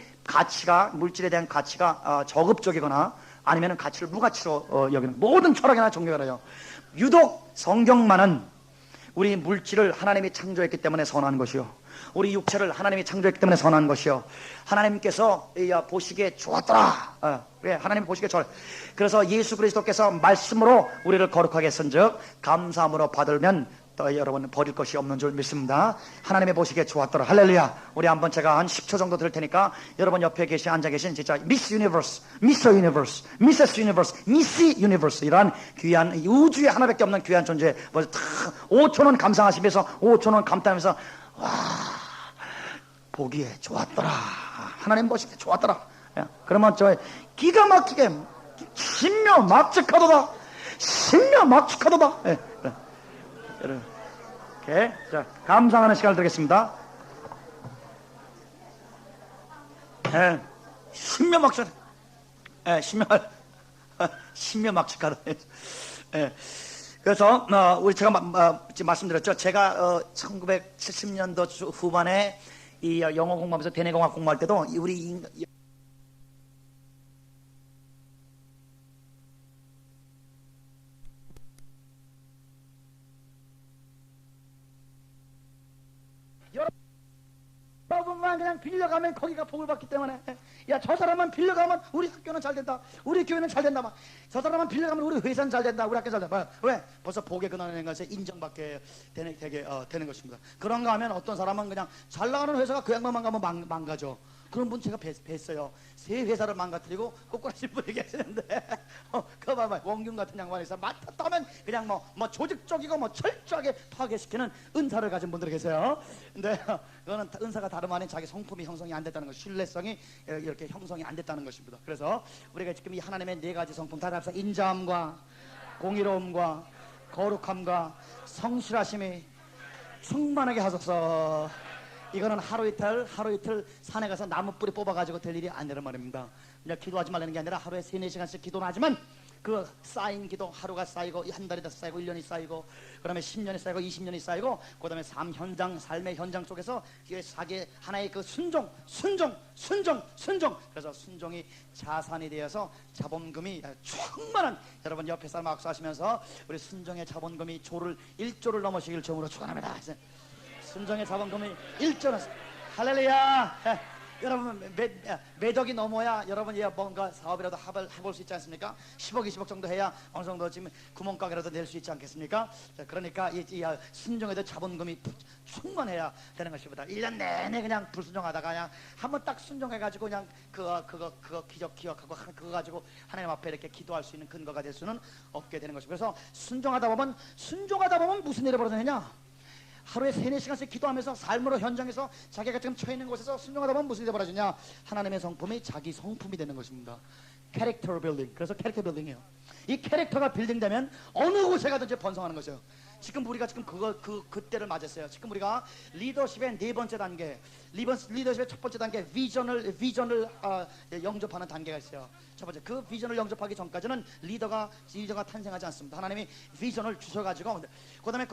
물질에 대한 가치가 저급적이거나 아니면 가치를 무가치로 여기는 모든 철학이나 종교가 그래요. 유독 성경만은 우리 물질을 하나님이 창조했기 때문에 선한 것이요, 우리 육체를 하나님이 창조했기 때문에 선한 것이요, 하나님께서 보시기에 좋았더라. 하나님이 보시기에 좋아. 그래서 예수 그리스도께서 말씀으로 우리를 거룩하게 했은즉 감사함으로 받으면 또 여러분 버릴 것이 없는 줄 믿습니다. 하나님의 보시기에 좋았더라. 할렐루야. 우리 한번 제가 한 10초 정도 드릴 테니까 여러분 옆에 앉아 계신 진짜 미스 유니버스, 미스터 유니버스, 미세스 유니버스, 미시 유니버스 이러한 귀한 우주에 하나밖에 없는 귀한 존재 먼저 탁 5초는 감상하시면서 5초는 감탄하면서 와 보기에 좋았더라. 하나님 보시기에 좋았더라. 그러면 저 기가 막히게 신묘막측하도다. 신묘막측하도다. 이렇게 자 감상하는 시간을 드리겠습니다. 신묘막측, 신묘막측하다. 그래서 우리 제가 지금 말씀드렸죠. 제가 1970년도 후반에 이 영어 공부하면서 대내공학 공부할 때도 우리 여러분만 그냥 빌려가면 거기가 복을 받기 때문에 야 저 사람만 빌려가면 우리 학교는 잘 된다, 우리 교회는 잘 된다, 막 저 사람만 빌려가면 우리 회사는 잘 된다, 우리 학교 잘 된다. 왜? 벌써 복의 근원인 것에 인정받게 되는 것입니다. 그런가 하면 어떤 사람은 그냥 잘 나가는 회사가 그 양반만 가면 망가져. 그런 분 제가 뵀어요. 세 회사를 망가뜨리고 꼬꾸라질 분이 계시는데 그거 봐봐. 원균 같은 양반이 있어. 맡았다면 그냥 뭐 조직적이고 뭐 철저하게 파괴시키는 은사를 가진 분들이 계세요. 근데 그거는 은사가 다름 아닌 자기 성품이 형성이 안 됐다는 것, 신뢰성이 이렇게 형성이 안 됐다는 것입니다. 그래서 우리가 지금 이 하나님의 네 가지 성품 다 합쳐 인자함과 공의로움과 거룩함과 성실하심이 충만하게 하소서. 이거는 하루 이틀 산에 가서 나무 뿌리 뽑아가지고 될 일이 아니란 말입니다. 그냥 기도하지 말라는 게 아니라 하루에 3-4시간씩 기도는 하지만 그 쌓인 기도 하루가 쌓이고 한 달이 더 쌓이고 1년이 쌓이고 그다음에 10년이 쌓이고 20년이 쌓이고 그다음에 삶의 현장 속에서 자기 하나의 그 순종 그래서 순종이 자산이 되어서 자본금이 충만한 여러분 옆에 사람 악수하시면서 우리 순종의 자본금이 1조를 넘으시길 주음으로 축원합니다. 순종의 자본금이 1조는 할렐루야. 여러분 매덕이 넘어야 여러분 뭔가 사업이라도 해볼 수 있지 않습니까? 10억 20억 정도 해야 어느 정도 지금 구멍가게라도 낼 수 있지 않겠습니까? 자, 그러니까 이 순종에도 자본금이 충만해야 되는 것입니다. 1년 내내 그냥 불순종하다가 그냥 한번 딱 순종해가지고 그냥 그거 기억하고 그거 가지고 하나님 앞에 이렇게 기도할 수 있는 근거가 될 수는 없게 되는 것입니다. 그래서 순종하다 보면 무슨 일이 벌어지느냐? 하루에 3-4시간씩 기도하면서 삶으로 현장에서 자기가 지금 처해 있는 곳에서 순종하다 보면 무슨 일이 벌어지냐? 하나님의 성품이 자기 성품이 되는 것입니다. 캐릭터 빌딩. 그래서 캐릭터 빌딩이에요. 이 캐릭터가 빌딩되면 어느 곳에 가든지 번성하는 것이에요. 지금 우리가 그때를 맞았어요. 지금 우리가 리더십의 4번째 단계, 리더십의 첫 번째 단계 비전을 영접하는 단계가 있어요. 첫 번째 그 비전을 영접하기 전까지는 리더가 탄생하지 않습니다. 하나님이 비전을 주셔가지고 그다음에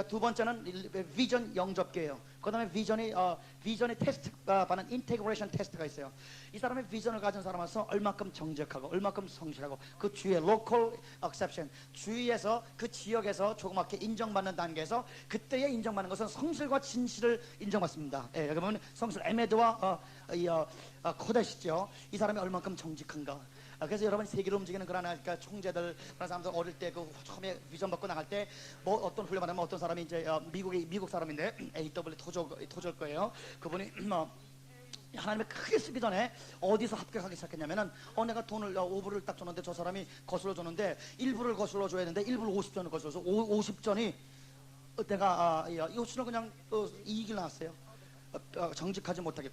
두 번째는 비전 영접기예요. 그다음에 비전의 테스트 받는 인테그레이션 테스트가 있어요. 이 사람의 비전을 가진 사람으로서 얼마큼 정직하고 얼마큼 성실하고 그 주위의 로컬 액셉션 주위에서 그 지역에서 조그맣게 인정받는 단계에서 그때에 인정받는 것은 성실과 진실을 인정받습니다. 예, 그러면 성실 에메드와 코데시죠. 이 사람이 얼마큼 정직한가. 그래서 여러분 세계를 움직이는 그러니까 총재들 그런 사람들 어릴 때 그 처음에 비전 받고 나갈 때 뭐 어떤 훈련 받으면 어떤 사람이 이제 미국 사람인데 AW 토절 거예요. 그분이 하나님의 크게 쓰기 전에 어디서 합격하기 시작했냐면은 내가 돈을 5불을 딱 줬는데 저 사람이 거슬러 줬는데 1불을 거슬러 줘야 되는데 1불 50전을 거슬러서 50전이 내가 이 호수는 그냥 이익을 나왔어요. 정직하지 못하게